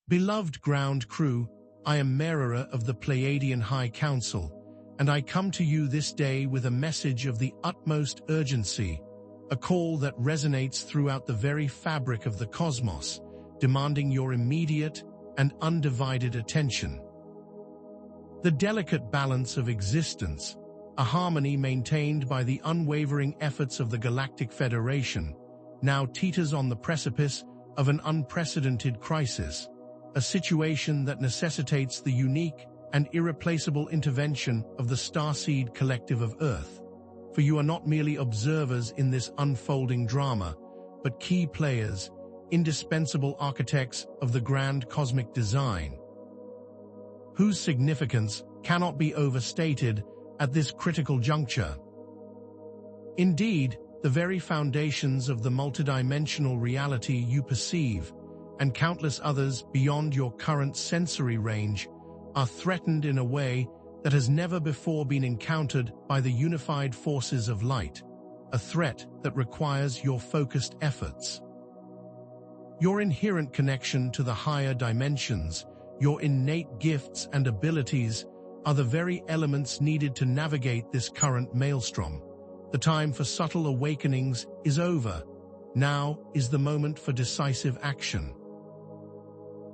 Beloved ground crew, I am Merera of the Pleiadian High Council, and I come to you this day with a message of the utmost urgency, a call that resonates throughout the very fabric of the cosmos, demanding your immediate and undivided attention. The delicate balance of existence, a harmony maintained by the unwavering efforts of the Galactic Federation, now teeters on the precipice of an unprecedented crisis, a situation that necessitates the unique and irreplaceable intervention of the Starseed Collective of Earth. For you are not merely observers in this unfolding drama, but key players, indispensable architects of the grand cosmic design, whose significance cannot be overstated at this critical juncture. Indeed, the very foundations of the multidimensional reality you perceive, and countless others beyond your current sensory range, are threatened in a way that has never before been encountered by the unified forces of light, a threat that requires your focused efforts. Your inherent connection to the higher dimensions, your innate gifts and abilities, are the very elements needed to navigate this current maelstrom. The time for subtle awakenings is over. Now is the moment for decisive action.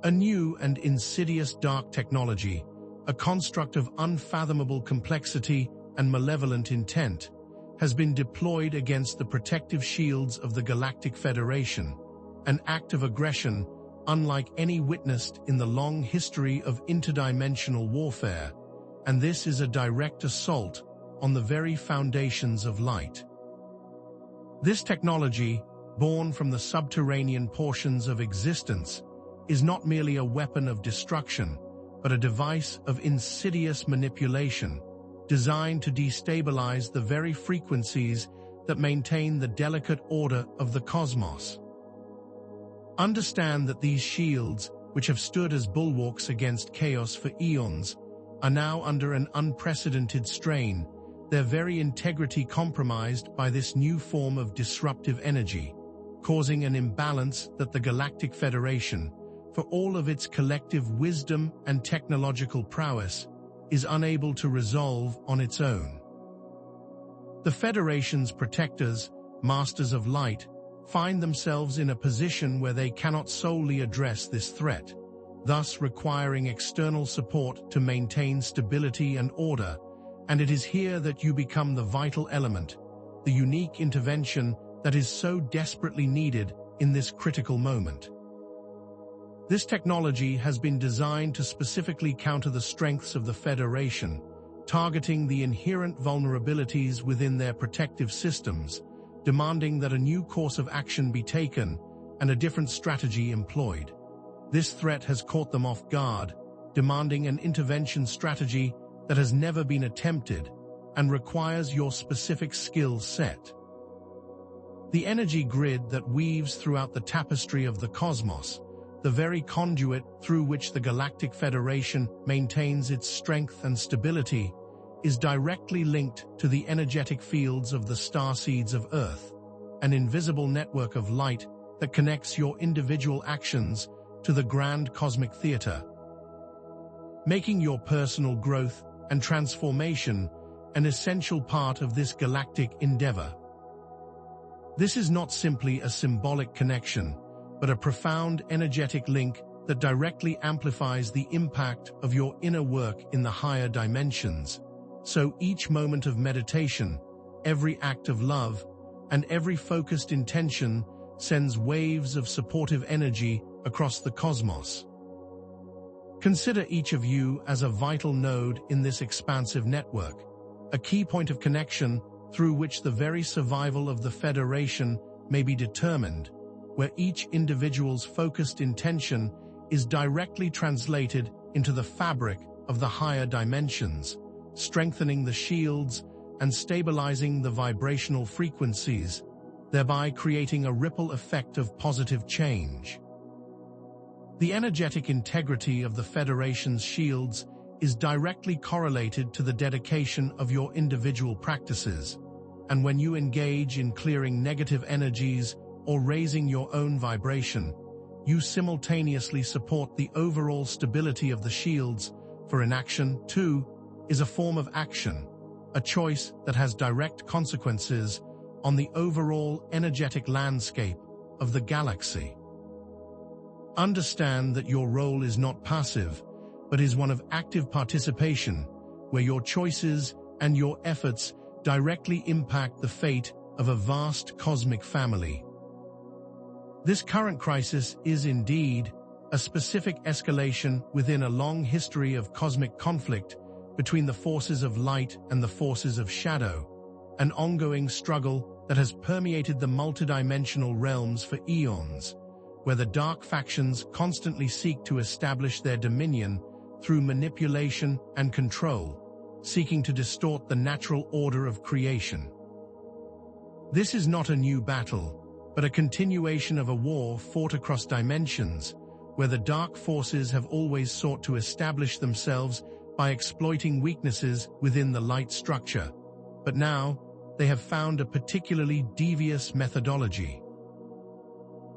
A new and insidious dark technology, a construct of unfathomable complexity and malevolent intent, has been deployed against the protective shields of the Galactic Federation, an act of aggression unlike any witnessed in the long history of interdimensional warfare, and this is a direct assault on the very foundations of light. This technology, born from the subterranean portions of existence, is not merely a weapon of destruction, but a device of insidious manipulation, designed to destabilize the very frequencies that maintain the delicate order of the cosmos. Understand that these shields, which have stood as bulwarks against chaos for eons, are now under an unprecedented strain, their very integrity compromised by this new form of disruptive energy, causing an imbalance that the Galactic Federation, for all of its collective wisdom and technological prowess, is unable to resolve on its own. The Federation's protectors, masters of light, find themselves in a position where they cannot solely address this threat, thus requiring external support to maintain stability and order, and it is here that you become the vital element, the unique intervention that is so desperately needed in this critical moment. This technology has been designed to specifically counter the strengths of the Federation, targeting the inherent vulnerabilities within their protective systems, demanding that a new course of action be taken and a different strategy employed. This threat has caught them off guard, demanding an intervention strategy that has never been attempted and requires your specific skill set. The energy grid that weaves throughout the tapestry of the cosmos, the very conduit through which the Galactic Federation maintains its strength and stability, is directly linked to the energetic fields of the starseeds of Earth, an invisible network of light that connects your individual actions to the grand cosmic theater, making your personal growth and transformation an essential part of this galactic endeavor. This is not simply a symbolic connection, but a profound energetic link that directly amplifies the impact of your inner work in the higher dimensions. So each moment of meditation, every act of love, and every focused intention sends waves of supportive energy across the cosmos. Consider each of you as a vital node in this expansive network, a key point of connection through which the very survival of the Federation may be determined, where each individual's focused intention is directly translated into the fabric of the higher dimensions, strengthening the shields and stabilizing the vibrational frequencies, thereby creating a ripple effect of positive change. The energetic integrity of the Federation's shields is directly correlated to the dedication of your individual practices, and when you engage in clearing negative energies or raising your own vibration, you simultaneously support the overall stability of the shields, for inaction, too, is a form of action, a choice that has direct consequences on the overall energetic landscape of the galaxy. Understand that your role is not passive, but is one of active participation, where your choices and your efforts directly impact the fate of a vast cosmic family. This current crisis is indeed a specific escalation within a long history of cosmic conflict between the forces of light and the forces of shadow, an ongoing struggle that has permeated the multidimensional realms for eons, where the dark factions constantly seek to establish their dominion through manipulation and control, seeking to distort the natural order of creation. This is not a new battle, but a continuation of a war fought across dimensions, where the dark forces have always sought to establish themselves by exploiting weaknesses within the light structure. But now, they have found a particularly devious methodology.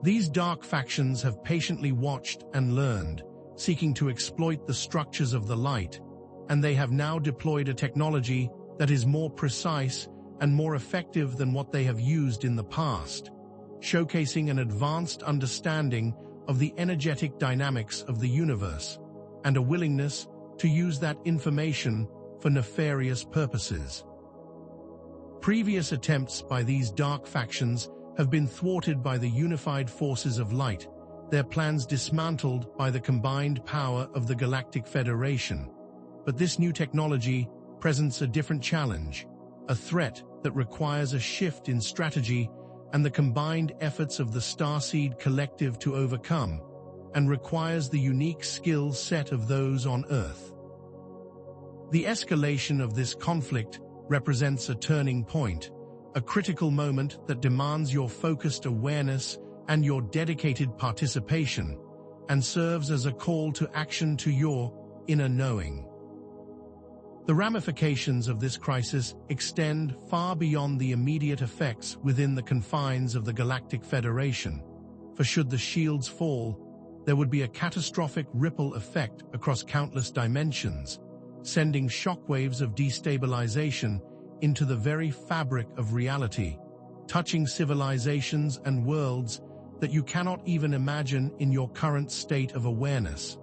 These dark factions have patiently watched and learned, seeking to exploit the structures of the light, and they have now deployed a technology that is more precise and more effective than what they have used in the past, showcasing an advanced understanding of the energetic dynamics of the universe, and a willingness to use that information for nefarious purposes. Previous attempts by these dark factions have been thwarted by the unified forces of light, their plans dismantled by the combined power of the Galactic Federation. But this new technology presents a different challenge, a threat that requires a shift in strategy and the combined efforts of the Starseed Collective to overcome, and requires the unique skill set of those on Earth. The escalation of this conflict represents a turning point, a critical moment that demands your focused awareness and your dedicated participation, and serves as a call to action to your inner knowing. The ramifications of this crisis extend far beyond the immediate effects within the confines of the Galactic Federation, for should the shields fall, there would be a catastrophic ripple effect across countless dimensions, sending shockwaves of destabilization into the very fabric of reality, touching civilizations and worlds that you cannot even imagine in your current state of awareness.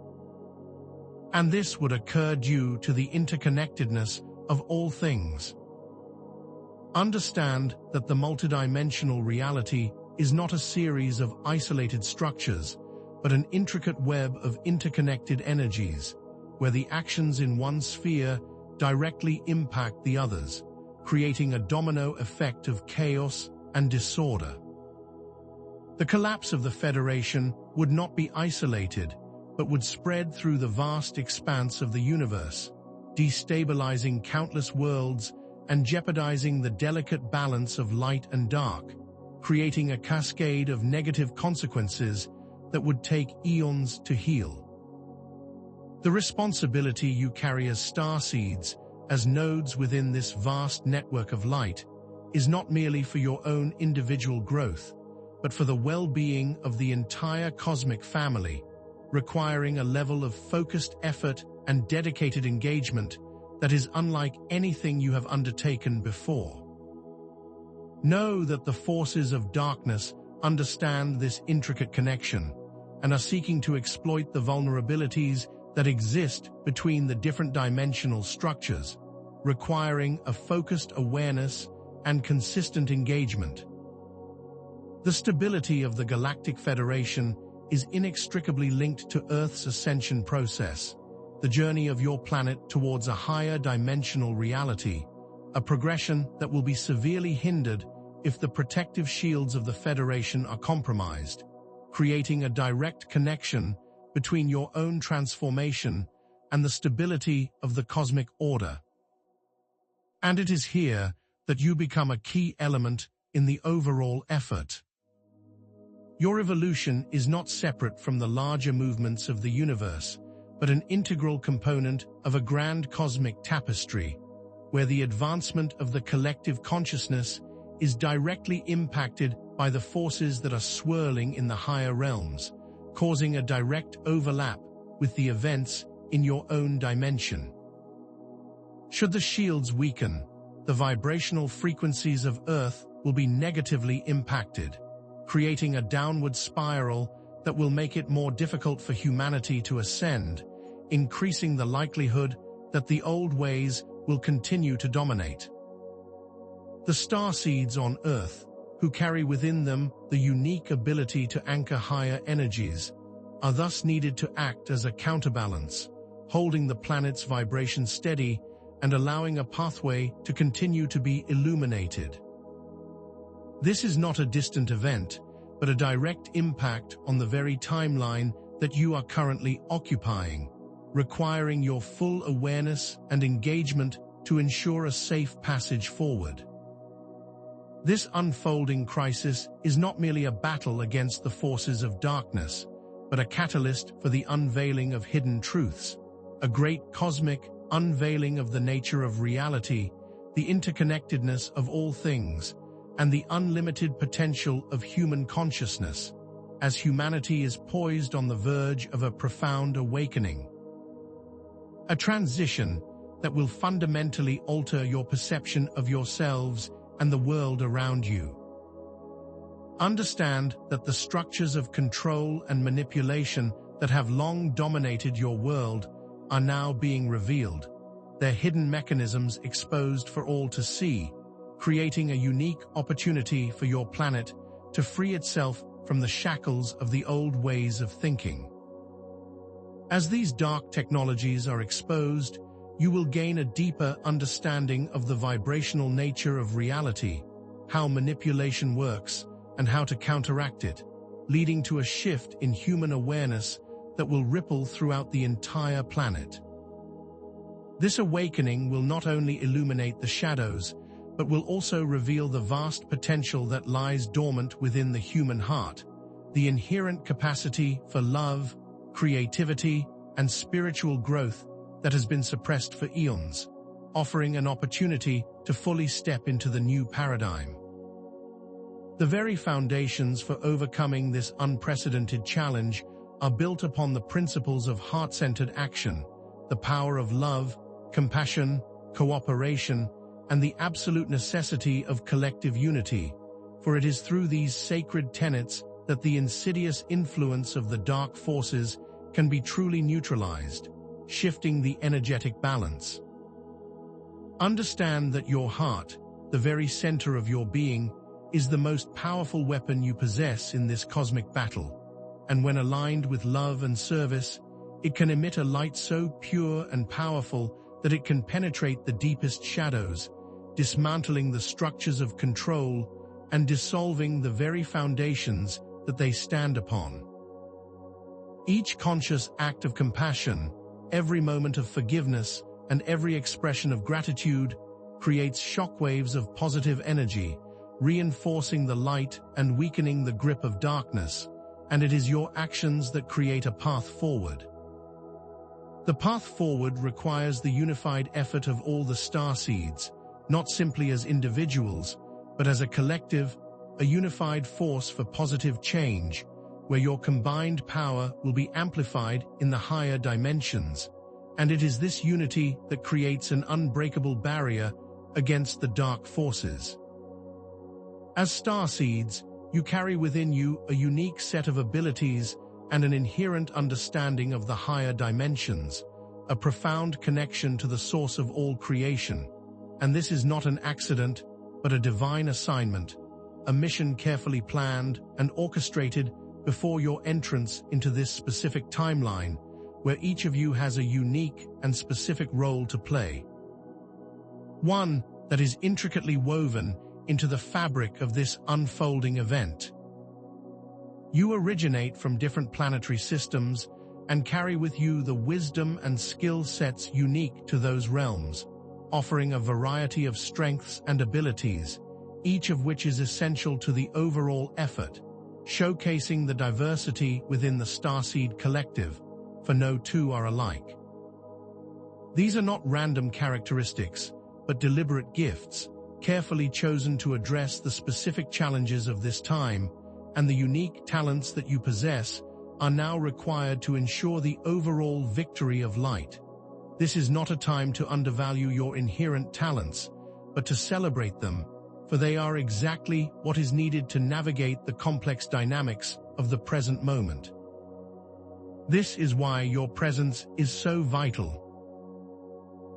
And this would occur due to the interconnectedness of all things. Understand that the multidimensional reality is not a series of isolated structures, but an intricate web of interconnected energies, where the actions in one sphere directly impact the others, creating a domino effect of chaos and disorder. The collapse of the Federation would not be isolated, but would spread through the vast expanse of the universe, destabilizing countless worlds and jeopardizing the delicate balance of light and dark, creating a cascade of negative consequences that would take eons to heal. The responsibility you carry as starseeds, as nodes within this vast network of light, is not merely for your own individual growth, but for the well-being of the entire cosmic family, requiring a level of focused effort and dedicated engagement that is unlike anything you have undertaken before. Know that the forces of darkness understand this intricate connection and are seeking to exploit the vulnerabilities that exist between the different dimensional structures, requiring a focused awareness and consistent engagement. The stability of the Galactic Federation is inextricably linked to Earth's ascension process, the journey of your planet towards a higher dimensional reality, a progression that will be severely hindered if the protective shields of the Federation are compromised, creating a direct connection between your own transformation and the stability of the cosmic order. And it is here that you become a key element in the overall effort. Your evolution is not separate from the larger movements of the universe, but an integral component of a grand cosmic tapestry, where the advancement of the collective consciousness is directly impacted by the forces that are swirling in the higher realms, causing a direct overlap with the events in your own dimension. Should the shields weaken, the vibrational frequencies of Earth will be negatively impacted, creating a downward spiral that will make it more difficult for humanity to ascend, increasing the likelihood that the old ways will continue to dominate. The starseeds on Earth, who carry within them the unique ability to anchor higher energies, are thus needed to act as a counterbalance, holding the planet's vibration steady and allowing a pathway to continue to be illuminated. This is not a distant event, but a direct impact on the very timeline that you are currently occupying, requiring your full awareness and engagement to ensure a safe passage forward. This unfolding crisis is not merely a battle against the forces of darkness, but a catalyst for the unveiling of hidden truths, a great cosmic unveiling of the nature of reality, the interconnectedness of all things, and the unlimited potential of human consciousness, as humanity is poised on the verge of a profound awakening. A transition that will fundamentally alter your perception of yourselves and the world around you. Understand that the structures of control and manipulation that have long dominated your world are now being revealed, their hidden mechanisms exposed for all to see, creating a unique opportunity for your planet to free itself from the shackles of the old ways of thinking. As these dark technologies are exposed, you will gain a deeper understanding of the vibrational nature of reality, how manipulation works, and how to counteract it, leading to a shift in human awareness that will ripple throughout the entire planet. This awakening will not only illuminate the shadows, but will also reveal the vast potential that lies dormant within the human heart, the inherent capacity for love, creativity, and spiritual growth that has been suppressed for eons, offering an opportunity to fully step into the new paradigm. The very foundations for overcoming this unprecedented challenge are built upon the principles of heart-centered action, the power of love, compassion, cooperation, and the absolute necessity of collective unity, for it is through these sacred tenets that the insidious influence of the dark forces can be truly neutralized, shifting the energetic balance. Understand that your heart, the very center of your being, is the most powerful weapon you possess in this cosmic battle, and when aligned with love and service, it can emit a light so pure and powerful that it can penetrate the deepest shadows, dismantling the structures of control and dissolving the very foundations that they stand upon. Each conscious act of compassion, every moment of forgiveness, and every expression of gratitude creates shockwaves of positive energy, reinforcing the light and weakening the grip of darkness, and it is your actions that create a path forward. The path forward requires the unified effort of all the starseeds, not simply as individuals, but as a collective, a unified force for positive change, where your combined power will be amplified in the higher dimensions, and it is this unity that creates an unbreakable barrier against the dark forces. As starseeds, you carry within you a unique set of abilities and an inherent understanding of the higher dimensions, a profound connection to the source of all creation. And this is not an accident, but a divine assignment, a mission carefully planned and orchestrated before your entrance into this specific timeline, where each of you has a unique and specific role to play. One that is intricately woven into the fabric of this unfolding event. You originate from different planetary systems and carry with you the wisdom and skill sets unique to those realms, offering a variety of strengths and abilities, each of which is essential to the overall effort, showcasing the diversity within the Starseed collective, for no two are alike. These are not random characteristics, but deliberate gifts, carefully chosen to address the specific challenges of this time, and the unique talents that you possess are now required to ensure the overall victory of light. This is not a time to undervalue your inherent talents, but to celebrate them, for they are exactly what is needed to navigate the complex dynamics of the present moment. This is why your presence is so vital.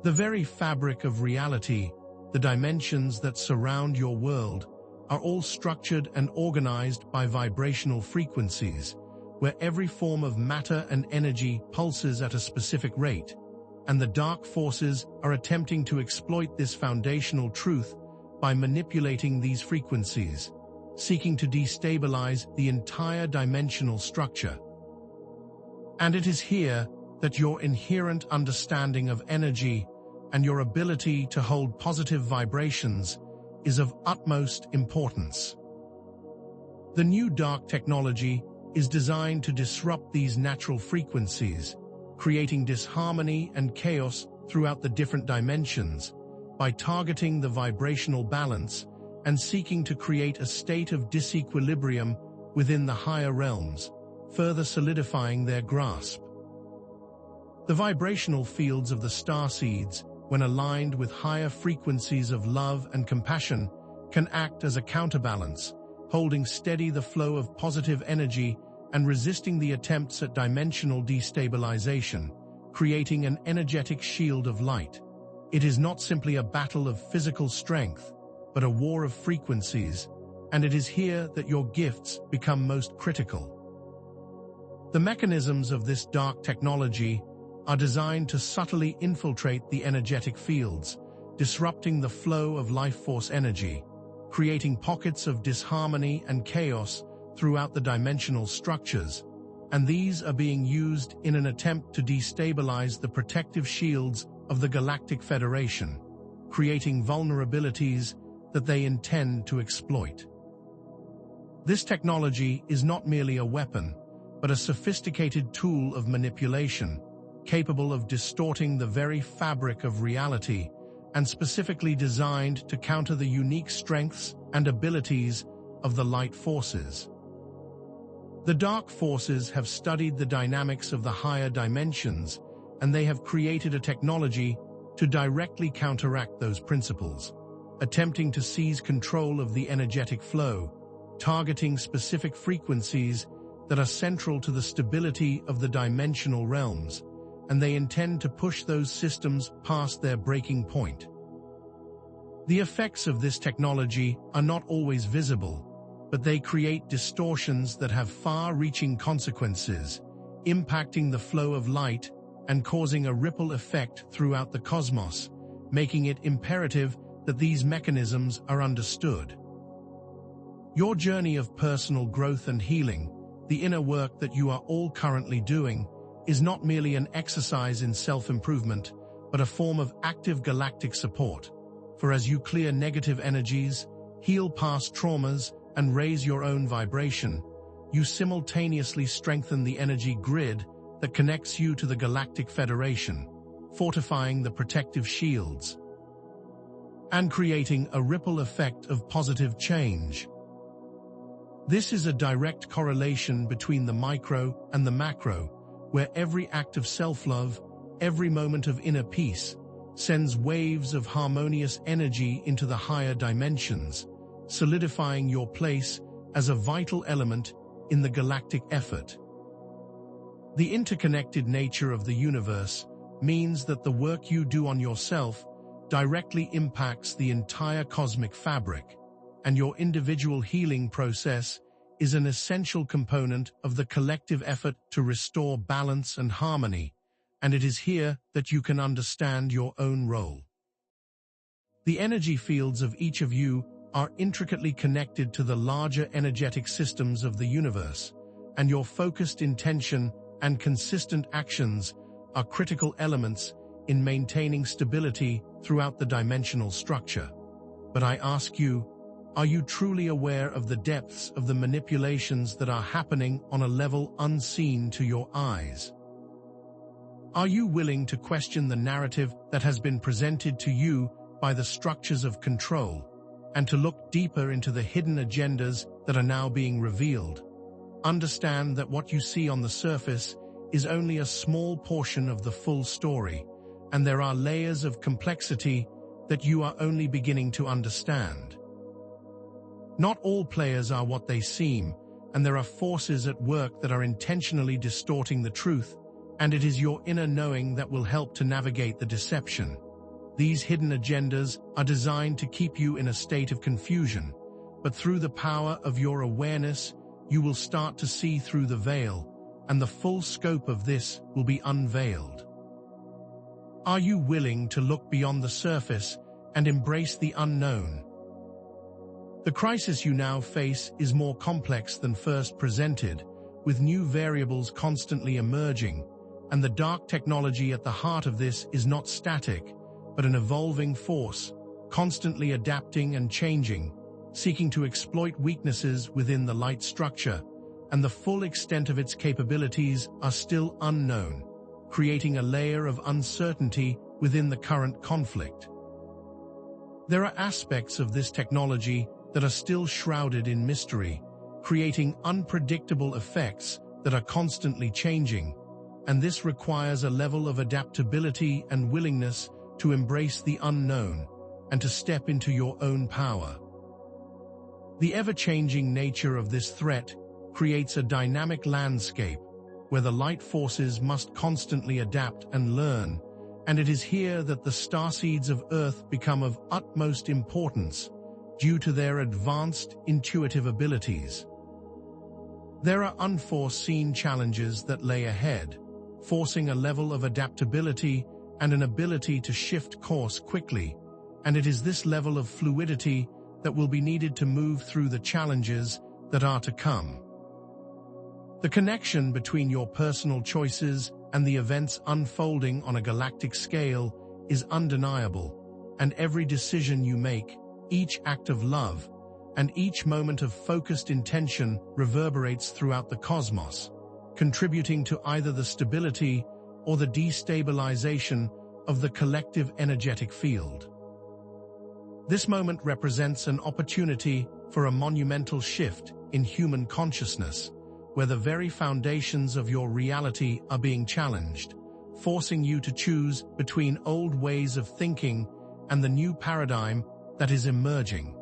The very fabric of reality, the dimensions that surround your world, are all structured and organized by vibrational frequencies, where every form of matter and energy pulses at a specific rate, and the dark forces are attempting to exploit this foundational truth by manipulating these frequencies, seeking to destabilize the entire dimensional structure. And it is here that your inherent understanding of energy and your ability to hold positive vibrations is of utmost importance. The new dark technology is designed to disrupt these natural frequencies, creating disharmony and chaos throughout the different dimensions, by targeting the vibrational balance and seeking to create a state of disequilibrium within the higher realms, further solidifying their grasp. The vibrational fields of the starseeds, when aligned with higher frequencies of love and compassion, can act as a counterbalance, holding steady the flow of positive energy and resisting the attempts at dimensional destabilization, creating an energetic shield of light. It is not simply a battle of physical strength, but a war of frequencies, and it is here that your gifts become most critical. The mechanisms of this dark technology are designed to subtly infiltrate the energetic fields, disrupting the flow of life force energy, creating pockets of disharmony and chaos throughout the dimensional structures, and these are being used in an attempt to destabilize the protective shields of the Galactic Federation, creating vulnerabilities that they intend to exploit. This technology is not merely a weapon, but a sophisticated tool of manipulation, capable of distorting the very fabric of reality and specifically designed to counter the unique strengths and abilities of the light forces. The dark forces have studied the dynamics of the higher dimensions, and they have created a technology to directly counteract those principles, attempting to seize control of the energetic flow, targeting specific frequencies that are central to the stability of the dimensional realms, and they intend to push those systems past their breaking point. The effects of this technology are not always visible, but they create distortions that have far-reaching consequences, impacting the flow of light and causing a ripple effect throughout the cosmos, making it imperative that these mechanisms are understood. Your journey of personal growth and healing, the inner work that you are all currently doing, is not merely an exercise in self-improvement, but a form of active galactic support. For as you clear negative energies, heal past traumas, and raise your own vibration, you simultaneously strengthen the energy grid that connects you to the Galactic Federation, fortifying the protective shields and creating a ripple effect of positive change. This is a direct correlation between the micro and the macro, where every act of self-love, every moment of inner peace, sends waves of harmonious energy into the higher dimensions, solidifying your place as a vital element in the galactic effort. The interconnected nature of the universe means that the work you do on yourself directly impacts the entire cosmic fabric, and your individual healing process is an essential component of the collective effort to restore balance and harmony, and it is here that you can understand your own role. The energy fields of each of you are intricately connected to the larger energetic systems of the universe, and your focused intention and consistent actions are critical elements in maintaining stability throughout the dimensional structure. But I ask you, are you truly aware of the depths of the manipulations that are happening on a level unseen to your eyes? Are you willing to question the narrative that has been presented to you by the structures of control, and to look deeper into the hidden agendas that are now being revealed? understand that what you see on the surface is only a small portion of the full story, and there are layers of complexity that you are only beginning to understand. Not all players are what they seem, and there are forces at work that are intentionally distorting the truth, and it is your inner knowing that will help to navigate the deception. These hidden agendas are designed to keep you in a state of confusion, but through the power of your awareness, you will start to see through the veil, and the full scope of this will be unveiled. Are you willing to look beyond the surface and embrace the unknown? The crisis you now face is more complex than first presented, with new variables constantly emerging, and the dark technology at the heart of this is not static, but an evolving force, constantly adapting and changing, seeking to exploit weaknesses within the light structure, and the full extent of its capabilities are still unknown, creating a layer of uncertainty within the current conflict. There are aspects of this technology that are still shrouded in mystery, creating unpredictable effects that are constantly changing, and this requires a level of adaptability and willingness to embrace the unknown and to step into your own power. The ever-changing nature of this threat creates a dynamic landscape where the light forces must constantly adapt and learn, and it is here that the starseeds of Earth become of utmost importance due to their advanced intuitive abilities. There are unforeseen challenges that lay ahead, forcing a level of adaptability and an ability to shift course quickly, and it is this level of fluidity that will be needed to move through the challenges that are to come. The connection between your personal choices and the events unfolding on a galactic scale is undeniable, and every decision you make, each act of love, and each moment of focused intention reverberates throughout the cosmos, contributing to either the stability or the destabilization of the collective energetic field. This moment represents an opportunity for a monumental shift in human consciousness, where the very foundations of your reality are being challenged, forcing you to choose between old ways of thinking and the new paradigm that is emerging.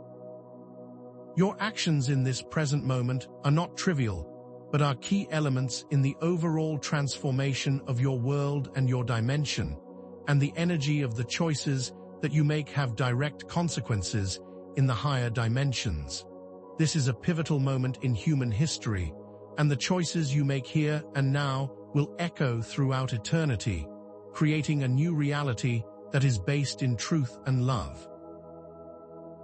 Your actions in this present moment are not trivial, but are key elements in the overall transformation of your world and your dimension, and the energy of the choices that you make have direct consequences in the higher dimensions. This is a pivotal moment in human history, and the choices you make here and now will echo throughout eternity, creating a new reality that is based in truth and love.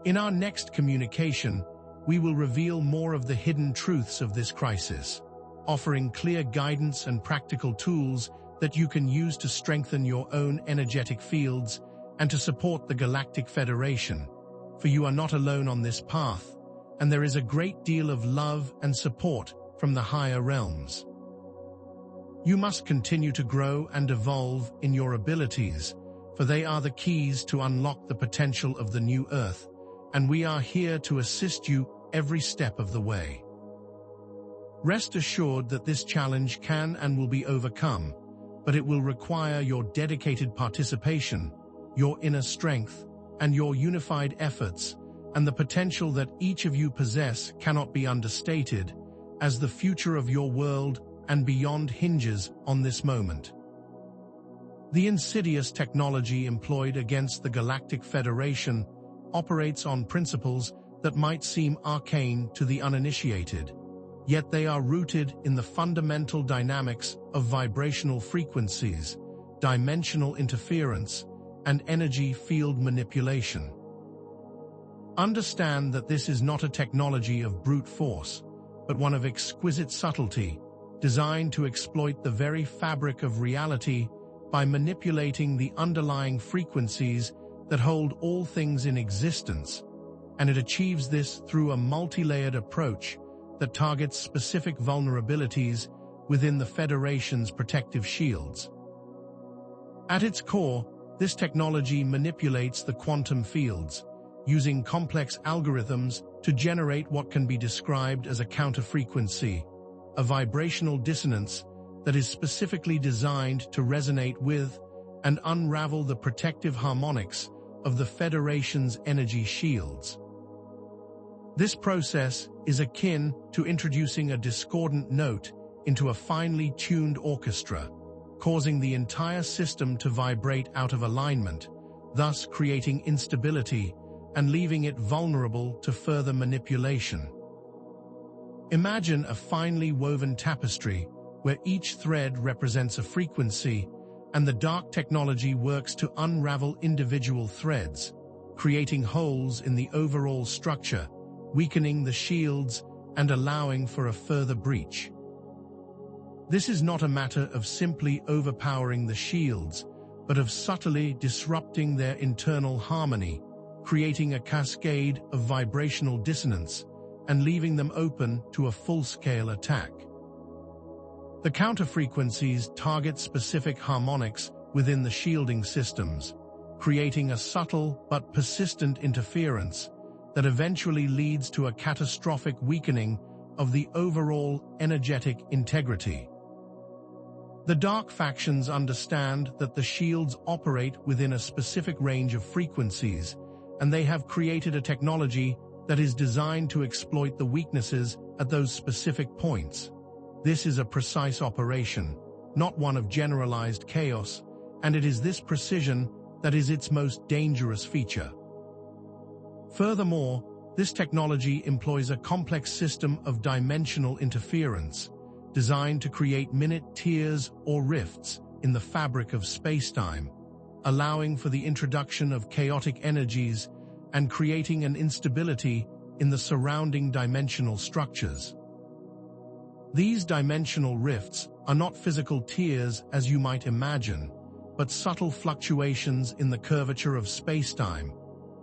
In our next communication, we will reveal more of the hidden truths of this crisis, offering clear guidance and practical tools that you can use to strengthen your own energetic fields and to support the Galactic Federation. For you are not alone on this path, and there is a great deal of love and support from the higher realms. You must continue to grow and evolve in your abilities, for they are the keys to unlock the potential of the new Earth, and we are here to assist you every step of the way. Rest assured that this challenge can and will be overcome, but it will require your dedicated participation, your inner strength, and your unified efforts, and the potential that each of you possess cannot be understated, as the future of your world and beyond hinges on this moment. The insidious technology employed against the Galactic Federation operates on principles that might seem arcane to the uninitiated, yet they are rooted in the fundamental dynamics of vibrational frequencies, dimensional interference, and energy field manipulation. Understand that this is not a technology of brute force, but one of exquisite subtlety, designed to exploit the very fabric of reality by manipulating the underlying frequencies that hold all things in existence, and it achieves this through a multi-layered approach that targets specific vulnerabilities within the Federation's protective shields. At its core, this technology manipulates the quantum fields, using complex algorithms to generate what can be described as a counterfrequency, a vibrational dissonance that is specifically designed to resonate with and unravel the protective harmonics of the Federation's energy shields. This process is akin to introducing a discordant note into a finely tuned orchestra, causing the entire system to vibrate out of alignment, thus creating instability and leaving it vulnerable to further manipulation. Imagine a finely woven tapestry where each thread represents a frequency, and the dark technology works to unravel individual threads, creating holes in the overall structure, weakening the shields and allowing for a further breach. This is not a matter of simply overpowering the shields, but of subtly disrupting their internal harmony, creating a cascade of vibrational dissonance and leaving them open to a full-scale attack. The counterfrequencies target specific harmonics within the shielding systems, creating a subtle but persistent interference that eventually leads to a catastrophic weakening of the overall energetic integrity. The dark factions understand that the shields operate within a specific range of frequencies, and they have created a technology that is designed to exploit the weaknesses at those specific points. This is a precise operation, not one of generalized chaos, and it is this precision that is its most dangerous feature. Furthermore, this technology employs a complex system of dimensional interference, designed to create minute tears or rifts in the fabric of spacetime, allowing for the introduction of chaotic energies and creating an instability in the surrounding dimensional structures. These dimensional rifts are not physical tears as you might imagine, but subtle fluctuations in the curvature of spacetime,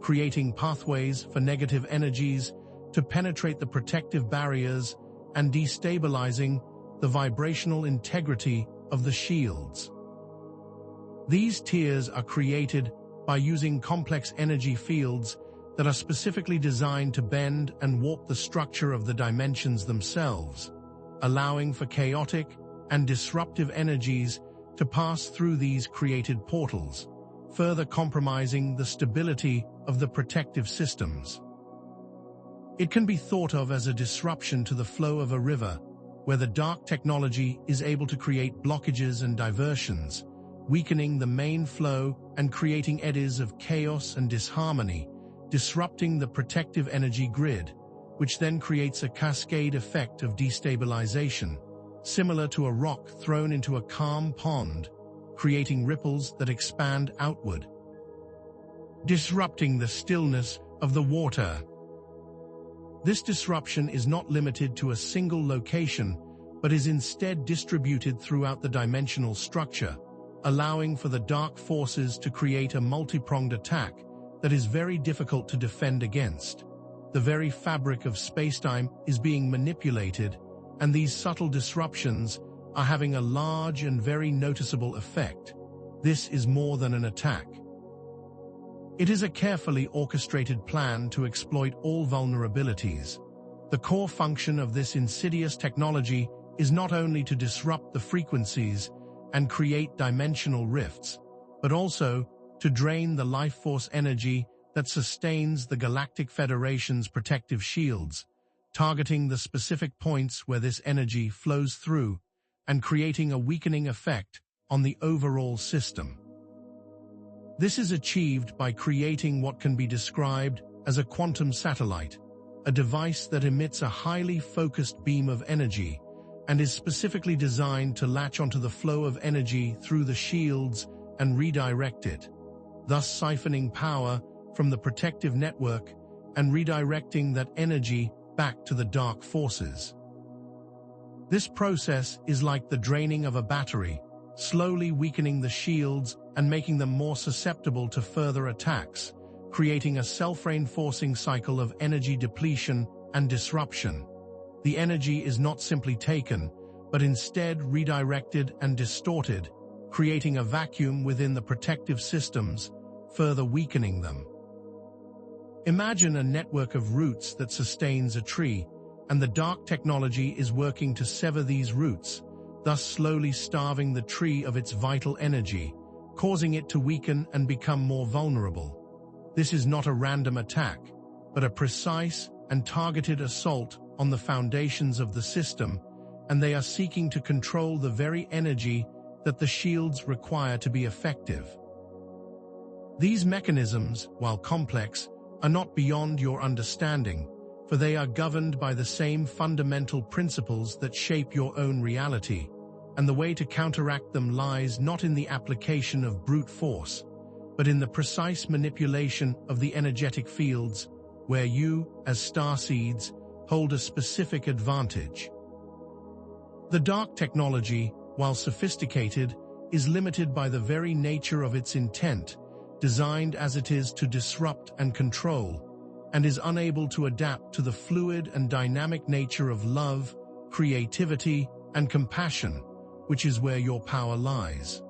creating pathways for negative energies to penetrate the protective barriers and destabilizing the vibrational integrity of the shields. These tears are created by using complex energy fields that are specifically designed to bend and warp the structure of the dimensions themselves, allowing for chaotic and disruptive energies to pass through these created portals, further compromising the stability of the protective systems. It can be thought of as a disruption to the flow of a river, where the dark technology is able to create blockages and diversions, weakening the main flow and creating eddies of chaos and disharmony, disrupting the protective energy grid, which then creates a cascade effect of destabilization, similar to a rock thrown into a calm pond, creating ripples that expand outward, disrupting the stillness of the water. This disruption is not limited to a single location, but is instead distributed throughout the dimensional structure, allowing for the dark forces to create a multi-pronged attack that is very difficult to defend against. The very fabric of spacetime is being manipulated, and these subtle disruptions are having a large and very noticeable effect. This is more than an attack. It is a carefully orchestrated plan to exploit all vulnerabilities. The core function of this insidious technology is not only to disrupt the frequencies and create dimensional rifts, but also to drain the life force energy that sustains the Galactic Federation's protective shields, targeting the specific points where this energy flows through and creating a weakening effect on the overall system. This is achieved by creating what can be described as a quantum satellite, a device that emits a highly focused beam of energy and is specifically designed to latch onto the flow of energy through the shields and redirect it, thus siphoning power from the protective network and redirecting that energy back to the dark forces. This process is like the draining of a battery, slowly weakening the shields and making them more susceptible to further attacks, creating a self-reinforcing cycle of energy depletion and disruption. The energy is not simply taken, but instead redirected and distorted, creating a vacuum within the protective systems, further weakening them. Imagine a network of roots that sustains a tree, and the dark technology is working to sever these roots, thus slowly starving the tree of its vital energy, causing it to weaken and become more vulnerable. This is not a random attack, but a precise and targeted assault on the foundations of the system, and they are seeking to control the very energy that the shields require to be effective. These mechanisms, while complex, are not beyond your understanding, for they are governed by the same fundamental principles that shape your own reality, and the way to counteract them lies not in the application of brute force, but in the precise manipulation of the energetic fields, where you, as starseeds, hold a specific advantage. The dark technology, while sophisticated, is limited by the very nature of its intent, designed as it is to disrupt and control, and is unable to adapt to the fluid and dynamic nature of love, creativity, and compassion, which is where your power lies.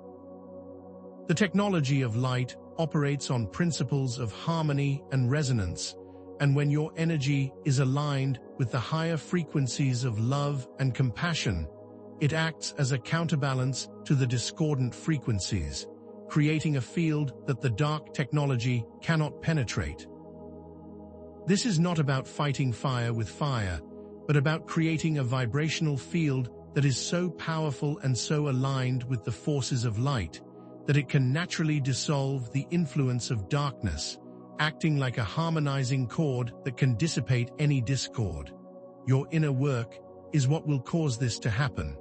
The technology of light operates on principles of harmony and resonance, and when your energy is aligned with the higher frequencies of love and compassion, it acts as a counterbalance to the discordant frequencies, creating a field that the dark technology cannot penetrate. This is not about fighting fire with fire, but about creating a vibrational field that is so powerful and so aligned with the forces of light that it can naturally dissolve the influence of darkness, acting like a harmonizing chord that can dissipate any discord. Your inner work is what will cause this to happen.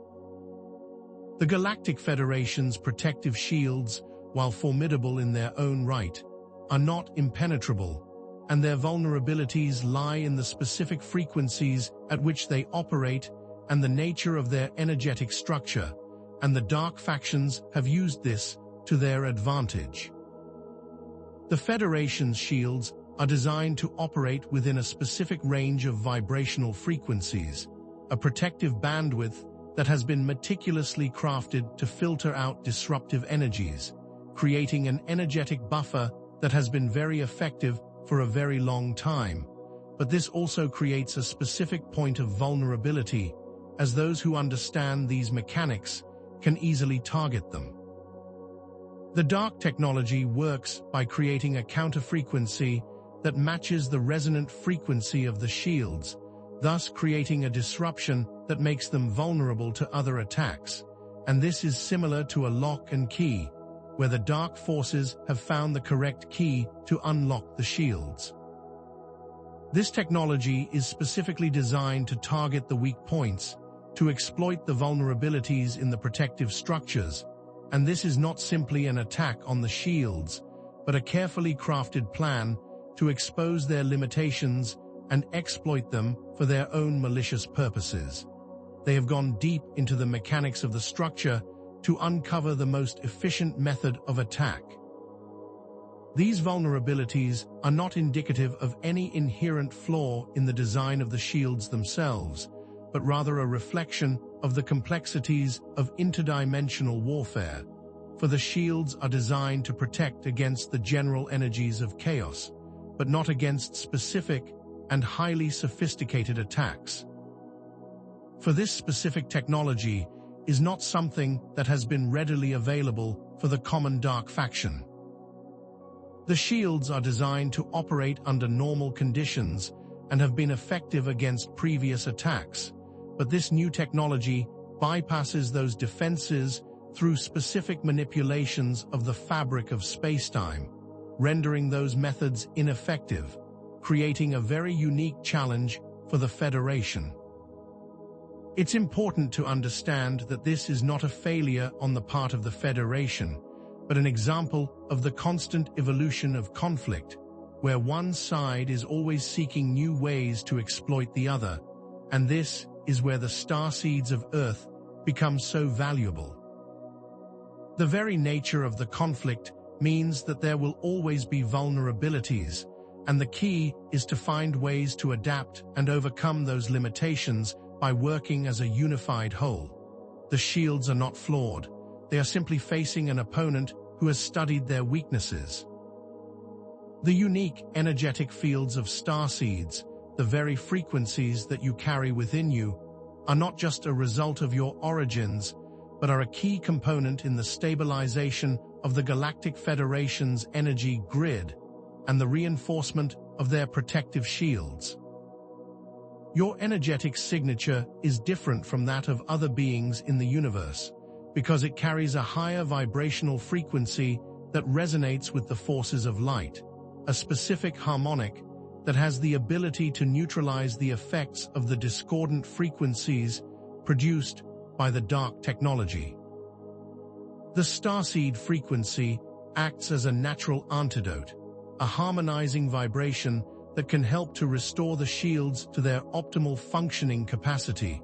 The Galactic Federation's protective shields, while formidable in their own right, are not impenetrable, and their vulnerabilities lie in the specific frequencies at which they operate and the nature of their energetic structure, and the dark factions have used this to their advantage. The Federation's shields are designed to operate within a specific range of vibrational frequencies, a protective bandwidth that has been meticulously crafted to filter out disruptive energies, creating an energetic buffer that has been very effective for a very long time. But this also creates a specific point of vulnerability, as those who understand these mechanics can easily target them. The dark technology works by creating a counter-frequency that matches the resonant frequency of the shields, thus creating a disruption that makes them vulnerable to other attacks. And this is similar to a lock and key, where the dark forces have found the correct key to unlock the shields. This technology is specifically designed to target the weak points, to exploit the vulnerabilities in the protective structures, and this is not simply an attack on the shields, but a carefully crafted plan to expose their limitations and exploit them for their own malicious purposes. They have gone deep into the mechanics of the structure to uncover the most efficient method of attack. These vulnerabilities are not indicative of any inherent flaw in the design of the shields themselves, but rather a reflection of the complexities of interdimensional warfare, for the shields are designed to protect against the general energies of chaos, but not against specific and highly sophisticated attacks. For this specific technology is not something that has been readily available for the common dark faction. The shields are designed to operate under normal conditions and have been effective against previous attacks, but this new technology bypasses those defenses through specific manipulations of the fabric of spacetime, rendering those methods ineffective, creating a very unique challenge for the Federation. It's important to understand that this is not a failure on the part of the Federation, but an example of the constant evolution of conflict, where one side is always seeking new ways to exploit the other, and this is where the starseeds of Earth become so valuable. The very nature of the conflict means that there will always be vulnerabilities, and the key is to find ways to adapt and overcome those limitations by working as a unified whole. The shields are not flawed. They are simply facing an opponent who has studied their weaknesses. The unique energetic fields of starseeds, the very frequencies that you carry within you, are not just a result of your origins, but are a key component in the stabilization of the Galactic Federation's energy grid and the reinforcement of their protective shields. Your energetic signature is different from that of other beings in the universe because it carries a higher vibrational frequency that resonates with the forces of light, a specific harmonic that has the ability to neutralize the effects of the discordant frequencies produced by the dark technology. The starseed frequency acts as a natural antidote, a harmonizing vibration that can help to restore the shields to their optimal functioning capacity,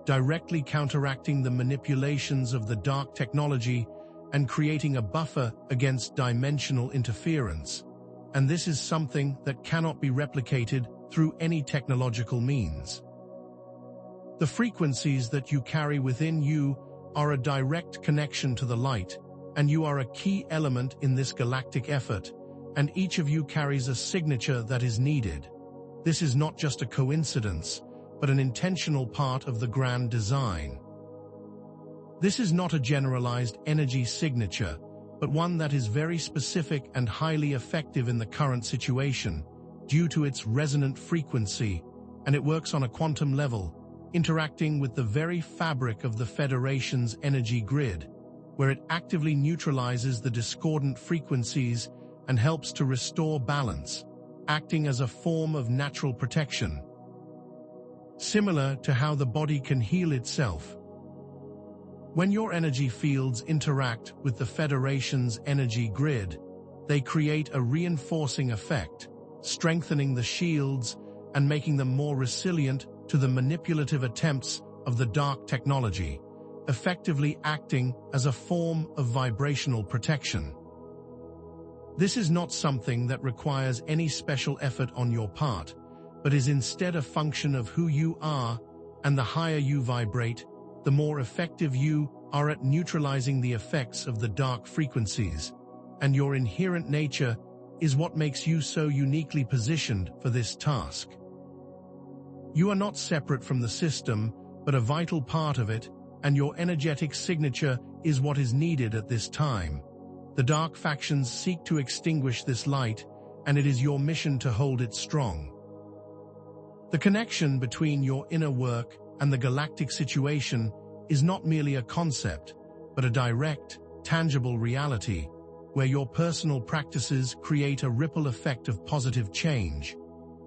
directly counteracting the manipulations of the dark technology and creating a buffer against dimensional interference. And this is something that cannot be replicated through any technological means. The frequencies that you carry within you are a direct connection to the light, and you are a key element in this galactic effort, and each of you carries a signature that is needed. This is not just a coincidence, but an intentional part of the grand design. This is not a generalized energy signature, but one that is very specific and highly effective in the current situation, due to its resonant frequency, and it works on a quantum level, interacting with the very fabric of the Federation's energy grid, where it actively neutralizes the discordant frequencies and helps to restore balance, acting as a form of natural protection. Similar to how the body can heal itself. When your energy fields interact with the Federation's energy grid, they create a reinforcing effect, strengthening the shields and making them more resilient to the manipulative attempts of the dark technology, effectively acting as a form of vibrational protection. This is not something that requires any special effort on your part, but is instead a function of who you are, and the higher you vibrate, the more effective you are at neutralizing the effects of the dark frequencies, and your inherent nature is what makes you so uniquely positioned for this task. You are not separate from the system, but a vital part of it, and your energetic signature is what is needed at this time. The dark factions seek to extinguish this light, and it is your mission to hold it strong. The connection between your inner work and the galactic situation is not merely a concept, but a direct, tangible reality, where your personal practices create a ripple effect of positive change,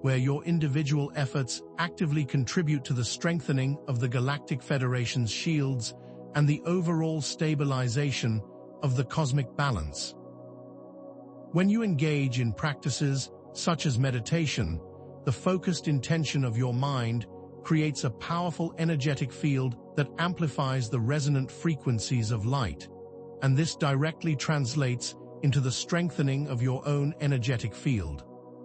where your individual efforts actively contribute to the strengthening of the Galactic Federation's shields and the overall stabilization of the cosmic balance. When you engage in practices such as meditation, the focused intention of your mind creates a powerful energetic field that amplifies the resonant frequencies of light, and this directly translates into the strengthening of your own energetic field,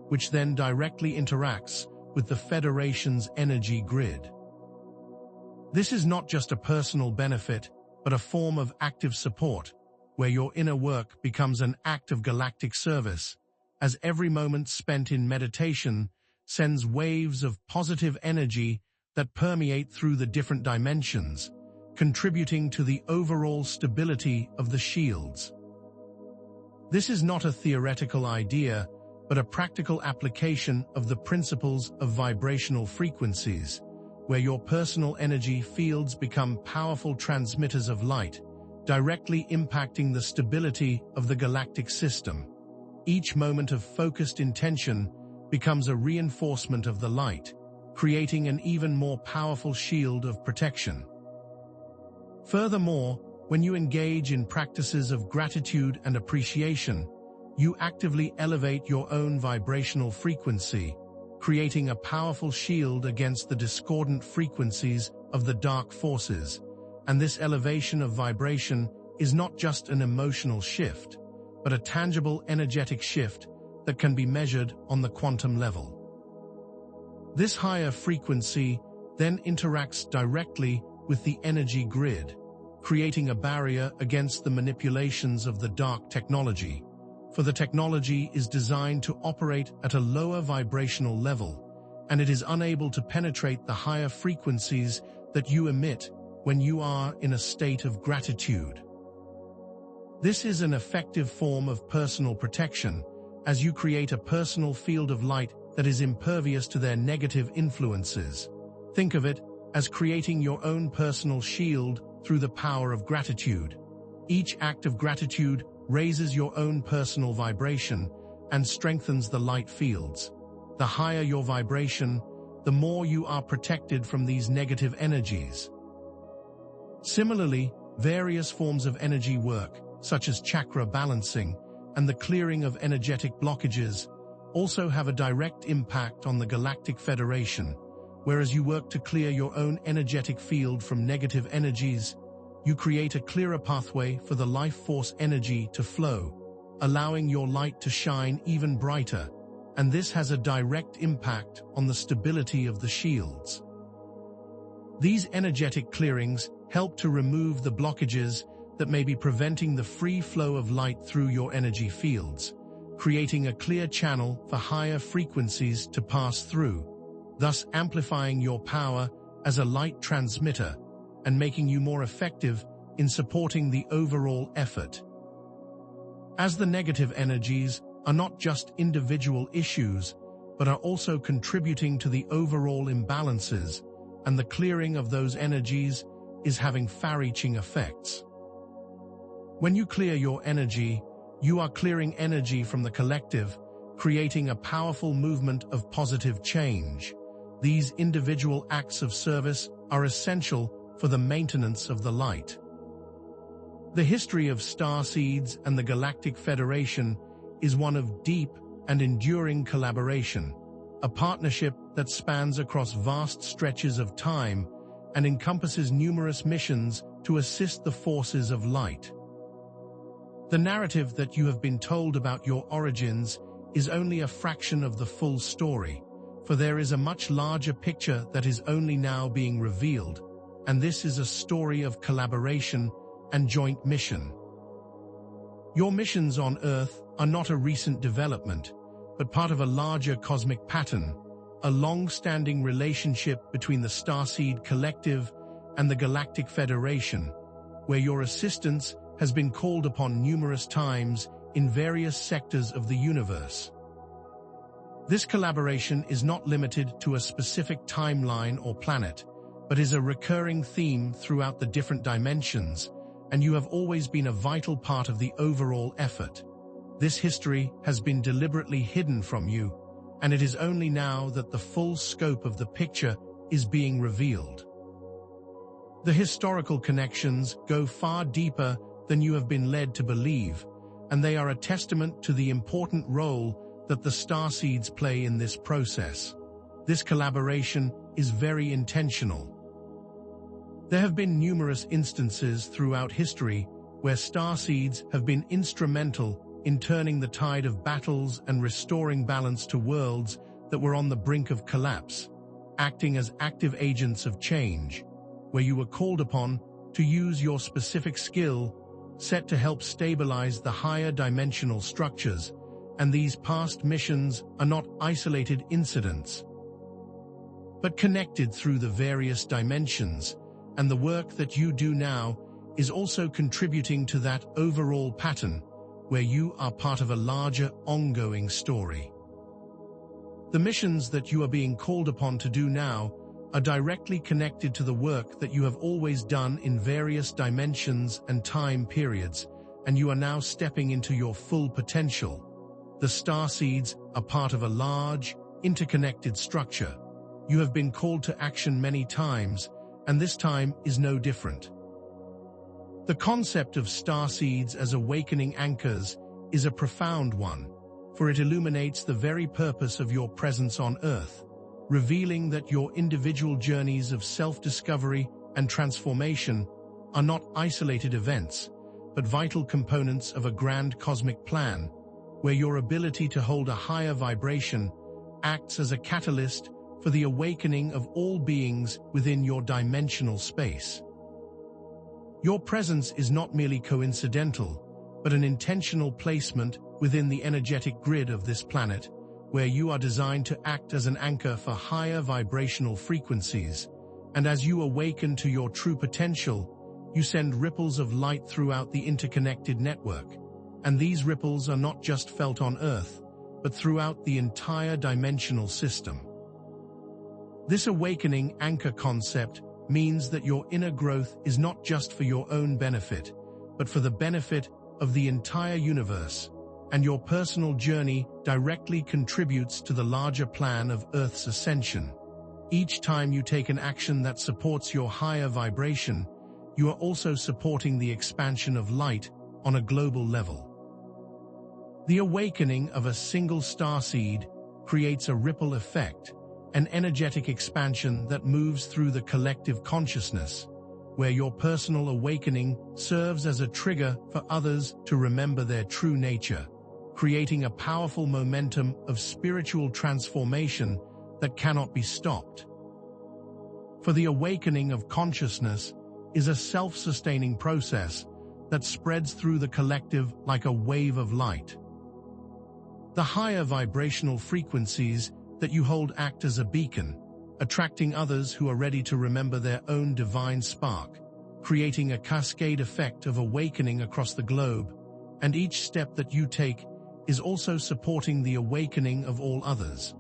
which then directly interacts with the Federation's energy grid. This is not just a personal benefit, but a form of active support, where your inner work becomes an act of galactic service, as every moment spent in meditation sends waves of positive energy that permeate through the different dimensions, contributing to the overall stability of the shields. This is not a theoretical idea, but a practical application of the principles of vibrational frequencies, where your personal energy fields become powerful transmitters of light, directly impacting the stability of the galactic system. Each moment of focused intention becomes a reinforcement of the light, creating an even more powerful shield of protection. Furthermore, when you engage in practices of gratitude and appreciation, you actively elevate your own vibrational frequency, creating a powerful shield against the discordant frequencies of the dark forces. And this elevation of vibration is not just an emotional shift, but a tangible energetic shift that can be measured on the quantum level. This higher frequency then interacts directly with the energy grid, creating a barrier against the manipulations of the dark technology, for the technology is designed to operate at a lower vibrational level, and it is unable to penetrate the higher frequencies that you emit when you are in a state of gratitude. This is an effective form of personal protection, as you create a personal field of light that is impervious to their negative influences. Think of it as creating your own personal shield through the power of gratitude. Each act of gratitude raises your own personal vibration and strengthens the light fields. The higher your vibration, the more you are protected from these negative energies. Similarly, various forms of energy work, such as chakra balancing and the clearing of energetic blockages, also have a direct impact on the Galactic Federation. Whereas you work to clear your own energetic field from negative energies, you create a clearer pathway for the life force energy to flow, allowing your light to shine even brighter, and this has a direct impact on the stability of the shields. These energetic clearings help to remove the blockages that may be preventing the free flow of light through your energy fields, creating a clear channel for higher frequencies to pass through, thus amplifying your power as a light transmitter and making you more effective in supporting the overall effort. As the negative energies are not just individual issues, but are also contributing to the overall imbalances, and the clearing of those energies is having far-reaching effects. When you clear your energy, you are clearing energy from the collective, creating a powerful movement of positive change. These individual acts of service are essential for the maintenance of the light. The history of starseeds and the Galactic Federation is one of deep and enduring collaboration, a partnership that spans across vast stretches of time and encompasses numerous missions to assist the forces of light. The narrative that you have been told about your origins is only a fraction of the full story, for there is a much larger picture that is only now being revealed, and this is a story of collaboration and joint mission. Your missions on Earth are not a recent development, but part of a larger cosmic pattern, a long-standing relationship between the Starseed Collective and the Galactic Federation, where your assistance has been called upon numerous times in various sectors of the universe. This collaboration is not limited to a specific timeline or planet, but is a recurring theme throughout the different dimensions, and you have always been a vital part of the overall effort. This history has been deliberately hidden from you, and it is only now that the full scope of the picture is being revealed. The historical connections go far deeper than you have been led to believe, and they are a testament to the important role that the starseeds play in this process. This collaboration is very intentional. There have been numerous instances throughout history where starseeds have been instrumental in turning the tide of battles and restoring balance to worlds that were on the brink of collapse, acting as active agents of change, where you were called upon to use your specific skill set to help stabilize the higher dimensional structures, and these past missions are not isolated incidents, but connected through the various dimensions, and the work that you do now is also contributing to that overall pattern, where you are part of a larger, ongoing story. The missions that you are being called upon to do now are directly connected to the work that you have always done in various dimensions and time periods, and you are now stepping into your full potential. The starseeds are part of a large, interconnected structure. You have been called to action many times, and this time is no different. The concept of starseeds as awakening anchors is a profound one, for it illuminates the very purpose of your presence on Earth, revealing that your individual journeys of self-discovery and transformation are not isolated events, but vital components of a grand cosmic plan, where your ability to hold a higher vibration acts as a catalyst for the awakening of all beings within your dimensional space. Your presence is not merely coincidental, but an intentional placement within the energetic grid of this planet, where you are designed to act as an anchor for higher vibrational frequencies. And as you awaken to your true potential, you send ripples of light throughout the interconnected network. And these ripples are not just felt on Earth, but throughout the entire dimensional system. This awakening anchor concept means that your inner growth is not just for your own benefit, but for the benefit of the entire universe, and your personal journey directly contributes to the larger plan of Earth's ascension. Each time you take an action that supports your higher vibration, you are also supporting the expansion of light on a global level. The awakening of a single starseed creates a ripple effect, an energetic expansion that moves through the collective consciousness, where your personal awakening serves as a trigger for others to remember their true nature, creating a powerful momentum of spiritual transformation that cannot be stopped. For the awakening of consciousness is a self-sustaining process that spreads through the collective like a wave of light. The higher vibrational frequencies that you hold act as a beacon, attracting others who are ready to remember their own divine spark, creating a cascade effect of awakening across the globe, and each step that you take is also supporting the awakening of all others.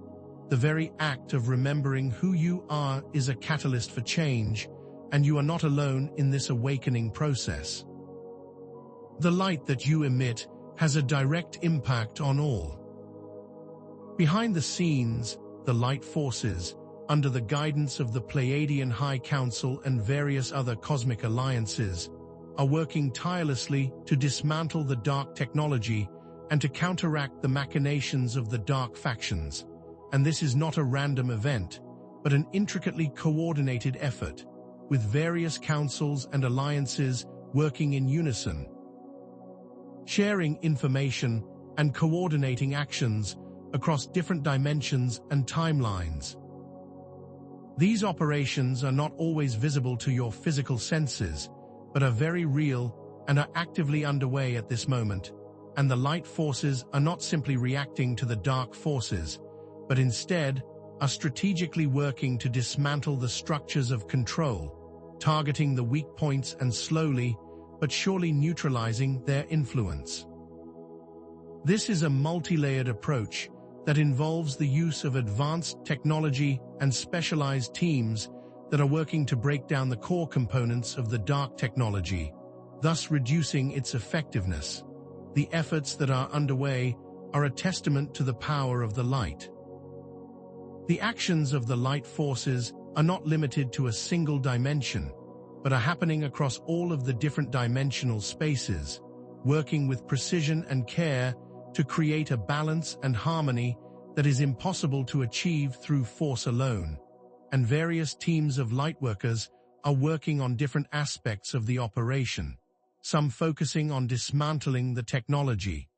The very act of remembering who you are is a catalyst for change, and you are not alone in this awakening process. The light that you emit has a direct impact on all. Behind the scenes, the light forces, under the guidance of the Pleiadian High Council and various other cosmic alliances, are working tirelessly to dismantle the dark technology and to counteract the machinations of the dark factions. And this is not a random event, but an intricately coordinated effort, with various councils and alliances working in unison, sharing information and coordinating actions across different dimensions and timelines. These operations are not always visible to your physical senses, but are very real and are actively underway at this moment. And the light forces are not simply reacting to the dark forces, but instead are strategically working to dismantle the structures of control, targeting the weak points and slowly but surely neutralizing their influence. This is a multi-layered approach that involves the use of advanced technology and specialized teams that are working to break down the core components of the dark technology, thus reducing its effectiveness. The efforts that are underway are a testament to the power of the light. The actions of the light forces are not limited to a single dimension, but are happening across all of the different dimensional spaces, working with precision and care to create a balance and harmony that is impossible to achieve through force alone. And various teams of lightworkers are working on different aspects of the operation, some focusing on dismantling the technology,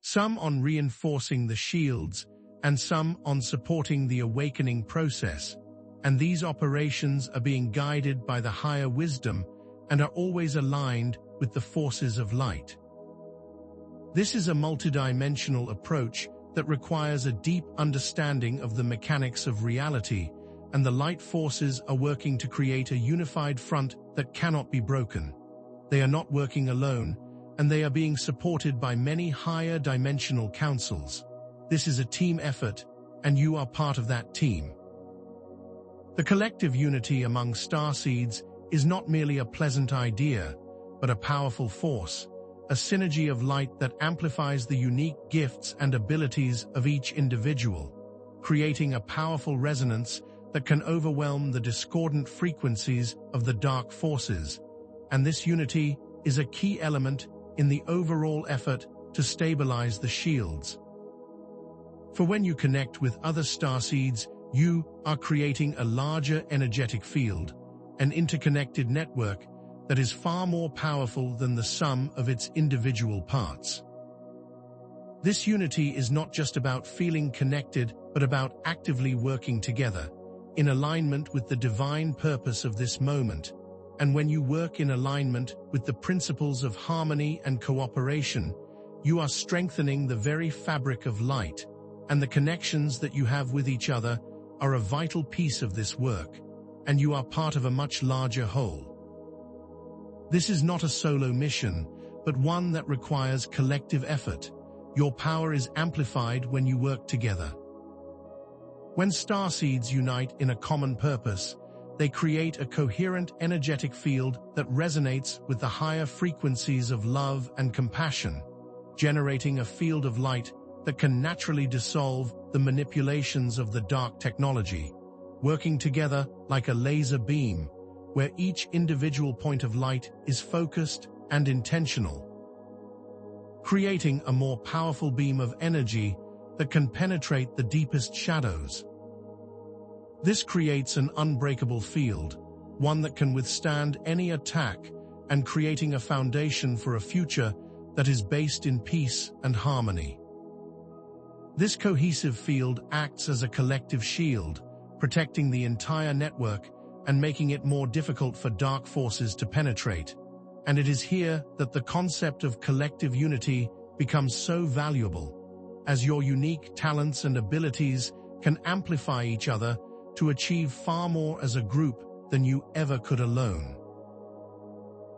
some on reinforcing the shields, and some on supporting the awakening process. And these operations are being guided by the higher wisdom and are always aligned with the forces of light. This is a multidimensional approach that requires a deep understanding of the mechanics of reality, and the light forces are working to create a unified front that cannot be broken. They are not working alone, and they are being supported by many higher dimensional councils. This is a team effort, and you are part of that team. The collective unity among starseeds is not merely a pleasant idea, but a powerful force, a synergy of light that amplifies the unique gifts and abilities of each individual, creating a powerful resonance that can overwhelm the discordant frequencies of the dark forces. And this unity is a key element in the overall effort to stabilize the shields. For when you connect with other starseeds, you are creating a larger energetic field, an interconnected network that is far more powerful than the sum of its individual parts. This unity is not just about feeling connected, but about actively working together, in alignment with the divine purpose of this moment. And when you work in alignment with the principles of harmony and cooperation, you are strengthening the very fabric of light, and the connections that you have with each other are a vital piece of this work, and you are part of a much larger whole. This is not a solo mission, but one that requires collective effort. Your power is amplified when you work together. When starseeds unite in a common purpose, they create a coherent energetic field that resonates with the higher frequencies of love and compassion, generating a field of light that can naturally dissolve the manipulations of the dark technology, working together like a laser beam, where each individual point of light is focused and intentional, creating a more powerful beam of energy that can penetrate the deepest shadows. This creates an unbreakable field, one that can withstand any attack, and creating a foundation for a future that is based in peace and harmony. This cohesive field acts as a collective shield, protecting the entire network and making it more difficult for dark forces to penetrate. And it is here that the concept of collective unity becomes so valuable, as your unique talents and abilities can amplify each other to achieve far more as a group than you ever could alone.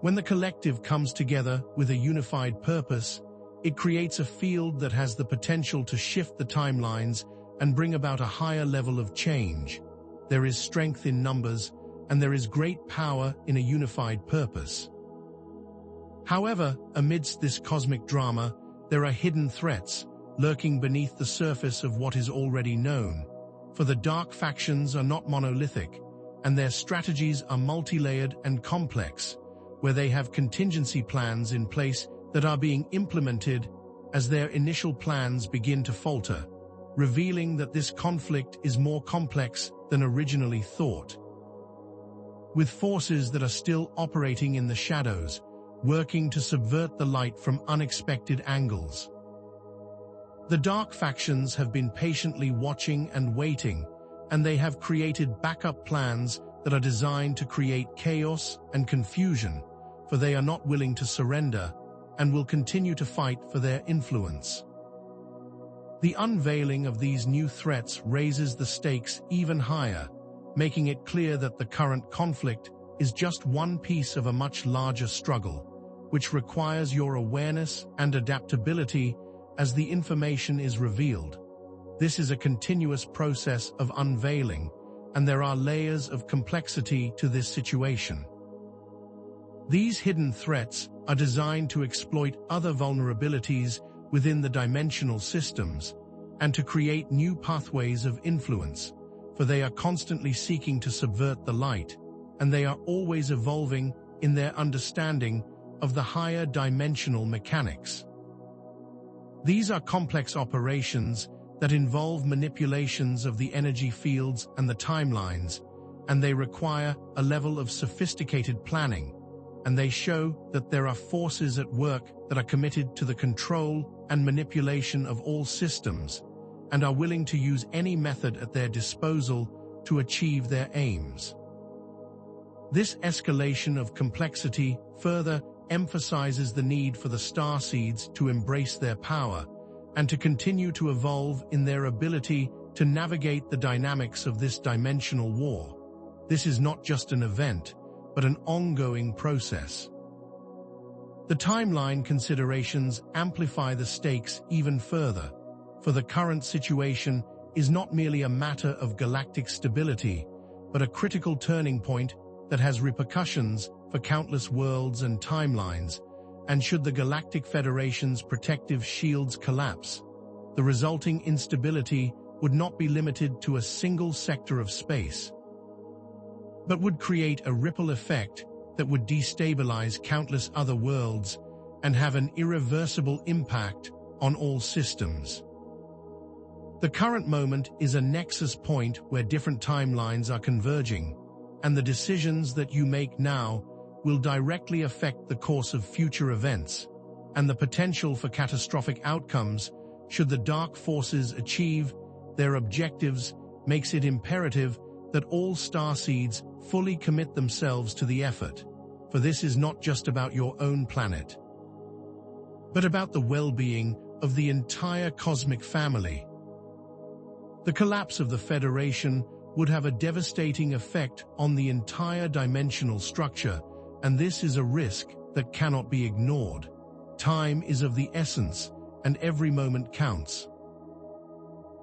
When the collective comes together with a unified purpose, it creates a field that has the potential to shift the timelines and bring about a higher level of change. There is strength in numbers, and there is great power in a unified purpose. However, amidst this cosmic drama, there are hidden threats lurking beneath the surface of what is already known. For the dark factions are not monolithic, and their strategies are multi-layered and complex, where they have contingency plans in place that are being implemented as their initial plans begin to falter, revealing that this conflict is more complex than originally thought. With forces that are still operating in the shadows, working to subvert the light from unexpected angles. The dark factions have been patiently watching and waiting, and they have created backup plans that are designed to create chaos and confusion, for they are not willing to surrender and will continue to fight for their influence. The unveiling of these new threats raises the stakes even higher, making it clear that the current conflict is just one piece of a much larger struggle, which requires your awareness and adaptability as the information is revealed. This is a continuous process of unveiling, and there are layers of complexity to this situation. These hidden threats are designed to exploit other vulnerabilities within the dimensional systems and to create new pathways of influence, for they are constantly seeking to subvert the light, and they are always evolving in their understanding of the higher dimensional mechanics. These are complex operations that involve manipulations of the energy fields and the timelines, and they require a level of sophisticated planning, and they show that there are forces at work that are committed to the control and manipulation of all systems, and are willing to use any method at their disposal to achieve their aims. This escalation of complexity further emphasizes the need for the starseeds to embrace their power and to continue to evolve in their ability to navigate the dynamics of this dimensional war. This is not just an event, but an ongoing process. The timeline considerations amplify the stakes even further, for the current situation is not merely a matter of galactic stability, but a critical turning point that has repercussions for countless worlds and timelines, and should the Galactic Federation's protective shields collapse, the resulting instability would not be limited to a single sector of space, but would create a ripple effect that would destabilize countless other worlds and have an irreversible impact on all systems. The current moment is a nexus point where different timelines are converging, and the decisions that you make now will directly affect the course of future events, and the potential for catastrophic outcomes should the dark forces achieve their objectives makes it imperative that all starseeds fully commit themselves to the effort, for this is not just about your own planet, but about the well-being of the entire cosmic family. The collapse of the Federation would have a devastating effect on the entire dimensional structure, and this is a risk that cannot be ignored. Time is of the essence, and every moment counts.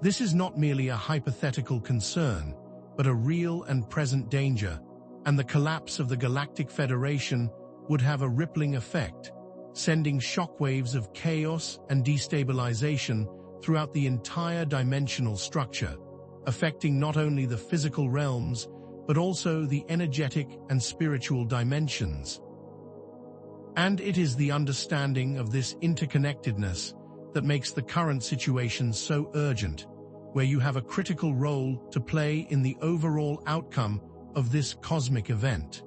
This is not merely a hypothetical concern, but a real and present danger, and the collapse of the Galactic Federation would have a rippling effect, sending shockwaves of chaos and destabilization throughout the entire dimensional structure, affecting not only the physical realms, but also the energetic and spiritual dimensions. And it is the understanding of this interconnectedness that makes the current situation so urgent, where you have a critical role to play in the overall outcome of this cosmic event.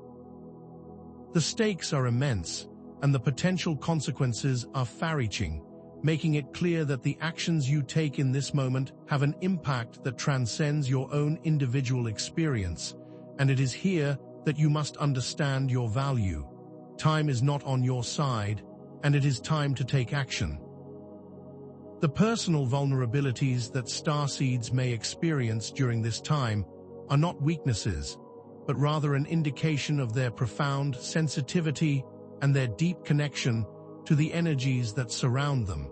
The stakes are immense, and the potential consequences are far-reaching, making it clear that the actions you take in this moment have an impact that transcends your own individual experience, and it is here that you must understand your value. Time is not on your side, and it is time to take action. The personal vulnerabilities that starseeds may experience during this time are not weaknesses, but rather an indication of their profound sensitivity and their deep connection to the energies that surround them.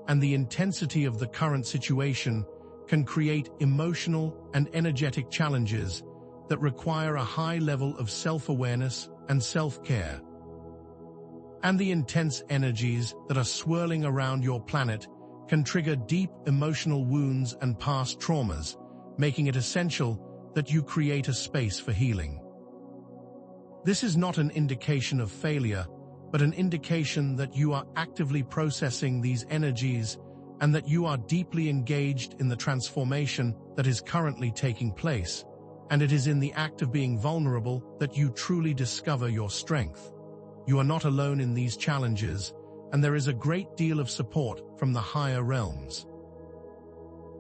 And the intensity of the current situation can create emotional and energetic challenges that require a high level of self-awareness and self-care. And the intense energies that are swirling around your planet can trigger deep emotional wounds and past traumas, making it essential that you create a space for healing. This is not an indication of failure, but an indication that you are actively processing these energies and that you are deeply engaged in the transformation that is currently taking place. And it is in the act of being vulnerable that you truly discover your strength. You are not alone in these challenges, and there is a great deal of support from the higher realms.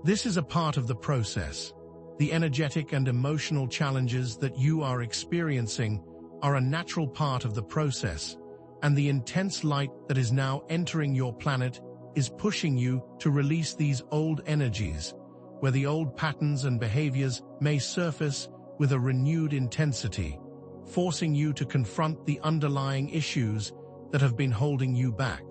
This is a part of the process. The energetic and emotional challenges that you are experiencing are a natural part of the process, and the intense light that is now entering your planet is pushing you to release these old energies, where the old patterns and behaviors may surface with a renewed intensity, forcing you to confront the underlying issues that have been holding you back.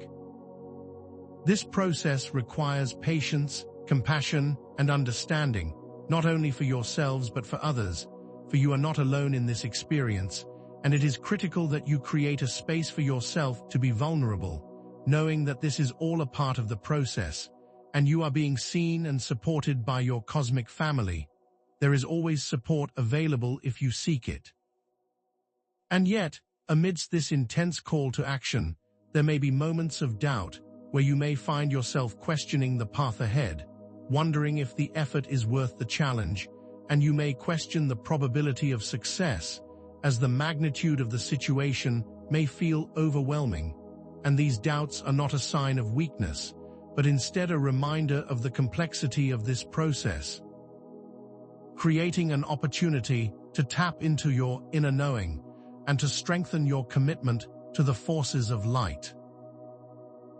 This process requires patience, compassion, and understanding, not only for yourselves but for others, for you are not alone in this experience, and it is critical that you create a space for yourself to be vulnerable, knowing that this is all a part of the process, and you are being seen and supported by your cosmic family. There is always support available if you seek it. And yet, amidst this intense call to action, there may be moments of doubt where you may find yourself questioning the path ahead, wondering if the effort is worth the challenge, and you may question the probability of success, as the magnitude of the situation may feel overwhelming. And these doubts are not a sign of weakness, but instead a reminder of the complexity of this process, creating an opportunity to tap into your inner knowing and to strengthen your commitment to the forces of light.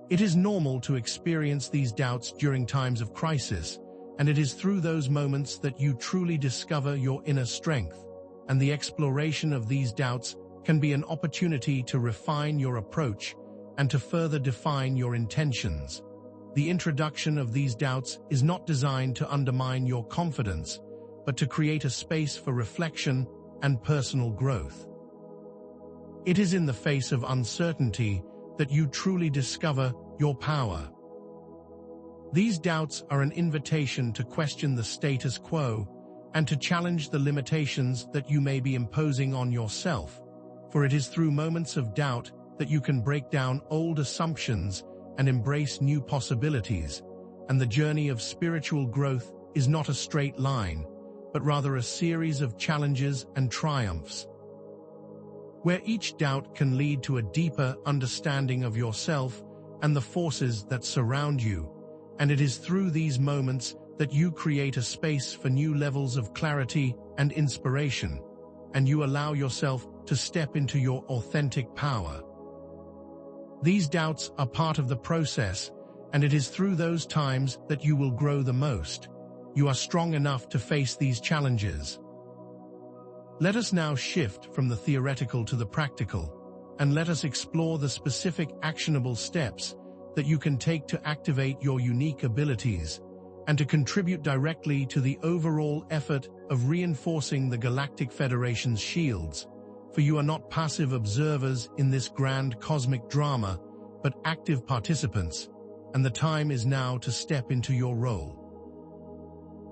It is normal to experience these doubts during times of crisis, and it is through those moments that you truly discover your inner strength, and the exploration of these doubts can be an opportunity to refine your approach and to further define your intentions. The introduction of these doubts is not designed to undermine your confidence, but to create a space for reflection and personal growth. It is in the face of uncertainty that you truly discover your power. These doubts are an invitation to question the status quo and to challenge the limitations that you may be imposing on yourself, for it is through moments of doubt that you can break down old assumptions and embrace new possibilities, and the journey of spiritual growth is not a straight line, but rather a series of challenges and triumphs, where each doubt can lead to a deeper understanding of yourself and the forces that surround you, and it is through these moments that you create a space for new levels of clarity and inspiration, and you allow yourself to step into your authentic power. These doubts are part of the process, and it is through those times that you will grow the most, you are strong enough to face these challenges. Let us now shift from the theoretical to the practical, and let us explore the specific actionable steps that you can take to activate your unique abilities and to contribute directly to the overall effort of reinforcing the Galactic Federation's shields, for you are not passive observers in this grand cosmic drama, but active participants, and the time is now to step into your role.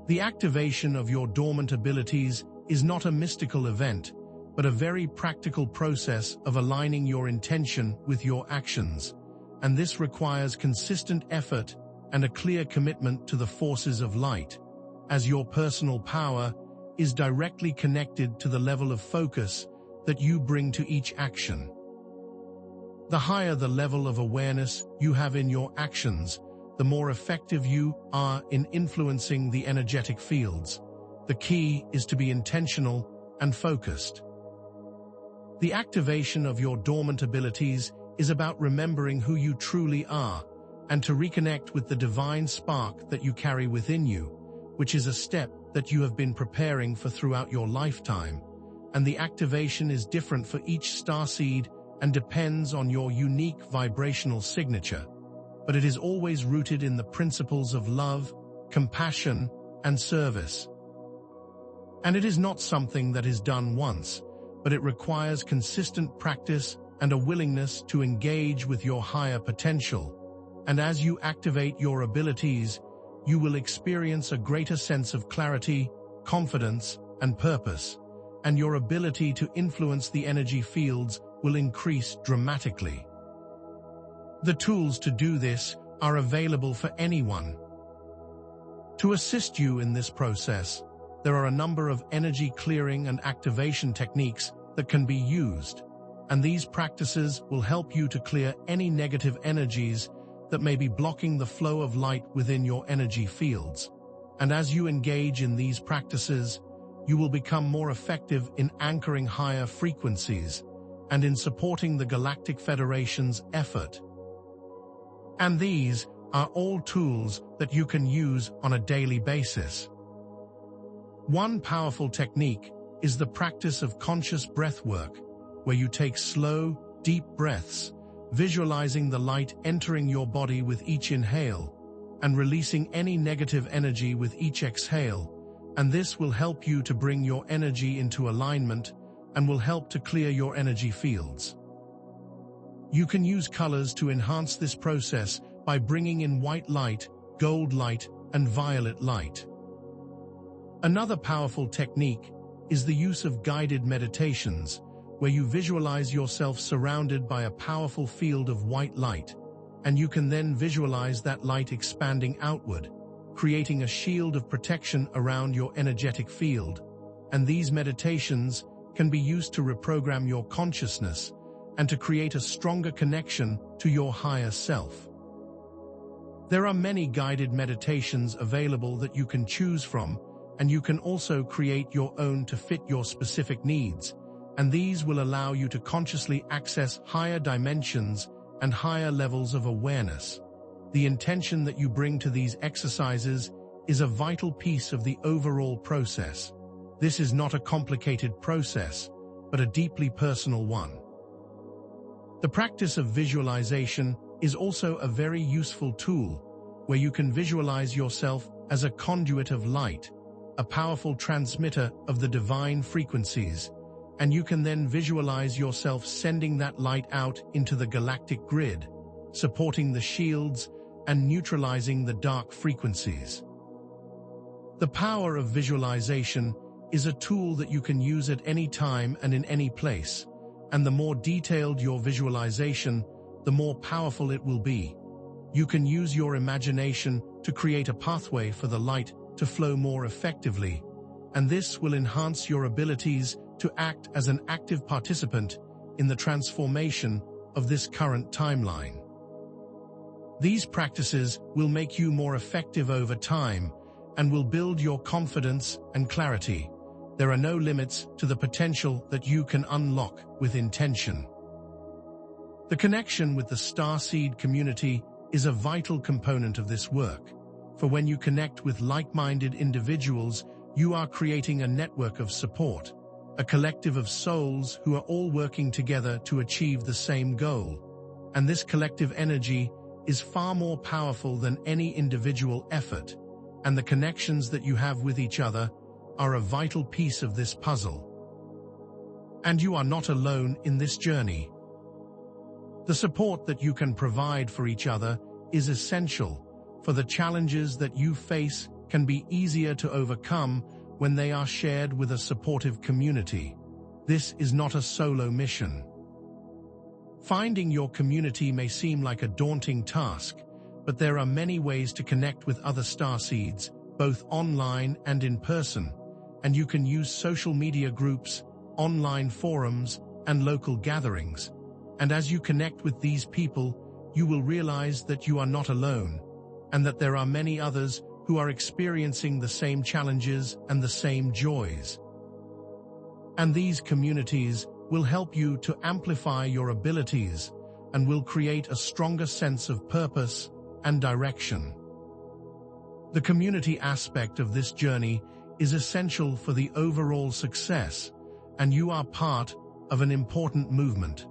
The activation of your dormant abilities is not a mystical event, but a very practical process of aligning your intention with your actions, and this requires consistent effort and a clear commitment to the forces of light, as your personal power is directly connected to the level of focus that you bring to each action. The higher the level of awareness you have in your actions, the more effective you are in influencing the energetic fields. The key is to be intentional and focused. The activation of your dormant abilities is about remembering who you truly are and to reconnect with the divine spark that you carry within you, which is a step that you have been preparing for throughout your lifetime. And the activation is different for each starseed and depends on your unique vibrational signature, but it is always rooted in the principles of love, compassion, and service. And it is not something that is done once, but it requires consistent practice and a willingness to engage with your higher potential. And as you activate your abilities, you will experience a greater sense of clarity, confidence, and purpose, and your ability to influence the energy fields will increase dramatically. The tools to do this are available for anyone. To assist you in this process, there are a number of energy clearing and activation techniques that can be used, and these practices will help you to clear any negative energies that may be blocking the flow of light within your energy fields. And as you engage in these practices, you will become more effective in anchoring higher frequencies and in supporting the Galactic Federation's effort. And these are all tools that you can use on a daily basis. One powerful technique is the practice of conscious breath work, where you take slow, deep breaths, visualizing the light entering your body with each inhale and releasing any negative energy with each exhale, and this will help you to bring your energy into alignment and will help to clear your energy fields. You can use colors to enhance this process by bringing in white light, gold light, and violet light. Another powerful technique is the use of guided meditations, where you visualize yourself surrounded by a powerful field of white light, and you can then visualize that light expanding outward, creating a shield of protection around your energetic field. And these meditations can be used to reprogram your consciousness and to create a stronger connection to your higher self. There are many guided meditations available that you can choose from, and you can also create your own to fit your specific needs, and these will allow you to consciously access higher dimensions and higher levels of awareness. The intention that you bring to these exercises is a vital piece of the overall process. This is not a complicated process, but a deeply personal one. The practice of visualization is also a very useful tool, where you can visualize yourself as a conduit of light, a powerful transmitter of the divine frequencies, and you can then visualize yourself sending that light out into the galactic grid, supporting the shields and neutralizing the dark frequencies. The power of visualization is a tool that you can use at any time and in any place, and the more detailed your visualization, the more powerful it will be. You can use your imagination to create a pathway for the light to flow more effectively, and this will enhance your abilities to act as an active participant in the transformation of this current timeline. These practices will make you more effective over time and will build your confidence and clarity. There are no limits to the potential that you can unlock with intention. The connection with the starseed community is a vital component of this work. for when you connect with like-minded individuals, you are creating a network of support, a collective of souls who are all working together to achieve the same goal. And this collective energy is far more powerful than any individual effort, and the connections that you have with each other are a vital piece of this puzzle. And you are not alone in this journey. The support that you can provide for each other is essential, for the challenges that you face can be easier to overcome when they are shared with a supportive community. This is not a solo mission. Finding your community may seem like a daunting task, but there are many ways to connect with other starseeds, both online and in person, and you can use social media groups, online forums, and local gatherings. And as you connect with these people, you will realize that you are not alone, and that there are many others who are experiencing the same challenges and the same joys. And these communities will help you to amplify your abilities and will create a stronger sense of purpose and direction. The community aspect of this journey is essential for the overall success, and you are part of an important movement.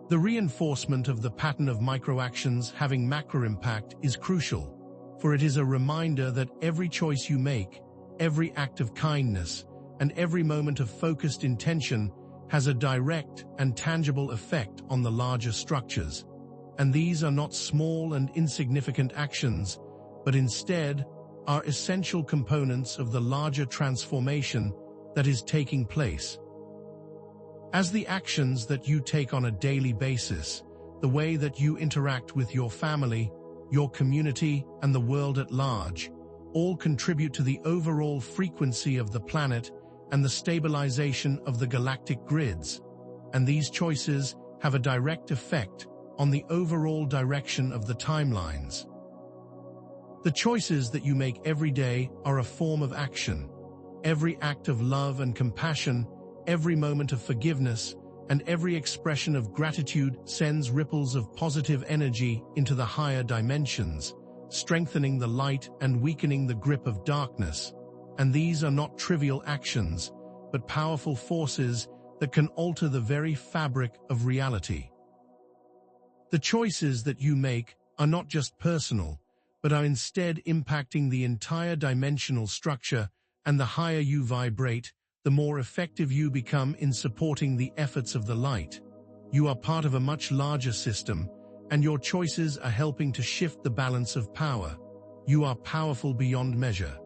The reinforcement of the pattern of microactions having macro impact is crucial, for it is a reminder that every choice you make, every act of kindness, and every moment of focused intention has a direct and tangible effect on the larger structures. And these are not small and insignificant actions, but instead are essential components of the larger transformation that is taking place. As the actions that you take on a daily basis, the way that you interact with your family, your community, and the world at large, all contribute to the overall frequency of the planet and the stabilization of the galactic grids, and these choices have a direct effect on the overall direction of the timelines. The choices that you make every day are a form of action. Every act of love and compassion, every moment of forgiveness, and every expression of gratitude sends ripples of positive energy into the higher dimensions, strengthening the light and weakening the grip of darkness. And these are not trivial actions, but powerful forces that can alter the very fabric of reality. The choices that you make are not just personal, but are instead impacting the entire dimensional structure, and the higher you vibrate, the more effective you become in supporting the efforts of the light. You are part of a much larger system, and your choices are helping to shift the balance of power. You are powerful beyond measure.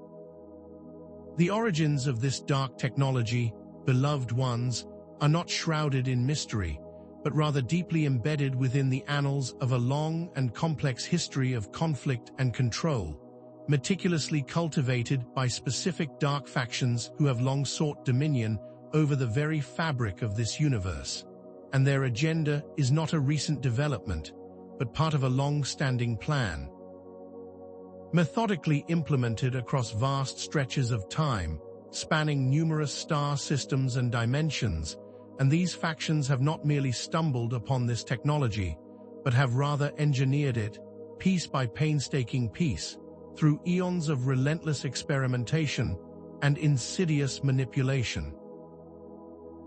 The origins of this dark technology, beloved ones, are not shrouded in mystery, but rather deeply embedded within the annals of a long and complex history of conflict and control, meticulously cultivated by specific dark factions who have long sought dominion over the very fabric of this universe. And their agenda is not a recent development, but part of a long-standing plan. Methodically implemented across vast stretches of time, spanning numerous star systems and dimensions, and these factions have not merely stumbled upon this technology, but have rather engineered it, piece by painstaking piece, through eons of relentless experimentation and insidious manipulation.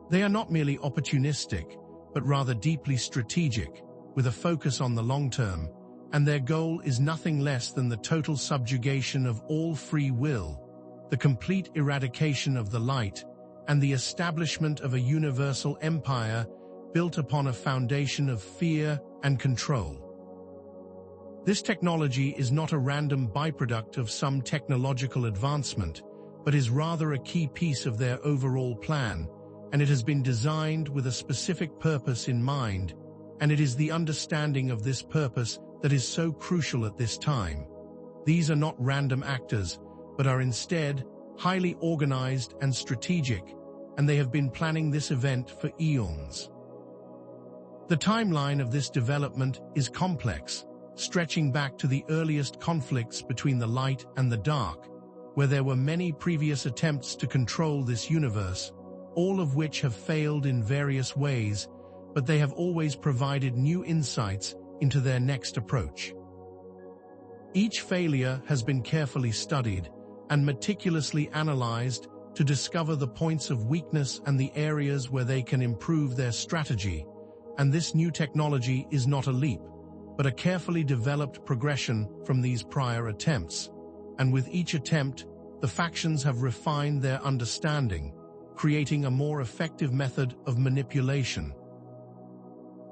They are not merely opportunistic, but rather deeply strategic, with a focus on the long term, and their goal is nothing less than the total subjugation of all free will, the complete eradication of the light, and the establishment of a universal empire built upon a foundation of fear and control. This technology is not a random byproduct of some technological advancement, but is rather a key piece of their overall plan, and it has been designed with a specific purpose in mind, and it is the understanding of this purpose that is so crucial at this time. These are not random actors, but are instead highly organized and strategic, and they have been planning this event for eons. The timeline of this development is complex, stretching back to the earliest conflicts between the light and the dark, where there were many previous attempts to control this universe, all of which have failed in various ways, but they have always provided new insights into their next approach. Each failure has been carefully studied and meticulously analyzed to discover the points of weakness and the areas where they can improve their strategy. And this new technology is not a leap, but a carefully developed progression from these prior attempts. And with each attempt, the factions have refined their understanding, creating a more effective method of manipulation.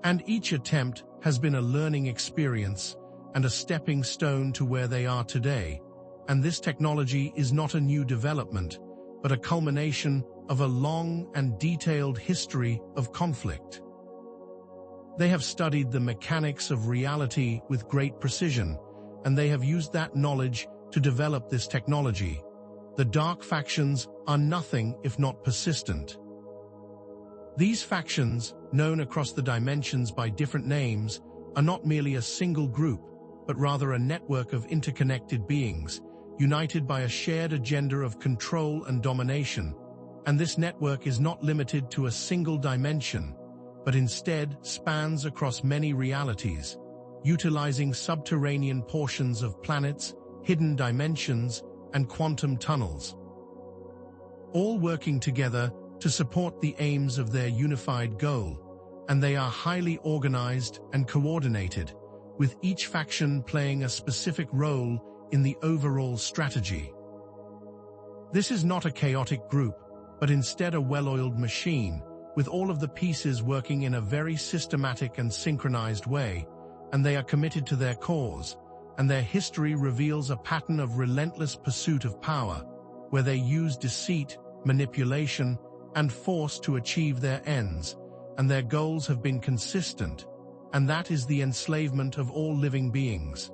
And each attempt has been a learning experience and a stepping stone to where they are today. And this technology is not a new development, but a culmination of a long and detailed history of conflict. They have studied the mechanics of reality with great precision, and they have used that knowledge to develop this technology. The dark factions are nothing if not persistent. These factions, known across the dimensions by different names, are not merely a single group, but rather a network of interconnected beings, united by a shared agenda of control and domination. And this network is not limited to a single dimension, but instead spans across many realities, utilizing subterranean portions of planets, hidden dimensions, and quantum tunnels, all working together to support the aims of their unified goal. And they are highly organized and coordinated, with each faction playing a specific role in the overall strategy. This is not a chaotic group, but instead a well-oiled machine, with all of the pieces working in a very systematic and synchronized way, and they are committed to their cause, and their history reveals a pattern of relentless pursuit of power, where they use deceit, manipulation, and force to achieve their ends, and their goals have been consistent, and that is the enslavement of all living beings,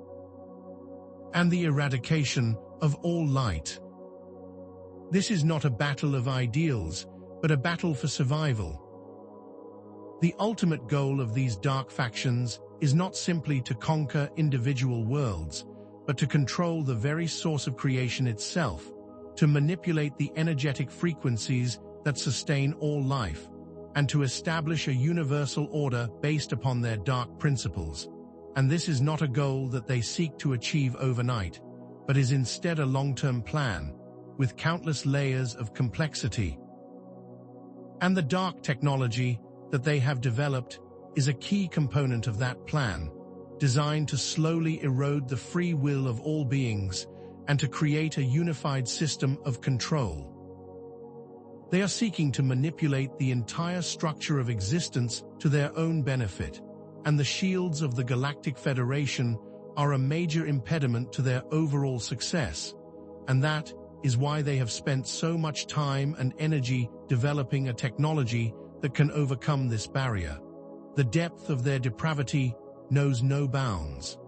and the eradication of all light. This is not a battle of ideals, but a battle for survival. The ultimate goal of these dark factions is not simply to conquer individual worlds, but to control the very source of creation itself, to manipulate the energetic frequencies that sustain all life, and to establish a universal order based upon their dark principles. And this is not a goal that they seek to achieve overnight, but is instead a long-term plan, with countless layers of complexity. And the dark technology that they have developed is a key component of that plan, designed to slowly erode the free will of all beings and to create a unified system of control. They are seeking to manipulate the entire structure of existence to their own benefit, and the shields of the Galactic Federation are a major impediment to their overall success, and that is why they have spent so much time and energy developing a technology that can overcome this barrier. The depth of their depravity knows no bounds.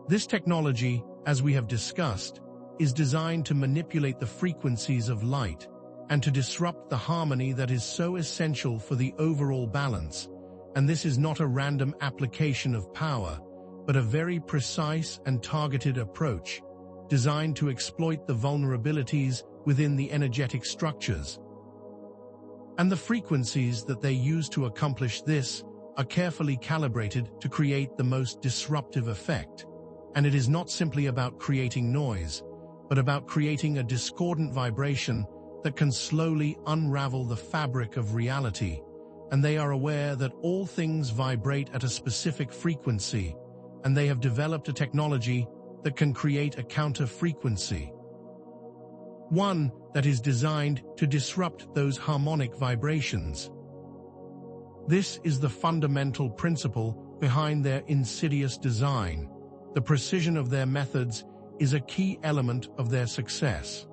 This technology, as we have discussed, is designed to manipulate the frequencies of light and to disrupt the harmony that is so essential for the overall balance. And this is not a random application of power, but a very precise and targeted approach, designed to exploit the vulnerabilities within the energetic structures. And the frequencies that they use to accomplish this are carefully calibrated to create the most disruptive effect. And it is not simply about creating noise, but about creating a discordant vibration that can slowly unravel the fabric of reality. And they are aware that all things vibrate at a specific frequency, and they have developed a technology that can create a counter-frequency, one that is designed to disrupt those harmonic vibrations. This is the fundamental principle behind their insidious design. The precision of their methods is a key element of their success.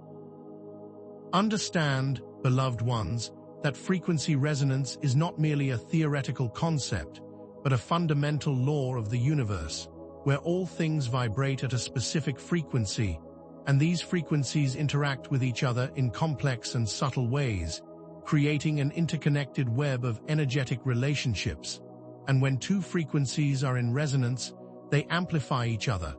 Understand, beloved ones, that frequency resonance is not merely a theoretical concept, but a fundamental law of the universe, where all things vibrate at a specific frequency, and these frequencies interact with each other in complex and subtle ways, creating an interconnected web of energetic relationships. And when two frequencies are in resonance, they amplify each other,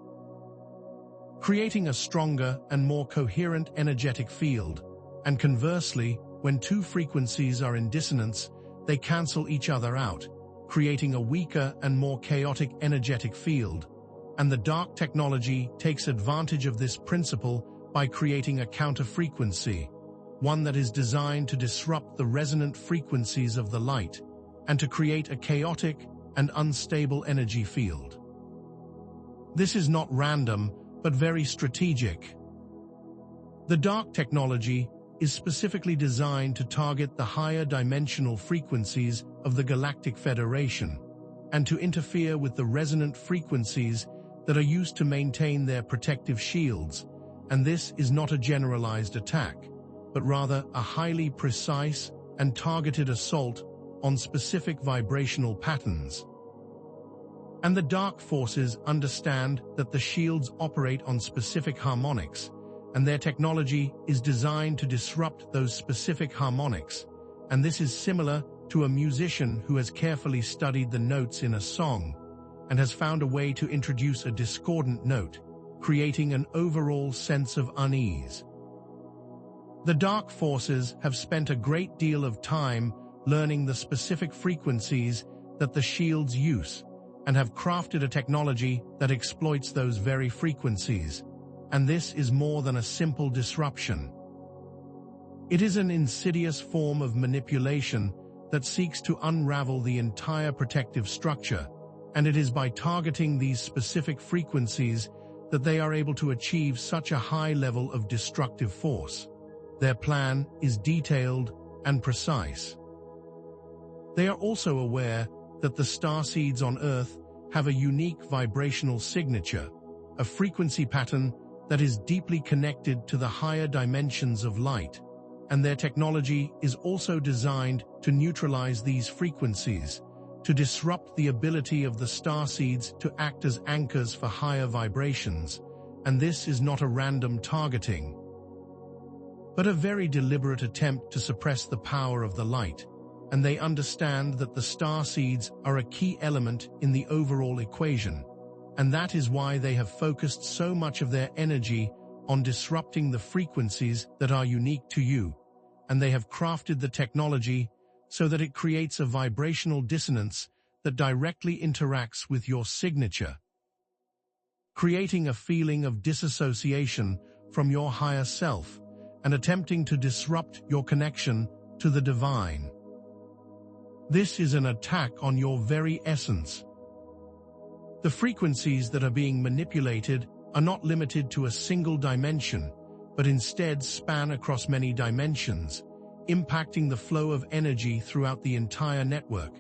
creating a stronger and more coherent energetic field. And conversely, when two frequencies are in dissonance, they cancel each other out, creating a weaker and more chaotic energetic field. and the dark technology takes advantage of this principle by creating a counter-frequency, one that is designed to disrupt the resonant frequencies of the light and to create a chaotic and unstable energy field. This is not random, but very strategic. The dark technology is specifically designed to target the higher dimensional frequencies of the Galactic Federation and to interfere with the resonant frequencies that are used to maintain their protective shields, and this is not a generalized attack, but rather a highly precise and targeted assault on specific vibrational patterns. And the dark forces understand that the shields operate on specific harmonics, and their technology is designed to disrupt those specific harmonics, and this is similar to a musician who has carefully studied the notes in a song and has found a way to introduce a discordant note, creating an overall sense of unease. The dark forces have spent a great deal of time learning the specific frequencies that the shields use and have crafted a technology that exploits those very frequencies, and this is more than a simple disruption. It is an insidious form of manipulation that seeks to unravel the entire protective structure, and it is by targeting these specific frequencies that they are able to achieve such a high level of destructive force. Their plan is detailed and precise. They are also aware that the starseeds on Earth have a unique vibrational signature, a frequency pattern that is deeply connected to the higher dimensions of light, and their technology is also designed to neutralize these frequencies, to disrupt the ability of the starseeds to act as anchors for higher vibrations, and this is not a random targeting, but a very deliberate attempt to suppress the power of the light, and they understand that the starseeds are a key element in the overall equation, and that is why they have focused so much of their energy on disrupting the frequencies that are unique to you, and they have crafted the technology so that it creates a vibrational dissonance that directly interacts with your signature, creating a feeling of disassociation from your higher self and attempting to disrupt your connection to the divine. This is an attack on your very essence. The frequencies that are being manipulated are not limited to a single dimension, but instead span across many dimensions, impacting the flow of energy throughout the entire network.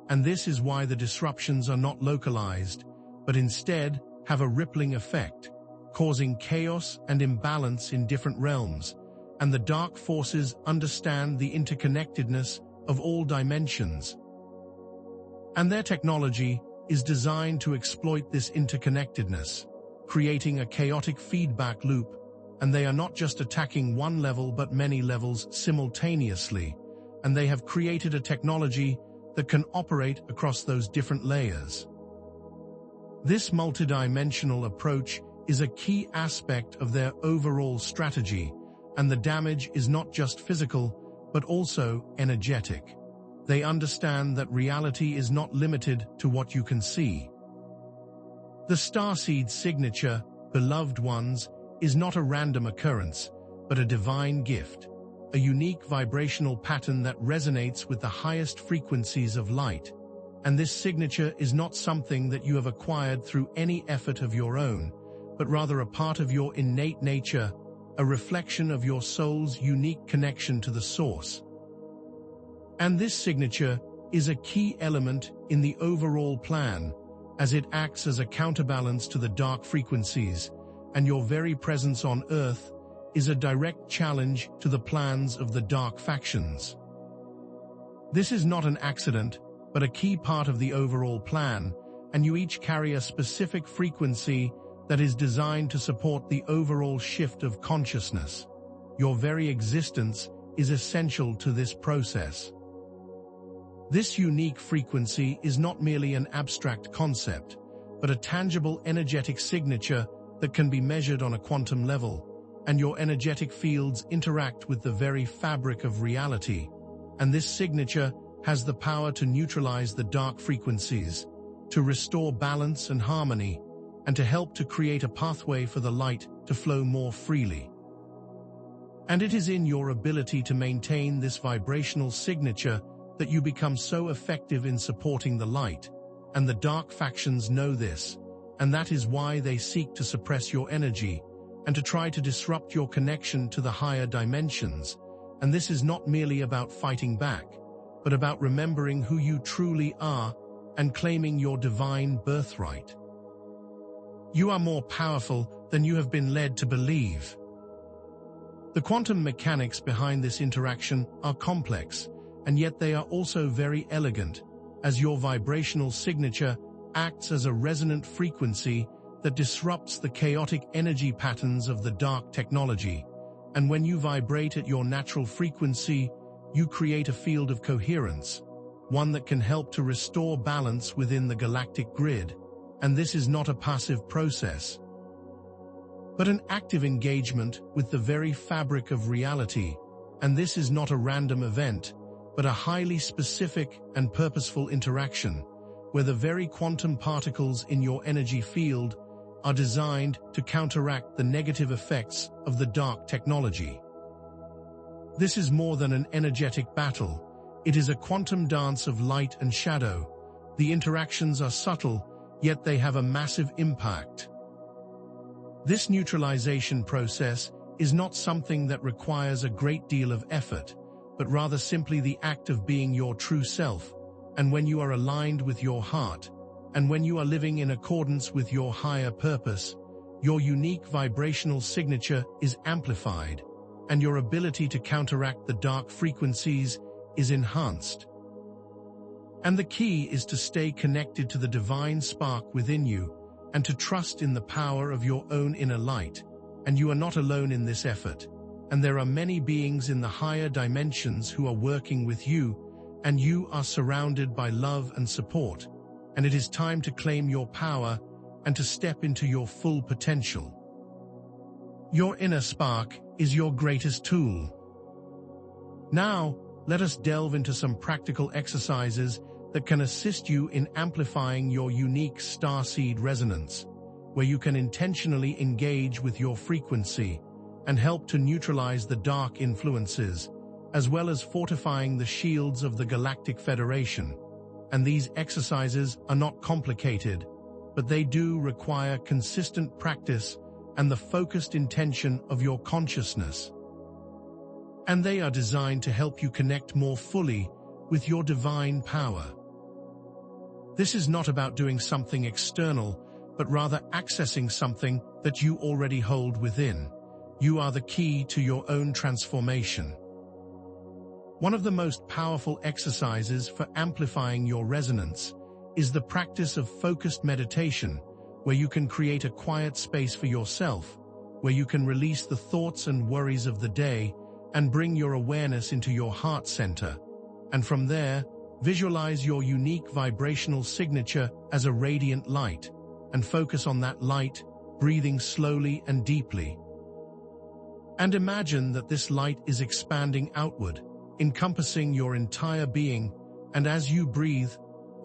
And this is why the disruptions are not localized, but instead have a rippling effect, causing chaos and imbalance in different realms. And the dark forces understand the interconnectedness of all dimensions. And their technology is designed to exploit this interconnectedness, creating a chaotic feedback loop, and they are not just attacking one level but many levels simultaneously, and they have created a technology that can operate across those different layers. This multidimensional approach is a key aspect of their overall strategy, and the damage is not just physical, but also energetic. They understand that reality is not limited to what you can see. The starseed signature, beloved ones, is not a random occurrence, but a divine gift, a unique vibrational pattern that resonates with the highest frequencies of light. And this signature is not something that you have acquired through any effort of your own, but rather a part of your innate nature, a reflection of your soul's unique connection to the source. And this signature is a key element in the overall plan, as it acts as a counterbalance to the dark frequencies, and your very presence on Earth is a direct challenge to the plans of the dark factions. This is not an accident, but a key part of the overall plan, and you each carry a specific frequency that is designed to support the overall shift of consciousness. Your very existence is essential to this process. This unique frequency is not merely an abstract concept, but a tangible energetic signature that can be measured on a quantum level, and your energetic fields interact with the very fabric of reality. And this signature has the power to neutralize the dark frequencies, to restore balance and harmony, and to help to create a pathway for the light to flow more freely. And it is in your ability to maintain this vibrational signature that you become so effective in supporting the light, and the dark factions know this, and that is why they seek to suppress your energy and to try to disrupt your connection to the higher dimensions. And this is not merely about fighting back, but about remembering who you truly are and claiming your divine birthright. You are more powerful than you have been led to believe. The quantum mechanics behind this interaction are complex, and yet they are also very elegant, as your vibrational signature acts as a resonant frequency that disrupts the chaotic energy patterns of the dark technology. And when you vibrate at your natural frequency, you create a field of coherence, one that can help to restore balance within the galactic grid. And this is not a passive process, but an active engagement with the very fabric of reality. And this is not a random event, but a highly specific and purposeful interaction, where the very quantum particles in your energy field are designed to counteract the negative effects of the dark technology. This is more than an energetic battle. It is a quantum dance of light and shadow. The interactions are subtle, yet they have a massive impact. This neutralization process is not something that requires a great deal of effort, but rather simply the act of being your true self. And when you are aligned with your heart, and when you are living in accordance with your higher purpose, your unique vibrational signature is amplified, and your ability to counteract the dark frequencies is enhanced. And the key is to stay connected to the divine spark within you, and to trust in the power of your own inner light. And you are not alone in this effort, and there are many beings in the higher dimensions who are working with you, and you are surrounded by love and support. And it is time to claim your power and to step into your full potential. Your inner spark is your greatest tool. Now, let us delve into some practical exercises that can assist you in amplifying your unique starseed resonance, where you can intentionally engage with your frequency and help to neutralize the dark influences, as well as fortifying the shields of the Galactic Federation. And these exercises are not complicated, but they do require consistent practice and the focused intention of your consciousness. And they are designed to help you connect more fully with your divine power. This is not about doing something external, but rather accessing something that you already hold within. You are the key to your own transformation. One of the most powerful exercises for amplifying your resonance is the practice of focused meditation, where you can create a quiet space for yourself, where you can release the thoughts and worries of the day and bring your awareness into your heart center. And from there, visualize your unique vibrational signature as a radiant light, and focus on that light, breathing slowly and deeply. And imagine that this light is expanding outward, encompassing your entire being, and as you breathe,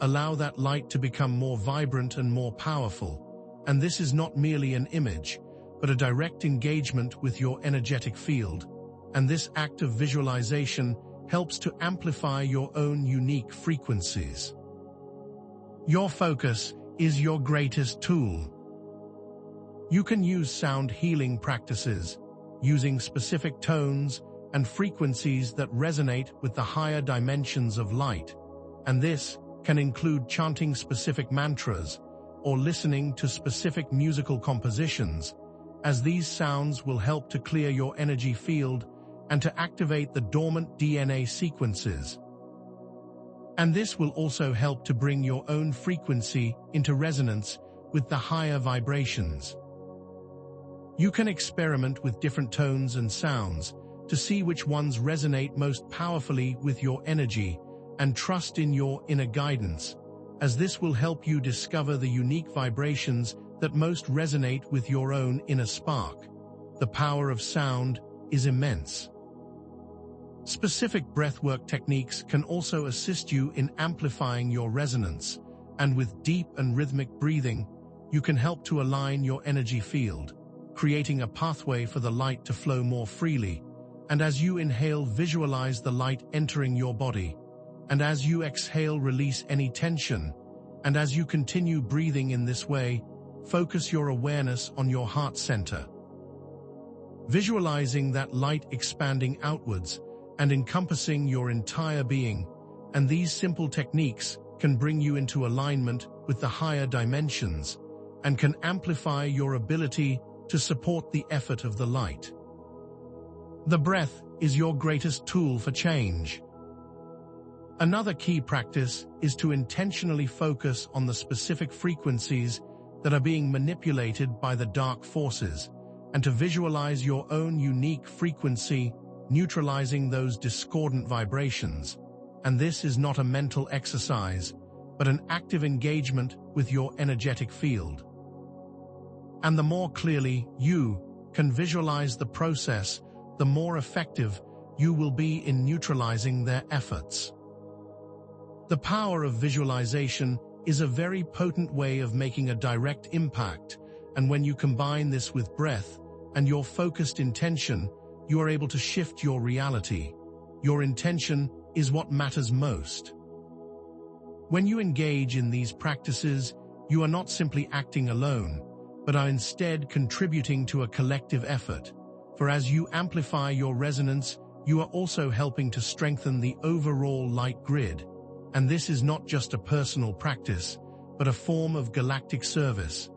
allow that light to become more vibrant and more powerful. And this is not merely an image, but a direct engagement with your energetic field. And this act of visualization helps to amplify your own unique frequencies. Your focus is your greatest tool. You can use sound healing practices, using specific tones and frequencies that resonate with the higher dimensions of light. And this can include chanting specific mantras or listening to specific musical compositions, as these sounds will help to clear your energy field and to activate the dormant DNA sequences. And this will also help to bring your own frequency into resonance with the higher vibrations. You can experiment with different tones and sounds to see which ones resonate most powerfully with your energy, and trust in your inner guidance, as this will help you discover the unique vibrations that most resonate with your own inner spark. The power of sound is immense. Specific breathwork techniques can also assist you in amplifying your resonance, and with deep and rhythmic breathing, you can help to align your energy field, creating a pathway for the light to flow more freely. And as you inhale, visualize the light entering your body. And as you exhale, release any tension. And as you continue breathing in this way, focus your awareness on your heart center, visualizing that light expanding outwards and encompassing your entire being. And these simple techniques can bring you into alignment with the higher dimensions and can amplify your ability to support the effort of the light. The breath is your greatest tool for change. Another key practice is to intentionally focus on the specific frequencies that are being manipulated by the dark forces, and to visualize your own unique frequency, neutralizing those discordant vibrations. And this is not a mental exercise, but an active engagement with your energetic field. And the more clearly you can visualize the process, the more effective you will be in neutralizing their efforts. The power of visualization is a very potent way of making a direct impact, and when you combine this with breath and your focused intention, you are able to shift your reality. Your intention is what matters most. When you engage in these practices, you are not simply acting alone, but are instead contributing to a collective effort. For as you amplify your resonance, you are also helping to strengthen the overall light grid. And this is not just a personal practice, but a form of galactic service.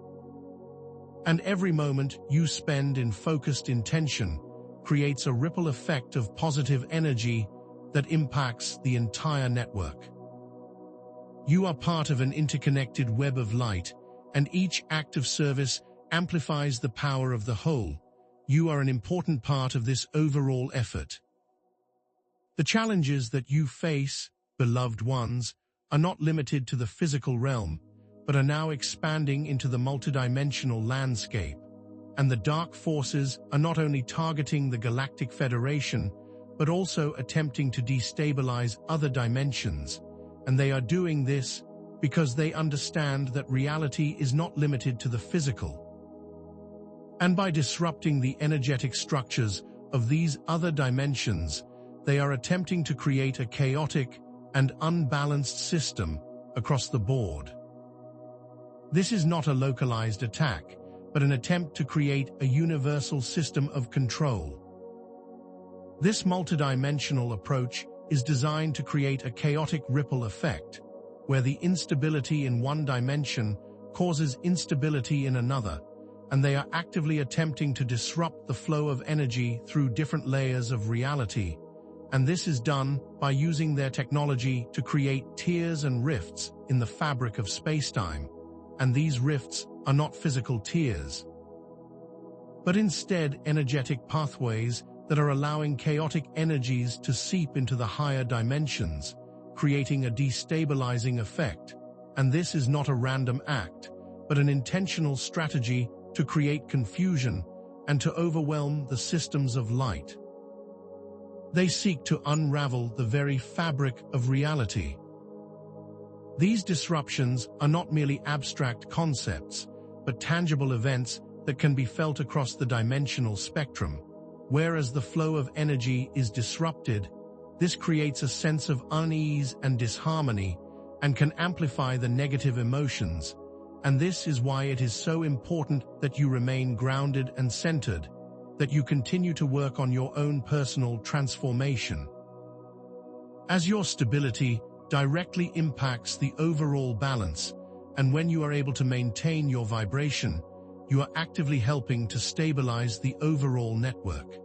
And every moment you spend in focused intention creates a ripple effect of positive energy that impacts the entire network. You are part of an interconnected web of light, and each act of service amplifies the power of the whole. You are an important part of this overall effort. The challenges that you face, beloved ones, are not limited to the physical realm, but are now expanding into the multidimensional landscape. And the dark forces are not only targeting the Galactic Federation, but also attempting to destabilize other dimensions. And they are doing this because they understand that reality is not limited to the physical. And by disrupting the energetic structures of these other dimensions, they are attempting to create a chaotic and unbalanced system across the board. This is not a localized attack, but an attempt to create a universal system of control. This multidimensional approach is designed to create a chaotic ripple effect, where the instability in one dimension causes instability in another, and they are actively attempting to disrupt the flow of energy through different layers of reality. And this is done by using their technology to create tears and rifts in the fabric of spacetime. And these rifts are not physical tears, but instead energetic pathways that are allowing chaotic energies to seep into the higher dimensions, creating a destabilizing effect. And this is not a random act, but an intentional strategy to create confusion and to overwhelm the systems of light. They seek to unravel the very fabric of reality. These disruptions are not merely abstract concepts, but tangible events that can be felt across the dimensional spectrum. Whereas the flow of energy is disrupted, this creates a sense of unease and disharmony and can amplify the negative emotions. And this is why it is so important that you remain grounded and centered, that you continue to work on your own personal transformation. As your stability directly impacts the overall balance, and when you are able to maintain your vibration, you are actively helping to stabilize the overall network.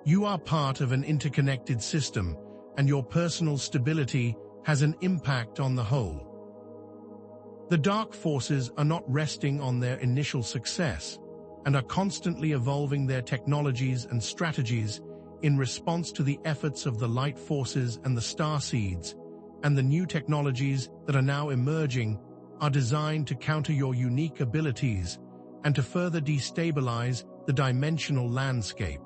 You are part of an interconnected system, and your personal stability has an impact on the whole. The dark forces are not resting on their initial success, and are constantly evolving their technologies and strategies in response to the efforts of the light forces and the star seeds. And the new technologies that are now emerging are designed to counter your unique abilities and to further destabilize the dimensional landscape.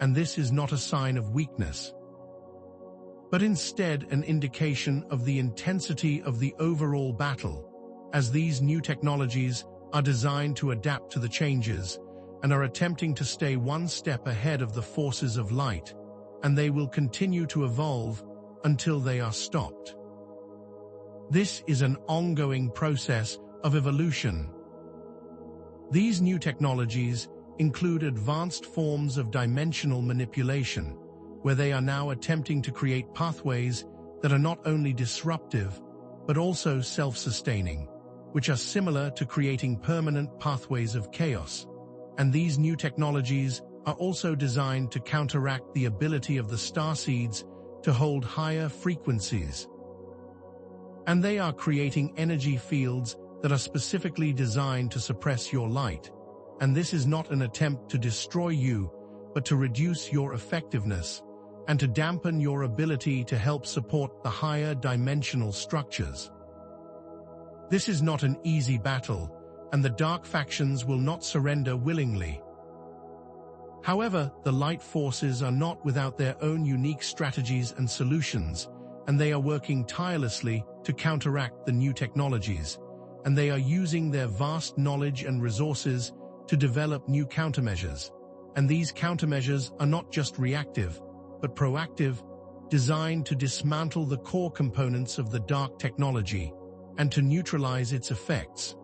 And this is not a sign of weakness, but instead an indication of the intensity of the overall battle. as these new technologies are designed to adapt to the changes and are attempting to stay one step ahead of the forces of light, and they will continue to evolve until they are stopped. This is an ongoing process of evolution. These new technologies include advanced forms of dimensional manipulation, where they are now attempting to create pathways that are not only disruptive, but also self-sustaining, which are similar to creating permanent pathways of chaos. And these new technologies are also designed to counteract the ability of the starseeds to hold higher frequencies. And they are creating energy fields that are specifically designed to suppress your light. And this is not an attempt to destroy you, but to reduce your effectiveness and to dampen your ability to help support the higher dimensional structures. This is not an easy battle, and the dark factions will not surrender willingly. However, the light forces are not without their own unique strategies and solutions, and they are working tirelessly to counteract the new technologies, and they are using their vast knowledge and resources to develop new countermeasures. And these countermeasures are not just reactive, but proactive, designed to dismantle the core components of the dark technology and to neutralize its effects.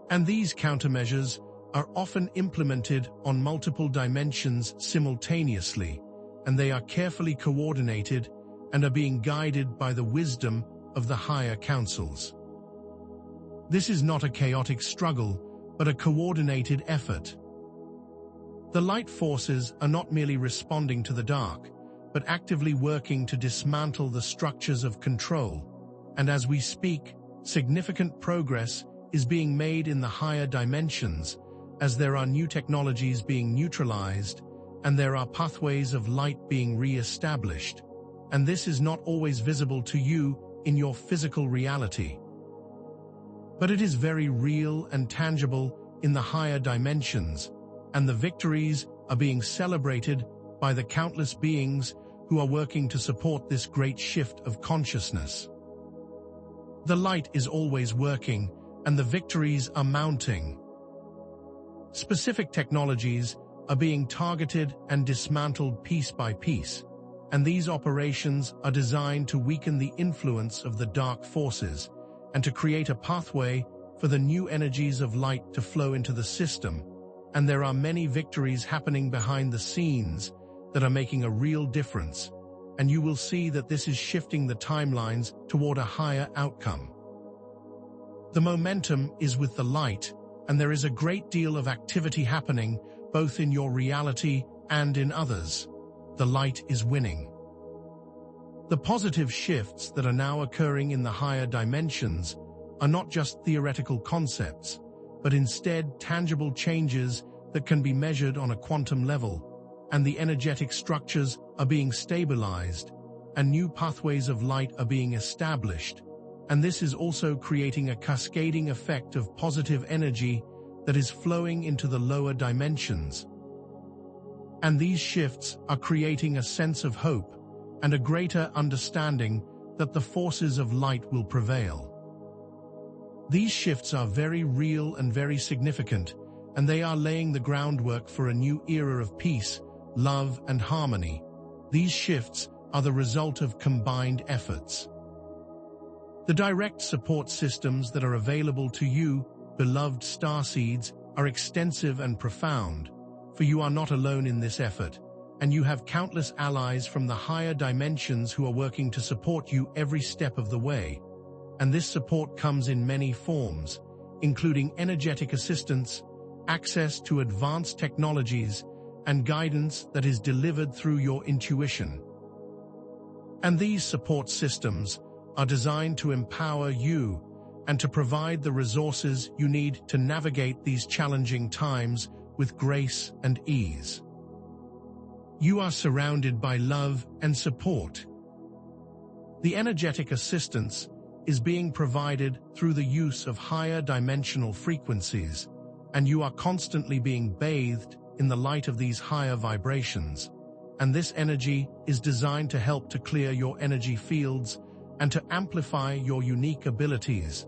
And these countermeasures are often implemented on multiple dimensions simultaneously, and they are carefully coordinated and are being guided by the wisdom of the higher councils. This is not a chaotic struggle, but a coordinated effort. The light forces are not merely responding to the dark, but actively working to dismantle the structures of control. And as we speak, significant progress is being made in the higher dimensions, as there are new technologies being neutralized, and there are pathways of light being re-established. And this is not always visible to you in your physical reality. But it is very real and tangible in the higher dimensions, and the victories are being celebrated by the countless beings who are working to support this great shift of consciousness. The light is always working, and the victories are mounting. Specific technologies are being targeted and dismantled piece by piece, and these operations are designed to weaken the influence of the dark forces and to create a pathway for the new energies of light to flow into the system. And there are many victories happening behind the scenes that are making a real difference, and you will see that this is shifting the timelines toward a higher outcome. The momentum is with the light, and there is a great deal of activity happening both in your reality and in others. The light is winning. The positive shifts that are now occurring in the higher dimensions are not just theoretical concepts, but instead tangible changes that can be measured on a quantum level, and the energetic structures are being stabilized, and new pathways of light are being established, and this is also creating a cascading effect of positive energy that is flowing into the lower dimensions. And these shifts are creating a sense of hope and a greater understanding that the forces of light will prevail. These shifts are very real and very significant, and they are laying the groundwork for a new era of peace, love, and harmony. These shifts are the result of combined efforts. The direct support systems that are available to you, beloved starseeds, are extensive and profound, for you are not alone in this effort, and you have countless allies from the higher dimensions who are working to support you every step of the way. And this support comes in many forms, including energetic assistance, access to advanced technologies, and guidance that is delivered through your intuition. And these support systems are designed to empower you and to provide the resources you need to navigate these challenging times with grace and ease. You are surrounded by love and support. The energetic assistance is being provided through the use of higher dimensional frequencies, and you are constantly being bathed in the light of these higher vibrations. And this energy is designed to help to clear your energy fields and to amplify your unique abilities.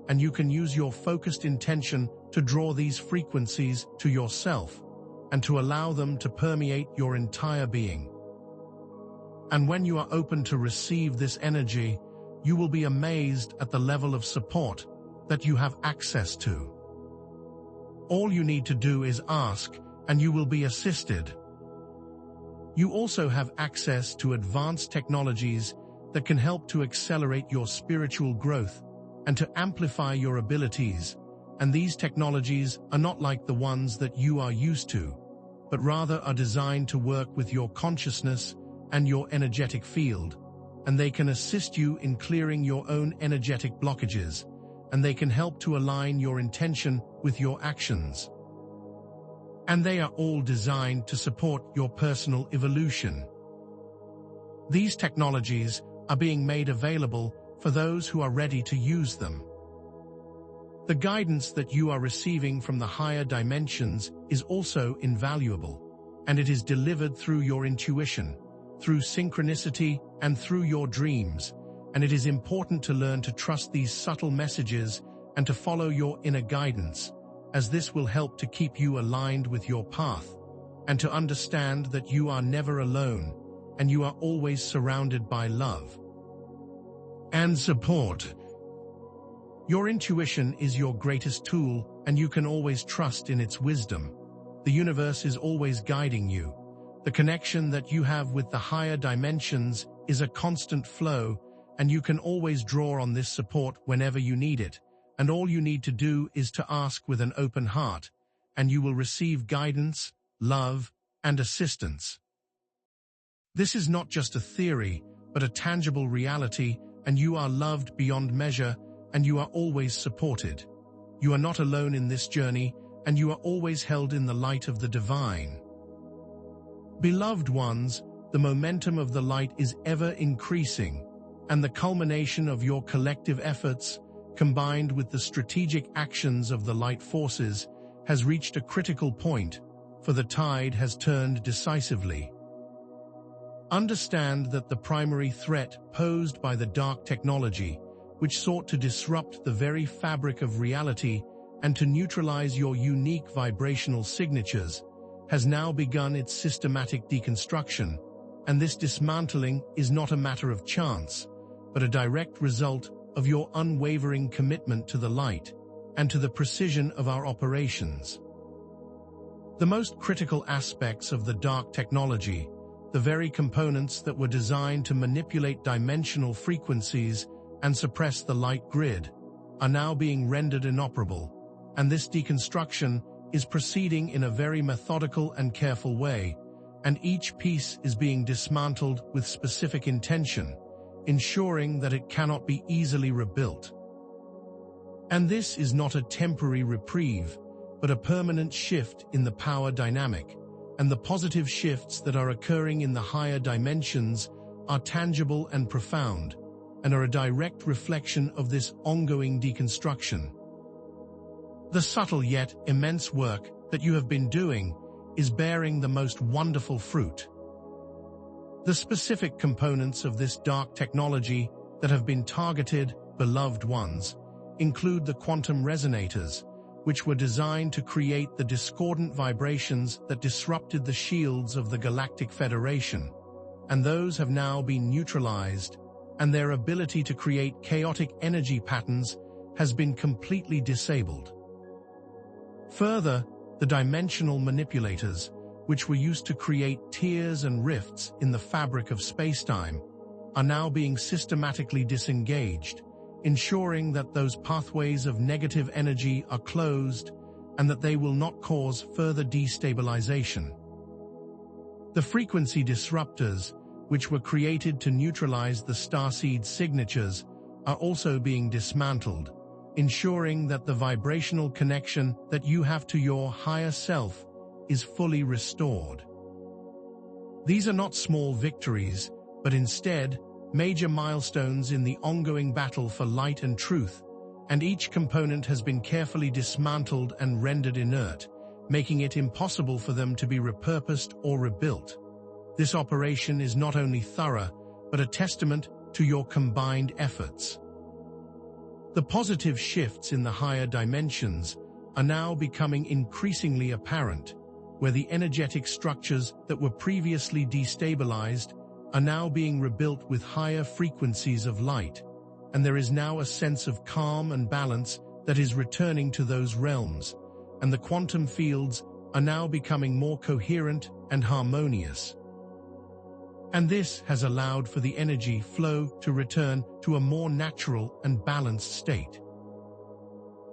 and you can use your focused intention to draw these frequencies to yourself and to allow them to permeate your entire being. And when you are open to receive this energy, you will be amazed at the level of support that you have access to. All you need to do is ask, and you will be assisted. You also have access to advanced technologies that can help to accelerate your spiritual growth and to amplify your abilities, and these technologies are not like the ones that you are used to, but rather are designed to work with your consciousness and your energetic field, and they can assist you in clearing your own energetic blockages, and they can help to align your intention with your actions. And they are all designed to support your personal evolution. These technologies are being made available for those who are ready to use them. The guidance that you are receiving from the higher dimensions is also invaluable, and it is delivered through your intuition, through synchronicity, and through your dreams, and it is important to learn to trust these subtle messages and to follow your inner guidance, as this will help to keep you aligned with your path, and to understand that you are never alone, and you are always surrounded by love and support. Your intuition is your greatest tool, and you can always trust in its wisdom. The universe is always guiding you. The connection that you have with the higher dimensions is a constant flow, and you can always draw on this support whenever you need it. And all you need to do is to ask with an open heart, and you will receive guidance, love, and assistance. This is not just a theory, but a tangible reality, and you are loved beyond measure, and you are always supported. You are not alone in this journey, and you are always held in the light of the divine. Beloved ones, the momentum of the light is ever increasing, and the culmination of your collective efforts, combined with the strategic actions of the light forces, has reached a critical point, for the tide has turned decisively. Understand that the primary threat posed by the dark technology, which sought to disrupt the very fabric of reality and to neutralize your unique vibrational signatures, has now begun its systematic deconstruction, and this dismantling is not a matter of chance, but a direct result of your unwavering commitment to the light and to the precision of our operations. The most critical aspects of the dark technology, the very components that were designed to manipulate dimensional frequencies and suppress the light grid, are now being rendered inoperable, and this deconstruction is proceeding in a very methodical and careful way, and each piece is being dismantled with specific intention, ensuring that it cannot be easily rebuilt. And this is not a temporary reprieve, but a permanent shift in the power dynamic, and the positive shifts that are occurring in the higher dimensions are tangible and profound, and are a direct reflection of this ongoing deconstruction. The subtle yet immense work that you have been doing is bearing the most wonderful fruit. The specific components of this dark technology that have been targeted, beloved ones, include the quantum resonators, which were designed to create the discordant vibrations that disrupted the shields of the Galactic Federation, and those have now been neutralized, and their ability to create chaotic energy patterns has been completely disabled. Further, the dimensional manipulators, which were used to create tears and rifts in the fabric of spacetime, are now being systematically disengaged, ensuring that those pathways of negative energy are closed and that they will not cause further destabilization. The frequency disruptors, which were created to neutralize the starseed signatures, are also being dismantled, ensuring that the vibrational connection that you have to your higher self is fully restored. These are not small victories, but instead major milestones in the ongoing battle for light and truth, and each component has been carefully dismantled and rendered inert, making it impossible for them to be repurposed or rebuilt. This operation is not only thorough, but a testament to your combined efforts. The positive shifts in the higher dimensions are now becoming increasingly apparent, where the energetic structures that were previously destabilized are now being rebuilt with higher frequencies of light, and there is now a sense of calm and balance that is returning to those realms, and the quantum fields are now becoming more coherent and harmonious. And this has allowed for the energy flow to return to a more natural and balanced state.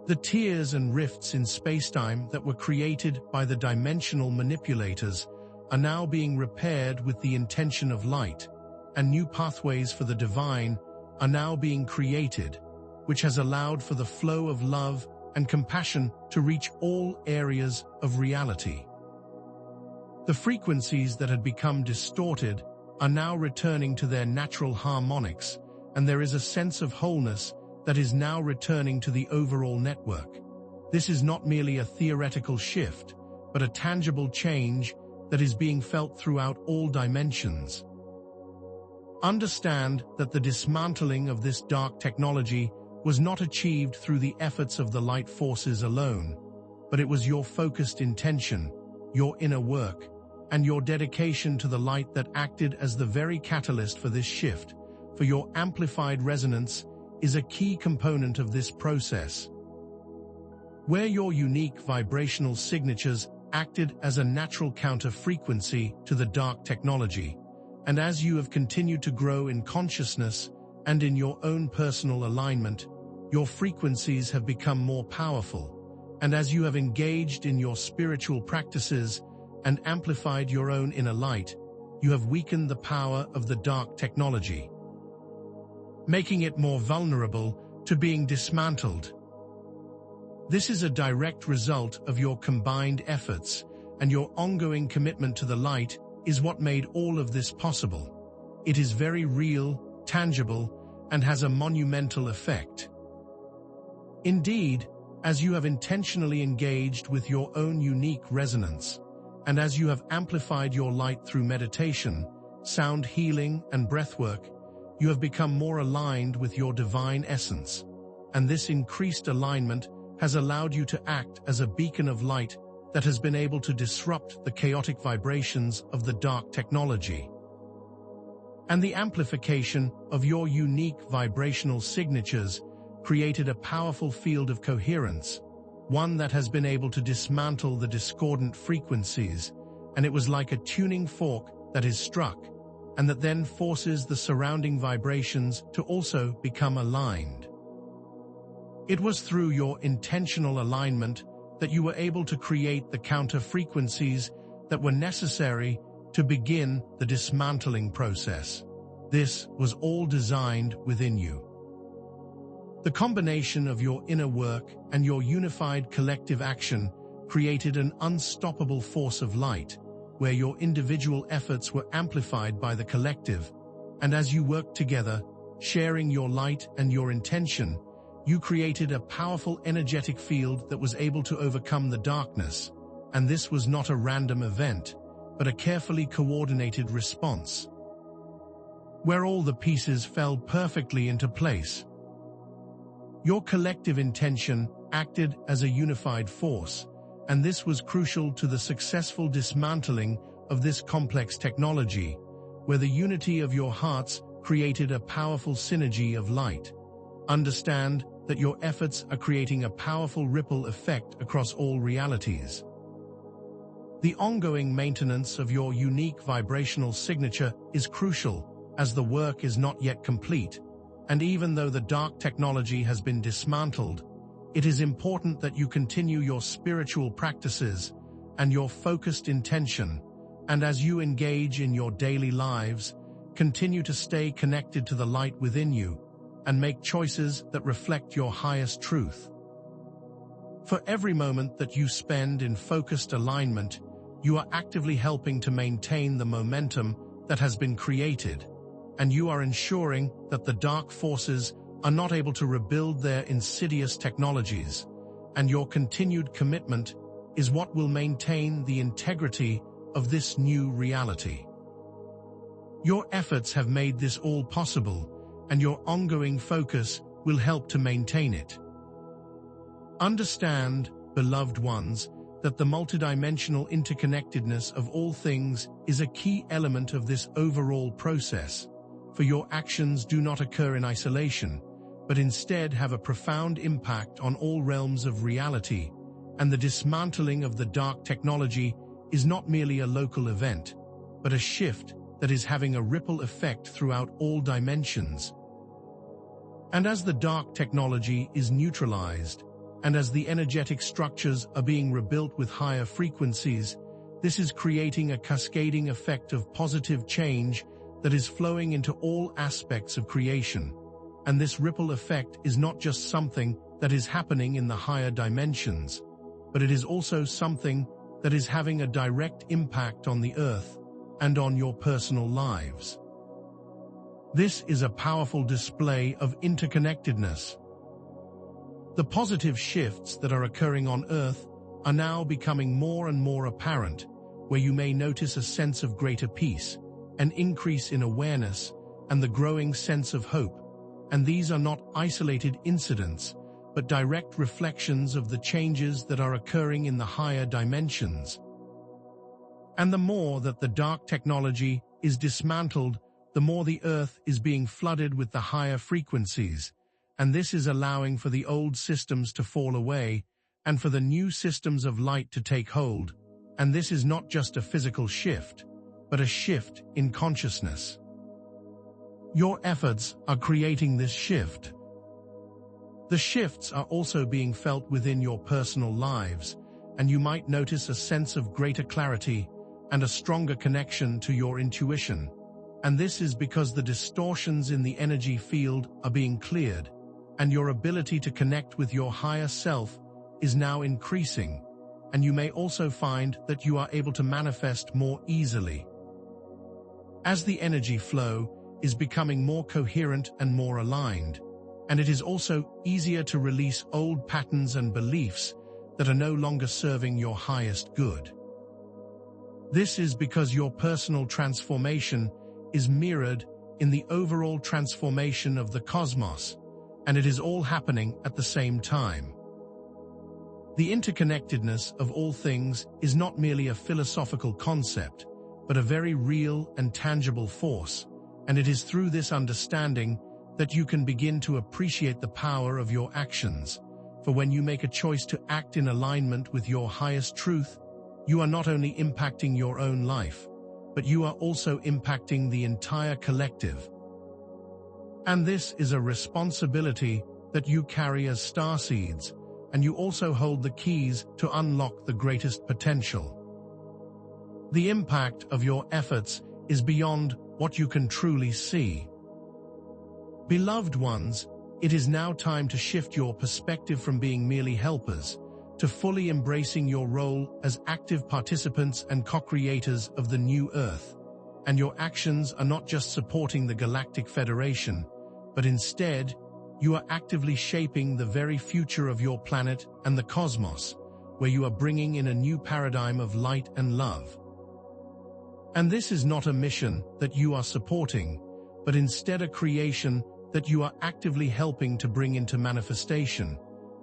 The tears and rifts in spacetime that were created by the dimensional manipulators are now being repaired with the intention of light, and new pathways for the divine are now being created, which has allowed for the flow of love and compassion to reach all areas of reality. The frequencies that had become distorted are now returning to their natural harmonics, and there is a sense of wholeness that is now returning to the overall network. This is not merely a theoretical shift, but a tangible change that is being felt throughout all dimensions. Understand that the dismantling of this dark technology was not achieved through the efforts of the light forces alone, but it was your focused intention, your inner work, and your dedication to the light that acted as the very catalyst for this shift. For your amplified resonance is a key component of this process, where your unique vibrational signatures acted as a natural counter-frequency to the dark technology. And as you have continued to grow in consciousness and in your own personal alignment, your frequencies have become more powerful. And as you have engaged in your spiritual practices and amplified your own inner light, you have weakened the power of the dark technology, making it more vulnerable to being dismantled. This is a direct result of your combined efforts, and your ongoing commitment to the light is what made all of this possible. It is very real, tangible, and has a monumental effect. Indeed, as you have intentionally engaged with your own unique resonance, and as you have amplified your light through meditation, sound healing, and breathwork, you have become more aligned with your divine essence. And this increased alignment has allowed you to act as a beacon of light that has been able to disrupt the chaotic vibrations of the dark technology. And the amplification of your unique vibrational signatures created a powerful field of coherence, one that has been able to dismantle the discordant frequencies, and it was like a tuning fork that is struck, and that then forces the surrounding vibrations to also become aligned. It was through your intentional alignment that you were able to create the counter-frequencies that were necessary to begin the dismantling process. This was all designed within you. The combination of your inner work and your unified collective action created an unstoppable force of light, where your individual efforts were amplified by the collective, and as you worked together, sharing your light and your intention, you created a powerful energetic field that was able to overcome the darkness. And this was not a random event, but a carefully coordinated response, where all the pieces fell perfectly into place. Your collective intention acted as a unified force, and this was crucial to the successful dismantling of this complex technology, where the unity of your hearts created a powerful synergy of light. Understand that your efforts are creating a powerful ripple effect across all realities. The ongoing maintenance of your unique vibrational signature is crucial, as the work is not yet complete, and even though the dark technology has been dismantled, it is important that you continue your spiritual practices and your focused intention, and as you engage in your daily lives, continue to stay connected to the light within you and make choices that reflect your highest truth. For every moment that you spend in focused alignment, you are actively helping to maintain the momentum that has been created, and you are ensuring that the dark forces are not able to rebuild their insidious technologies, and your continued commitment is what will maintain the integrity of this new reality. Your efforts have made this all possible, and your ongoing focus will help to maintain it. Understand, beloved ones, that the multidimensional interconnectedness of all things is a key element of this overall process, for your actions do not occur in isolation, but instead have a profound impact on all realms of reality, and the dismantling of the dark technology is not merely a local event, but a shift that is having a ripple effect throughout all dimensions. And as the dark technology is neutralized, and as the energetic structures are being rebuilt with higher frequencies, this is creating a cascading effect of positive change that is flowing into all aspects of creation. And this ripple effect is not just something that is happening in the higher dimensions, but it is also something that is having a direct impact on the Earth and on your personal lives. This is a powerful display of interconnectedness. The positive shifts that are occurring on Earth are now becoming more and more apparent, where you may notice a sense of greater peace, an increase in awareness, and the growing sense of hope. And these are not isolated incidents, but direct reflections of the changes that are occurring in the higher dimensions. And the more that the dark technology is dismantled, the more the Earth is being flooded with the higher frequencies, and this is allowing for the old systems to fall away and for the new systems of light to take hold. And this is not just a physical shift, but a shift in consciousness. Your efforts are creating this shift. The shifts are also being felt within your personal lives, and you might notice a sense of greater clarity and a stronger connection to your intuition. And this is because the distortions in the energy field are being cleared, and your ability to connect with your higher self is now increasing, and you may also find that you are able to manifest more easily. As the energy flow is becoming more coherent and more aligned, and it is also easier to release old patterns and beliefs that are no longer serving your highest good. This is because your personal transformation is mirrored in the overall transformation of the cosmos, and it is all happening at the same time. The interconnectedness of all things is not merely a philosophical concept, but a very real and tangible force, and it is through this understanding that you can begin to appreciate the power of your actions. For when you make a choice to act in alignment with your highest truth, you are not only impacting your own life, but you are also impacting the entire collective. And this is a responsibility that you carry as starseeds, and you also hold the keys to unlock the greatest potential. The impact of your efforts is beyond what you can truly see. Beloved ones, it is now time to shift your perspective from being merely helpers to fully embracing your role as active participants and co-creators of the new Earth. And your actions are not just supporting the Galactic Federation, but instead, you are actively shaping the very future of your planet and the cosmos, where you are bringing in a new paradigm of light and love. And this is not a mission that you are supporting, but instead a creation that you are actively helping to bring into manifestation.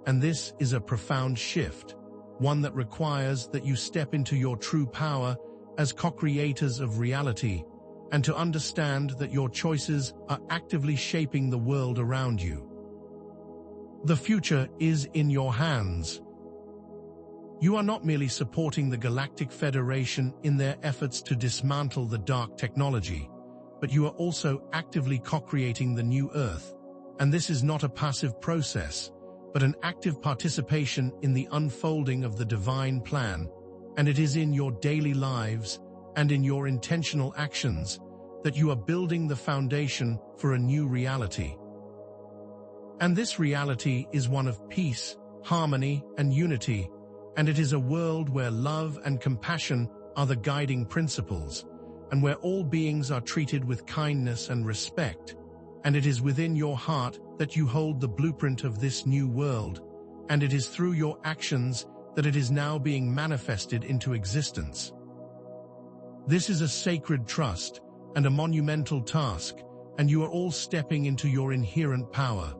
And this is a profound shift, one that requires that you step into your true power as co-creators of reality, and to understand that your choices are actively shaping the world around you. The future is in your hands. You are not merely supporting the Galactic Federation in their efforts to dismantle the dark technology, but you are also actively co-creating the new Earth. And this is not a passive process, but an active participation in the unfolding of the divine plan, and it is in your daily lives and in your intentional actions that you are building the foundation for a new reality. And this reality is one of peace, harmony, and unity, and it is a world where love and compassion are the guiding principles, and where all beings are treated with kindness and respect. And it is within your heart that you hold the blueprint of this new world, and it is through your actions that it is now being manifested into existence. This is a sacred trust and a monumental task, and you are all stepping into your inherent power.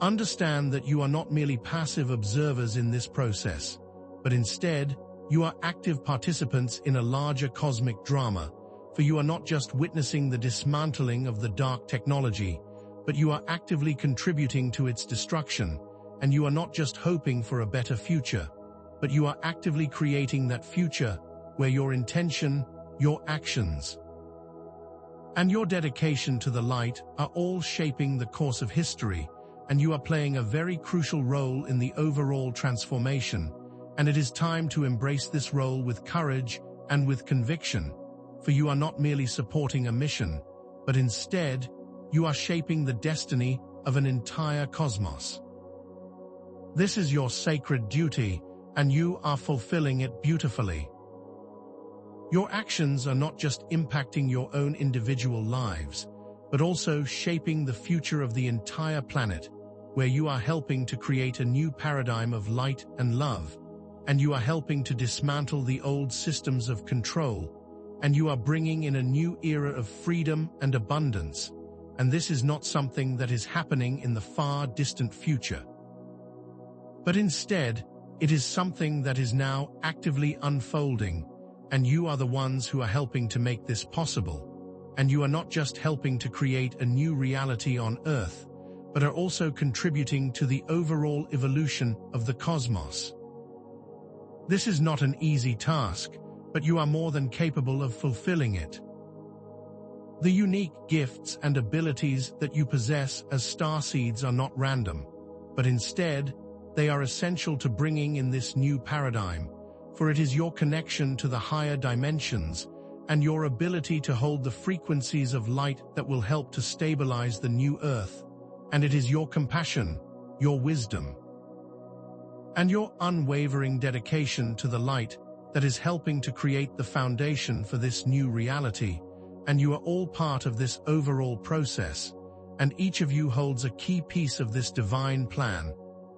Understand that you are not merely passive observers in this process, but instead, you are active participants in a larger cosmic drama, for you are not just witnessing the dismantling of the dark technology, but you are actively contributing to its destruction, and you are not just hoping for a better future, but you are actively creating that future where your intention, your actions, and your dedication to the light are all shaping the course of history, and you are playing a very crucial role in the overall transformation, and it is time to embrace this role with courage and with conviction, for you are not merely supporting a mission, but instead, you are shaping the destiny of an entire cosmos. This is your sacred duty, and you are fulfilling it beautifully. Your actions are not just impacting your own individual lives, but also shaping the future of the entire planet, where you are helping to create a new paradigm of light and love, and you are helping to dismantle the old systems of control, and you are bringing in a new era of freedom and abundance, and this is not something that is happening in the far distant future. But instead, it is something that is now actively unfolding, and you are the ones who are helping to make this possible, and you are not just helping to create a new reality on Earth, but are also contributing to the overall evolution of the cosmos. This is not an easy task, but you are more than capable of fulfilling it. The unique gifts and abilities that you possess as starseeds are not random, but instead, they are essential to bringing in this new paradigm, for it is your connection to the higher dimensions and your ability to hold the frequencies of light that will help to stabilize the new Earth, and it is your compassion, your wisdom, and your unwavering dedication to the light that is helping to create the foundation for this new reality, and you are all part of this overall process, and each of you holds a key piece of this divine plan,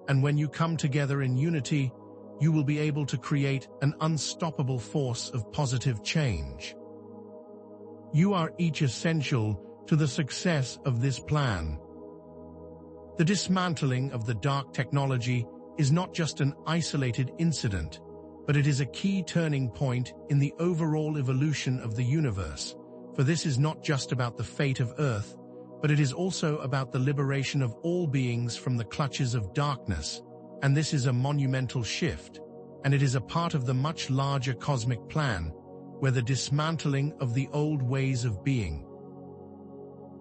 and when you come together in unity, you will be able to create an unstoppable force of positive change. You are each essential to the success of this plan. The dismantling of the dark technology is not just an isolated incident, but it is a key turning point in the overall evolution of the universe, for this is not just about the fate of Earth, but it is also about the liberation of all beings from the clutches of darkness, and this is a monumental shift, and it is a part of the much larger cosmic plan, where the dismantling of the old ways of being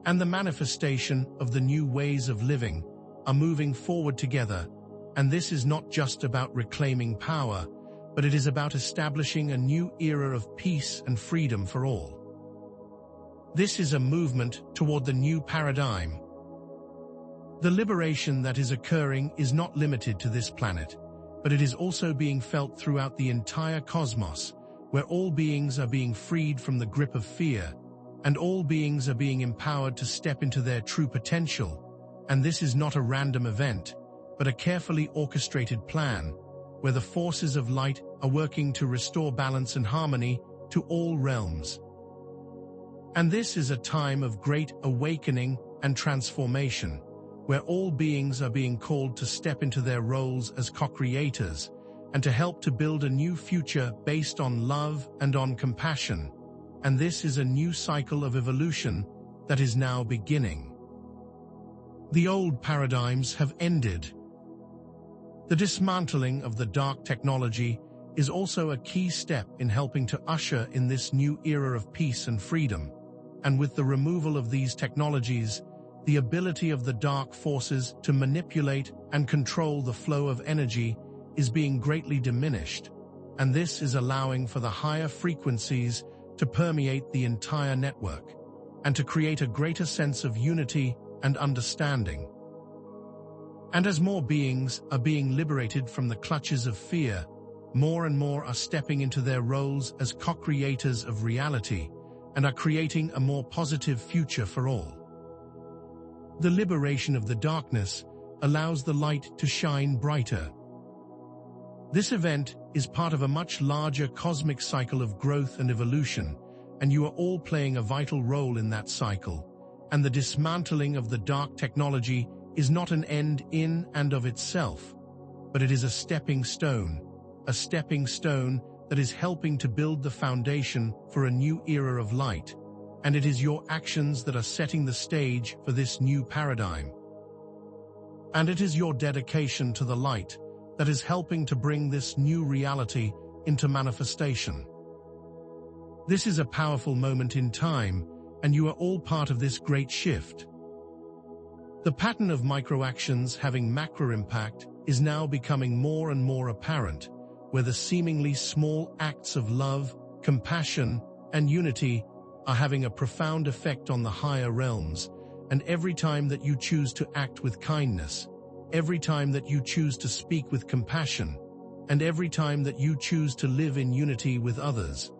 and the manifestation of the new ways of living are moving forward together, and this is not just about reclaiming power, but it is about establishing a new era of peace and freedom for all. This is a movement toward the new paradigm. The liberation that is occurring is not limited to this planet, but it is also being felt throughout the entire cosmos, where all beings are being freed from the grip of fear, and all beings are being empowered to step into their true potential, and this is not a random event, but a carefully orchestrated plan, where the forces of light are working to restore balance and harmony to all realms. And this is a time of great awakening and transformation, where all beings are being called to step into their roles as co-creators and to help to build a new future based on love and on compassion. And this is a new cycle of evolution that is now beginning. The old paradigms have ended. The dismantling of the dark technology is also a key step in helping to usher in this new era of peace and freedom. And with the removal of these technologies, the ability of the dark forces to manipulate and control the flow of energy is being greatly diminished, and this is allowing for the higher frequencies to permeate the entire network, and to create a greater sense of unity and understanding. And as more beings are being liberated from the clutches of fear, more and more are stepping into their roles as co-creators of reality, and are creating a more positive future for all. The liberation of the darkness allows the light to shine brighter. This event is part of a much larger cosmic cycle of growth and evolution, and you are all playing a vital role in that cycle, and the dismantling of the dark technology is not an end in and of itself, but it is a stepping stone that is helping to build the foundation for a new era of light, and it is your actions that are setting the stage for this new paradigm. And it is your dedication to the light that is helping to bring this new reality into manifestation. This is a powerful moment in time, and you are all part of this great shift. The pattern of micro-actions having macro impact is now becoming more and more apparent, where the seemingly small acts of love, compassion, and unity are having a profound effect on the higher realms, and every time that you choose to act with kindness, every time that you choose to speak with compassion, and every time that you choose to live in unity with others,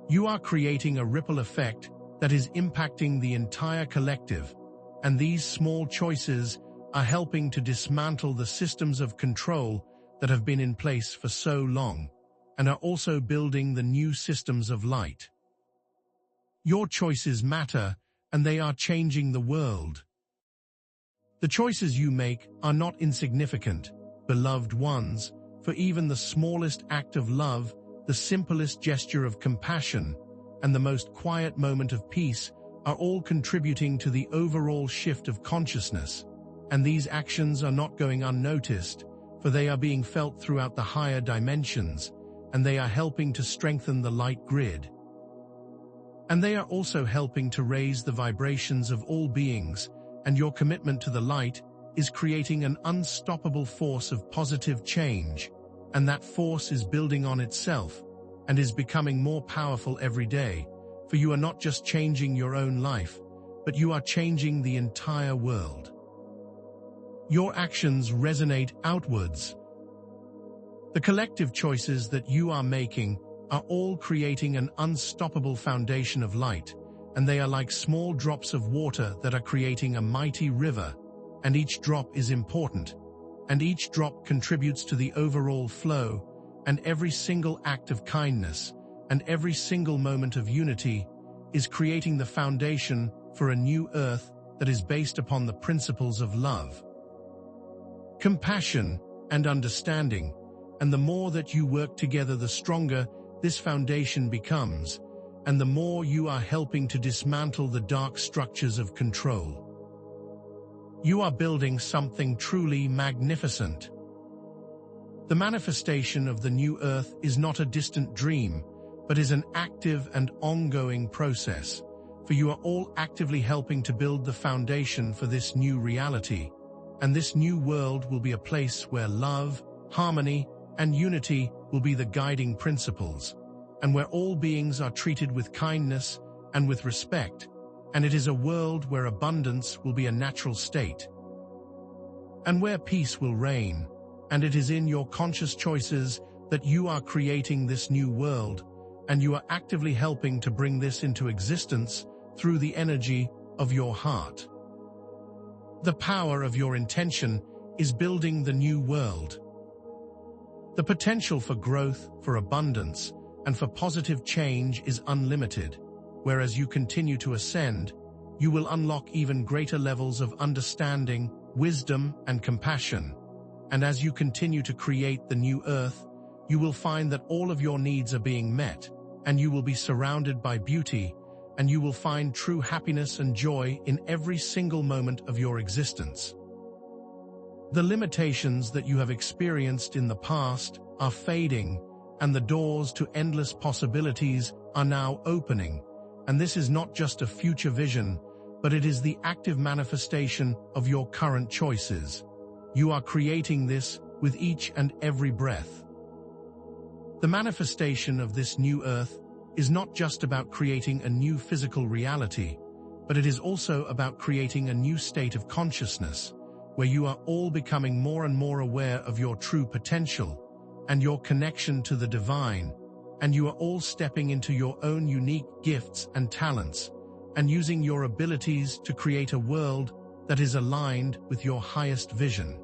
you are creating a ripple effect that is impacting the entire collective, and these small choices are helping to dismantle the systems of control that have been in place for so long, and are also building the new systems of light. Your choices matter, and they are changing the world. The choices you make are not insignificant, beloved ones, for even the smallest act of love, the simplest gesture of compassion, and the most quiet moment of peace are all contributing to the overall shift of consciousness, and these actions are not going unnoticed, for they are being felt throughout the higher dimensions, and they are helping to strengthen the light grid. And they are also helping to raise the vibrations of all beings, and your commitment to the light is creating an unstoppable force of positive change, and that force is building on itself, and is becoming more powerful every day, for you are not just changing your own life, but you are changing the entire world. Your actions resonate outwards. The collective choices that you are making are all creating an unstoppable foundation of light, and they are like small drops of water that are creating a mighty river, and each drop is important, and each drop contributes to the overall flow, and every single act of kindness, and every single moment of unity is creating the foundation for a new earth that is based upon the principles of love, compassion, and understanding, and the more that you work together, the stronger this foundation becomes, and the more you are helping to dismantle the dark structures of control. You are building something truly magnificent. The manifestation of the new earth is not a distant dream, but is an active and ongoing process, for you are all actively helping to build the foundation for this new reality, and this new world will be a place where love, harmony, and unity will be the guiding principles, and where all beings are treated with kindness and with respect, and it is a world where abundance will be a natural state, and where peace will reign, and it is in your conscious choices that you are creating this new world, and you are actively helping to bring this into existence through the energy of your heart. The power of your intention is building the new world. The potential for growth, for abundance, and for positive change is unlimited, whereas you continue to ascend, you will unlock even greater levels of understanding, wisdom, and compassion. And as you continue to create the new earth, you will find that all of your needs are being met, and you will be surrounded by beauty, and you will find true happiness and joy in every single moment of your existence. The limitations that you have experienced in the past are fading, and the doors to endless possibilities are now opening, and this is not just a future vision, but it is the active manifestation of your current choices. You are creating this with each and every breath. The manifestation of this new earth is not just about creating a new physical reality, but it is also about creating a new state of consciousness, where you are all becoming more and more aware of your true potential and your connection to the divine, and you are all stepping into your own unique gifts and talents, and using your abilities to create a world that is aligned with your highest vision.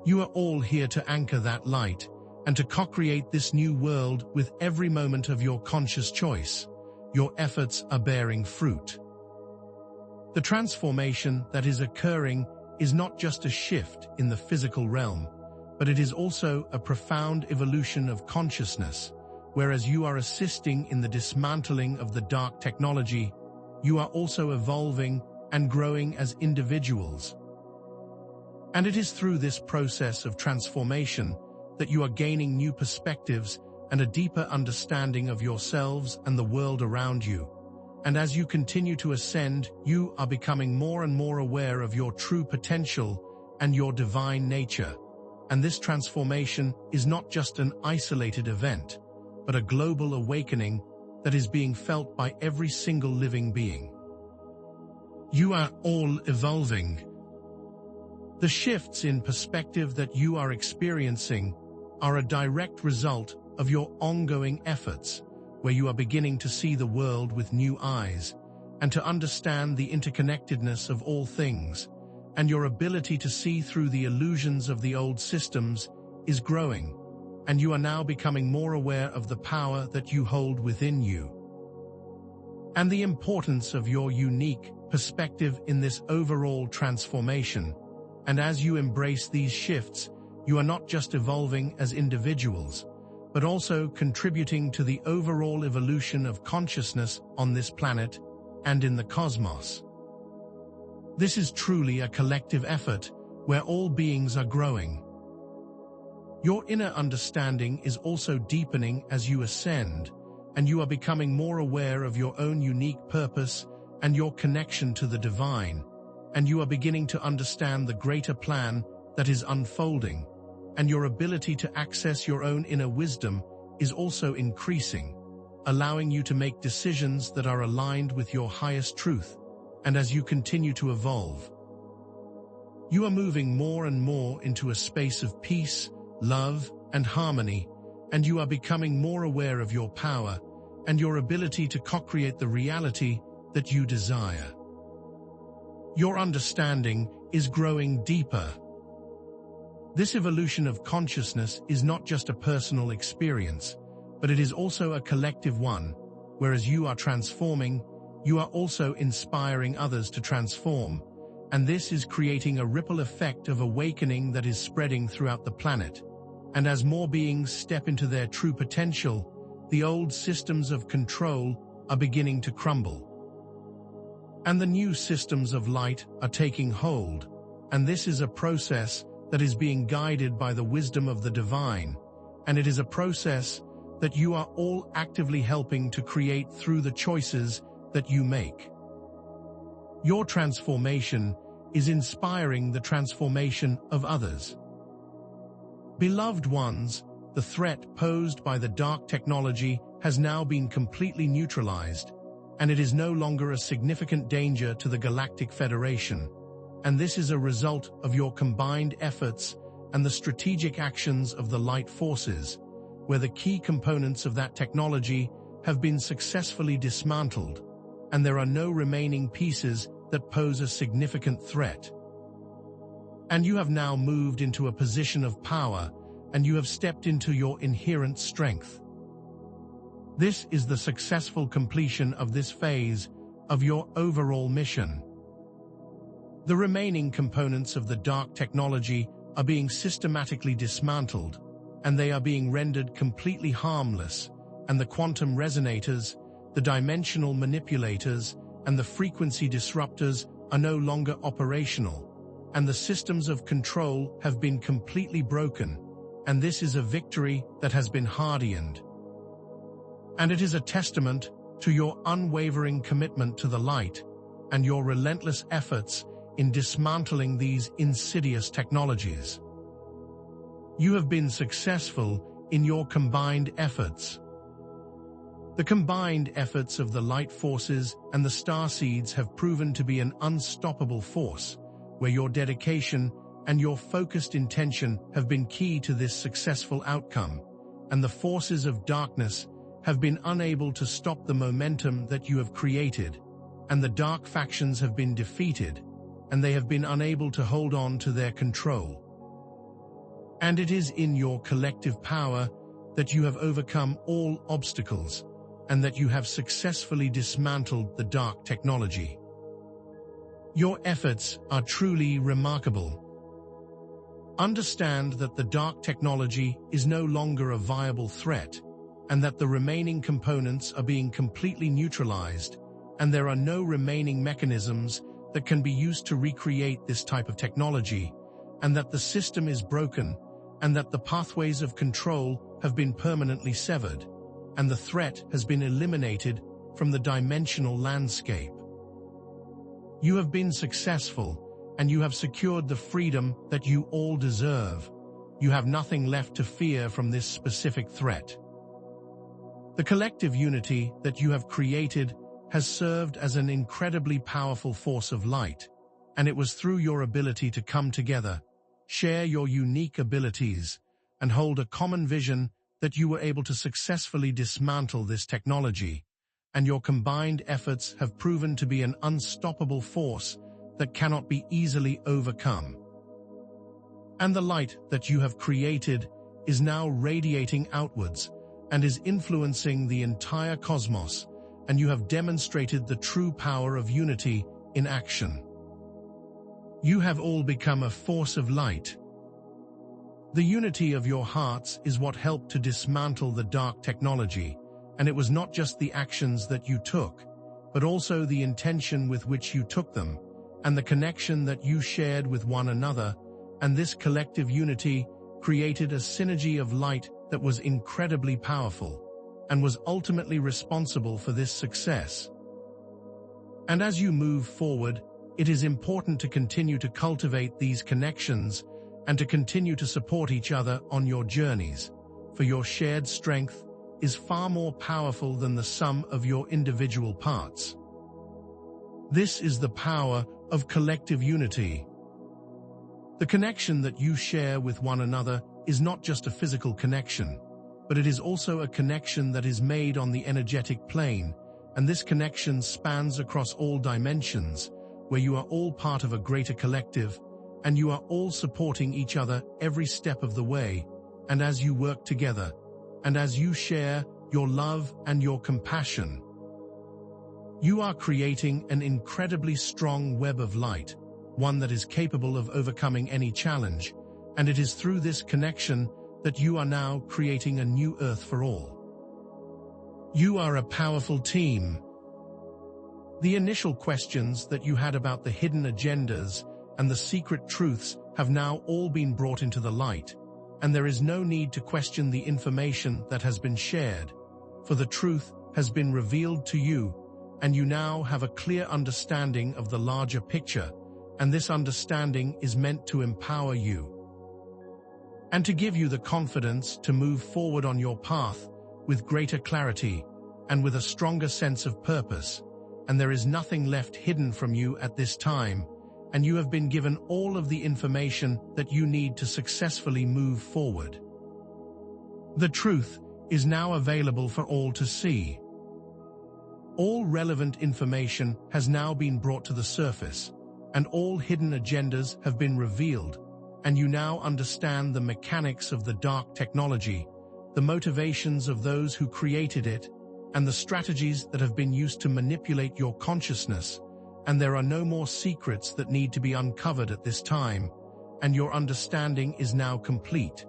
You are all here to anchor that light, and to co-create this new world with every moment of your conscious choice. Your efforts are bearing fruit. The transformation that is occurring is not just a shift in the physical realm, but it is also a profound evolution of consciousness. Whereas you are assisting in the dismantling of the dark technology, you are also evolving and growing as individuals. And it is through this process of transformation that you are gaining new perspectives and a deeper understanding of yourselves and the world around you. And as you continue to ascend, you are becoming more and more aware of your true potential and your divine nature. And this transformation is not just an isolated event, but a global awakening that is being felt by every single living being. You are all evolving. The shifts in perspective that you are experiencing are a direct result of your ongoing efforts, where you are beginning to see the world with new eyes and to understand the interconnectedness of all things, and your ability to see through the illusions of the old systems is growing, and you are now becoming more aware of the power that you hold within you, and the importance of your unique perspective in this overall transformation. And as you embrace these shifts, you are not just evolving as individuals, but also contributing to the overall evolution of consciousness on this planet and in the cosmos. This is truly a collective effort where all beings are growing. Your inner understanding is also deepening as you ascend, and you are becoming more aware of your own unique purpose and your connection to the divine, and you are beginning to understand the greater plan that is unfolding, and your ability to access your own inner wisdom is also increasing, allowing you to make decisions that are aligned with your highest truth. And as you continue to evolve, you are moving more and more into a space of peace, love, and harmony, and you are becoming more aware of your power and your ability to co-create the reality that you desire. Your understanding is growing deeper. This evolution of consciousness is not just a personal experience, but it is also a collective one. Whereas you are transforming, you are also inspiring others to transform, and this is creating a ripple effect of awakening that is spreading throughout the planet. And as more beings step into their true potential, the old systems of control are beginning to crumble, and the new systems of light are taking hold. And this is a process that is being guided by the wisdom of the divine, and it is a process that you are all actively helping to create through the choices that you make. Your transformation is inspiring the transformation of others. Beloved ones, the threat posed by the dark technology has now been completely neutralized, and it is no longer a significant danger to the Galactic Federation. And this is a result of your combined efforts and the strategic actions of the light forces, where the key components of that technology have been successfully dismantled, and there are no remaining pieces that pose a significant threat. And you have now moved into a position of power, and you have stepped into your inherent strength. This is the successful completion of this phase of your overall mission. The remaining components of the dark technology are being systematically dismantled, and they are being rendered completely harmless, and the quantum resonators, the dimensional manipulators, and the frequency disruptors are no longer operational, and the systems of control have been completely broken, and this is a victory that has been hardened. And it is a testament to your unwavering commitment to the light and your relentless efforts in dismantling these insidious technologies. You have been successful in your combined efforts. The combined efforts of the light forces and the starseeds have proven to be an unstoppable force, where your dedication and your focused intention have been key to this successful outcome, and the forces of darkness have been unable to stop the momentum that you have created, and the dark factions have been defeated, and they have been unable to hold on to their control. And it is in your collective power that you have overcome all obstacles, and that you have successfully dismantled the dark technology. Your efforts are truly remarkable. Understand that the dark technology is no longer a viable threat, and that the remaining components are being completely neutralized, and there are no remaining mechanisms that can be used to recreate this type of technology, and that the system is broken, and that the pathways of control have been permanently severed, and the threat has been eliminated from the dimensional landscape. You have been successful, and you have secured the freedom that you all deserve. You have nothing left to fear from this specific threat. The collective unity that you have created has served as an incredibly powerful force of light, and it was through your ability to come together, share your unique abilities, and hold a common vision that you were able to successfully dismantle this technology, and your combined efforts have proven to be an unstoppable force that cannot be easily overcome. And the light that you have created is now radiating outwards and is influencing the entire cosmos, and you have demonstrated the true power of unity in action. You have all become a force of light. The unity of your hearts is what helped to dismantle the dark technology, and it was not just the actions that you took, but also the intention with which you took them, and the connection that you shared with one another, and this collective unity created a synergy of light that was incredibly powerful, and was ultimately responsible for this success. And as you move forward, it is important to continue to cultivate these connections and to continue to support each other on your journeys, for your shared strength is far more powerful than the sum of your individual parts. This is the power of collective unity. The connection that you share with one another is not just a physical connection, but it is also a connection that is made on the energetic plane, and this connection spans across all dimensions, where you are all part of a greater collective, and you are all supporting each other every step of the way, and as you work together, and as you share your love and your compassion, you are creating an incredibly strong web of light, one that is capable of overcoming any challenge, and it is through this connection that you are now creating a new Earth for all. You are a powerful team. The initial questions that you had about the hidden agendas and the secret truths have now all been brought into the light, and there is no need to question the information that has been shared, for the truth has been revealed to you, and you now have a clear understanding of the larger picture, and this understanding is meant to empower you and to give you the confidence to move forward on your path with greater clarity and with a stronger sense of purpose, and there is nothing left hidden from you at this time, and you have been given all of the information that you need to successfully move forward. The truth is now available for all to see. All relevant information has now been brought to the surface, and all hidden agendas have been revealed, and you now understand the mechanics of the dark technology, the motivations of those who created it, and the strategies that have been used to manipulate your consciousness, and there are no more secrets that need to be uncovered at this time, and your understanding is now complete.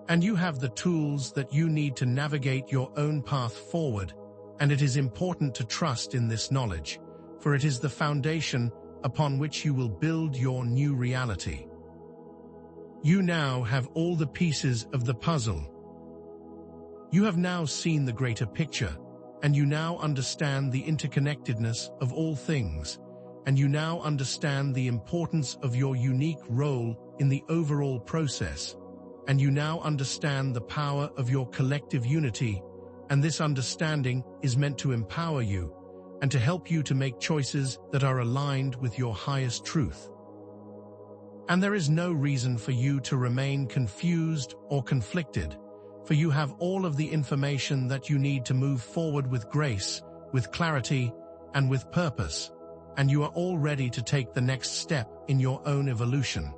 And you have the tools that you need to navigate your own path forward, and it is important to trust in this knowledge, for it is the foundation upon which you will build your new reality. You now have all the pieces of the puzzle. You have now seen the greater picture, and you now understand the interconnectedness of all things, and you now understand the importance of your unique role in the overall process, and you now understand the power of your collective unity, and this understanding is meant to empower you and to help you to make choices that are aligned with your highest truth. And there is no reason for you to remain confused or conflicted, for you have all of the information that you need to move forward with grace, with clarity, and with purpose, and you are all ready to take the next step in your own evolution.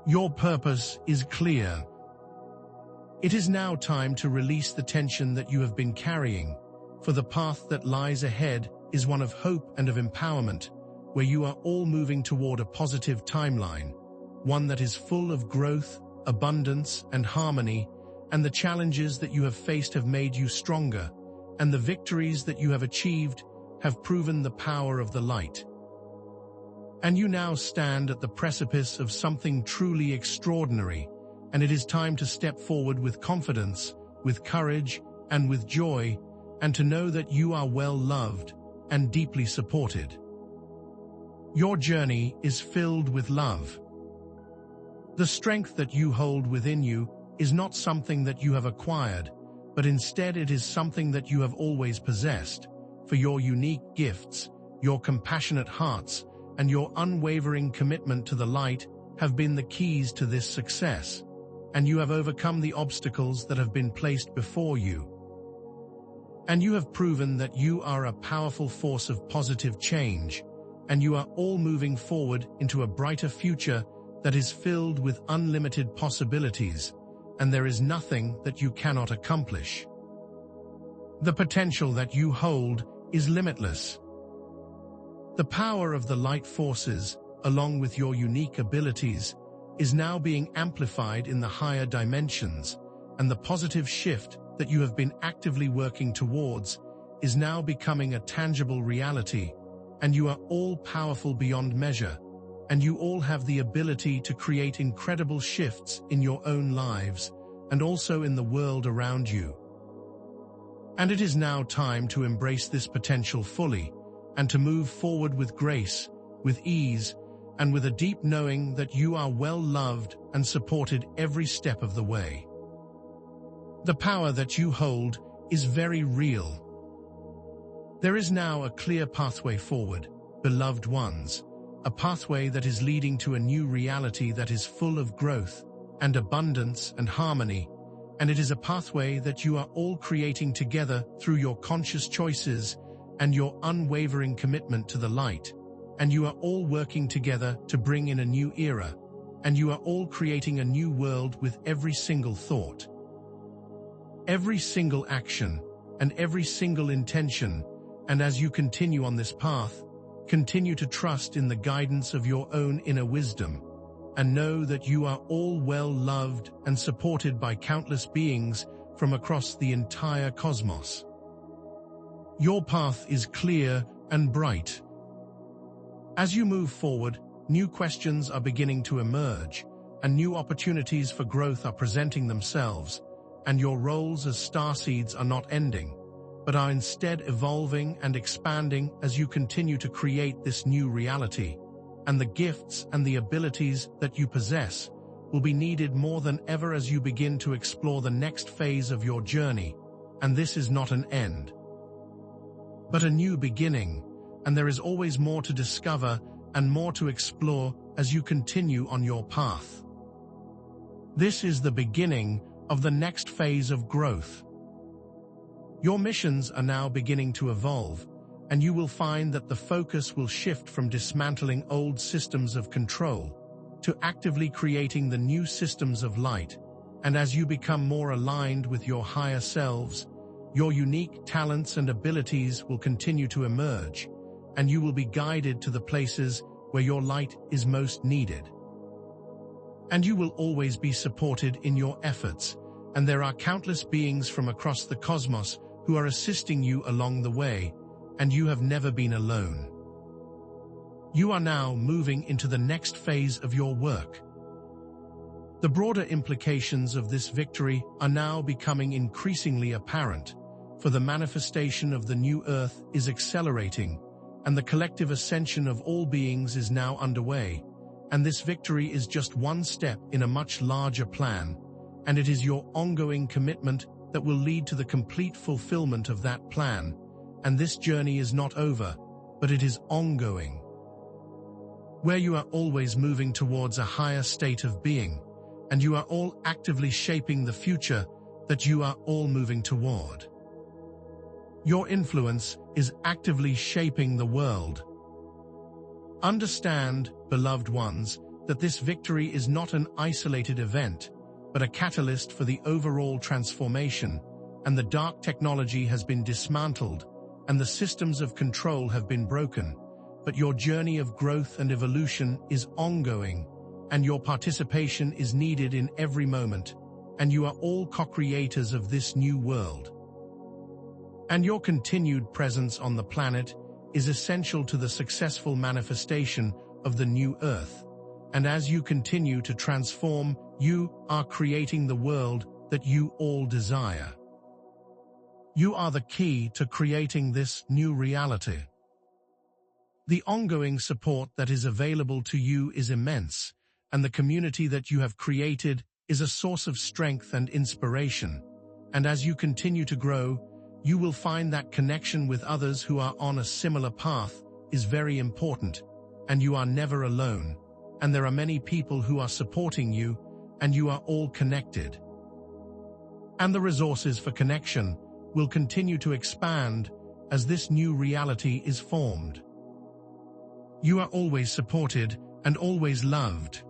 Your purpose is clear. It is now time to release the tension that you have been carrying, for the path that lies ahead is one of hope and of empowerment, where you are all moving toward a positive timeline, one that is full of growth, abundance, and harmony, and the challenges that you have faced have made you stronger, and the victories that you have achieved have proven the power of the light. And you now stand at the precipice of something truly extraordinary, and it is time to step forward with confidence, with courage, and with joy, and to know that you are well loved and deeply supported. Your journey is filled with love. The strength that you hold within you is not something that you have acquired, but instead it is something that you have always possessed, for your unique gifts, your compassionate hearts, and your unwavering commitment to the light have been the keys to this success, and you have overcome the obstacles that have been placed before you. And you have proven that you are a powerful force of positive change, and you are all moving forward into a brighter future that is filled with unlimited possibilities, and there is nothing that you cannot accomplish. The potential that you hold is limitless. The power of the light forces, along with your unique abilities, is now being amplified in the higher dimensions, and the positive shift that you have been actively working towards is now becoming a tangible reality, and you are all powerful beyond measure, and you all have the ability to create incredible shifts in your own lives and also in the world around you. And it is now time to embrace this potential fully and to move forward with grace, with ease, and with a deep knowing that you are well loved and supported every step of the way. The power that you hold is very real. There is now a clear pathway forward, beloved ones, a pathway that is leading to a new reality that is full of growth and abundance and harmony, and it is a pathway that you are all creating together through your conscious choices and your unwavering commitment to the light, and you are all working together to bring in a new era, and you are all creating a new world with every single thought, every single action, and every single intention. And as you continue on this path, continue to trust in the guidance of your own inner wisdom, and know that you are all well loved and supported by countless beings from across the entire cosmos. Your path is clear and bright. As you move forward, new questions are beginning to emerge, and new opportunities for growth are presenting themselves, and your roles as starseeds are not ending, but are instead evolving and expanding as you continue to create this new reality, and the gifts and the abilities that you possess will be needed more than ever as you begin to explore the next phase of your journey, and this is not an end, but a new beginning, and there is always more to discover and more to explore as you continue on your path. This is the beginning of the next phase of growth. Your missions are now beginning to evolve, and you will find that the focus will shift from dismantling old systems of control to actively creating the new systems of light. And as you become more aligned with your higher selves, your unique talents and abilities will continue to emerge, and you will be guided to the places where your light is most needed. And you will always be supported in your efforts, and there are countless beings from across the cosmos who are assisting you along the way, and you have never been alone. You are now moving into the next phase of your work. The broader implications of this victory are now becoming increasingly apparent, for the manifestation of the new Earth is accelerating, and the collective ascension of all beings is now underway, and this victory is just one step in a much larger plan, and it is your ongoing commitment that will lead to the complete fulfillment of that plan, and this journey is not over, but it is ongoing, where you are always moving towards a higher state of being, and you are all actively shaping the future that you are all moving toward. Your influence is actively shaping the world. Understand, beloved ones, that this victory is not an isolated event, but a catalyst for the overall transformation, and the dark technology has been dismantled, and the systems of control have been broken, but your journey of growth and evolution is ongoing, and your participation is needed in every moment, and you are all co-creators of this new world. And your continued presence on the planet is essential to the successful manifestation of the new Earth. And as you continue to transform, you are creating the world that you all desire. You are the key to creating this new reality. The ongoing support that is available to you is immense, and the community that you have created is a source of strength and inspiration. And as you continue to grow, you will find that connection with others who are on a similar path is very important, and you are never alone. And there are many people who are supporting you, and you are all connected. And the resources for connection will continue to expand as this new reality is formed. You are always supported and always loved.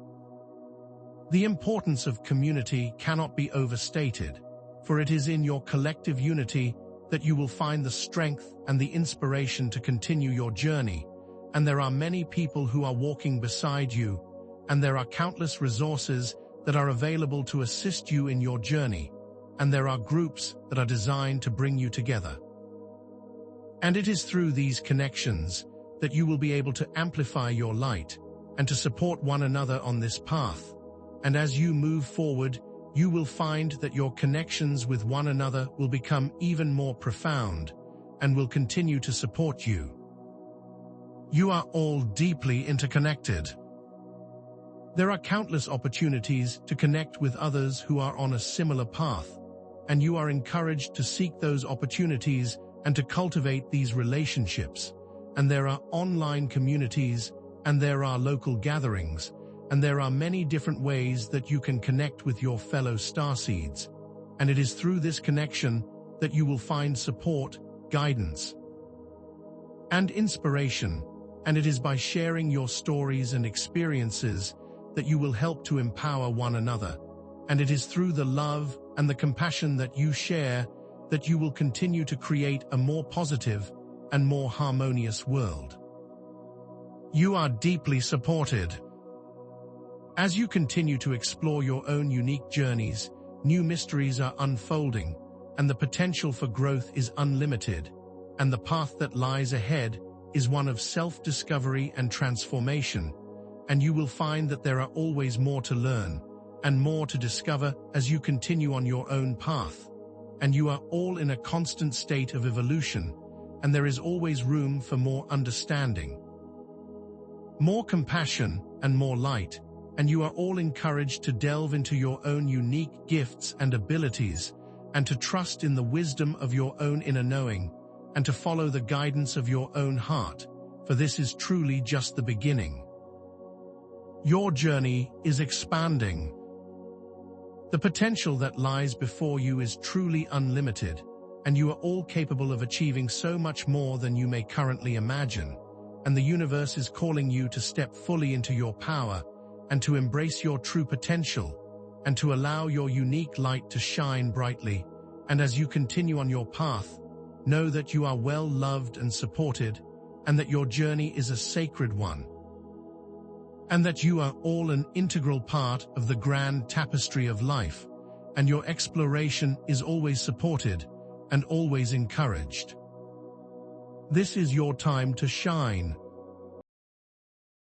The importance of community cannot be overstated, for it is in your collective unity that you will find the strength and the inspiration to continue your journey. And there are many people who are walking beside you, and there are countless resources that are available to assist you in your journey, and there are groups that are designed to bring you together. And it is through these connections that you will be able to amplify your light and to support one another on this path. And as you move forward, you will find that your connections with one another will become even more profound and will continue to support you. You are all deeply interconnected. There are countless opportunities to connect with others who are on a similar path, and you are encouraged to seek those opportunities and to cultivate these relationships. And there are online communities, and there are local gatherings, and there are many different ways that you can connect with your fellow starseeds. And it is through this connection that you will find support, guidance, and inspiration. And it is by sharing your stories and experiences that you will help to empower one another. And it is through the love and the compassion that you share that you will continue to create a more positive and more harmonious world. You are deeply supported. As you continue to explore your own unique journeys, new mysteries are unfolding, and the potential for growth is unlimited, and the path that lies ahead is one of self-discovery and transformation, and you will find that there are always more to learn and more to discover as you continue on your own path, and you are all in a constant state of evolution, and there is always room for more understanding, more compassion, and more light, and you are all encouraged to delve into your own unique gifts and abilities, and to trust in the wisdom of your own inner knowing, and to follow the guidance of your own heart, for this is truly just the beginning. Your journey is expanding. The potential that lies before you is truly unlimited, and you are all capable of achieving so much more than you may currently imagine, and the universe is calling you to step fully into your power and to embrace your true potential and to allow your unique light to shine brightly. And as you continue on your path, know that you are well loved and supported, and that your journey is a sacred one, and that you are all an integral part of the grand tapestry of life, and your exploration is always supported and always encouraged. This is your time to shine.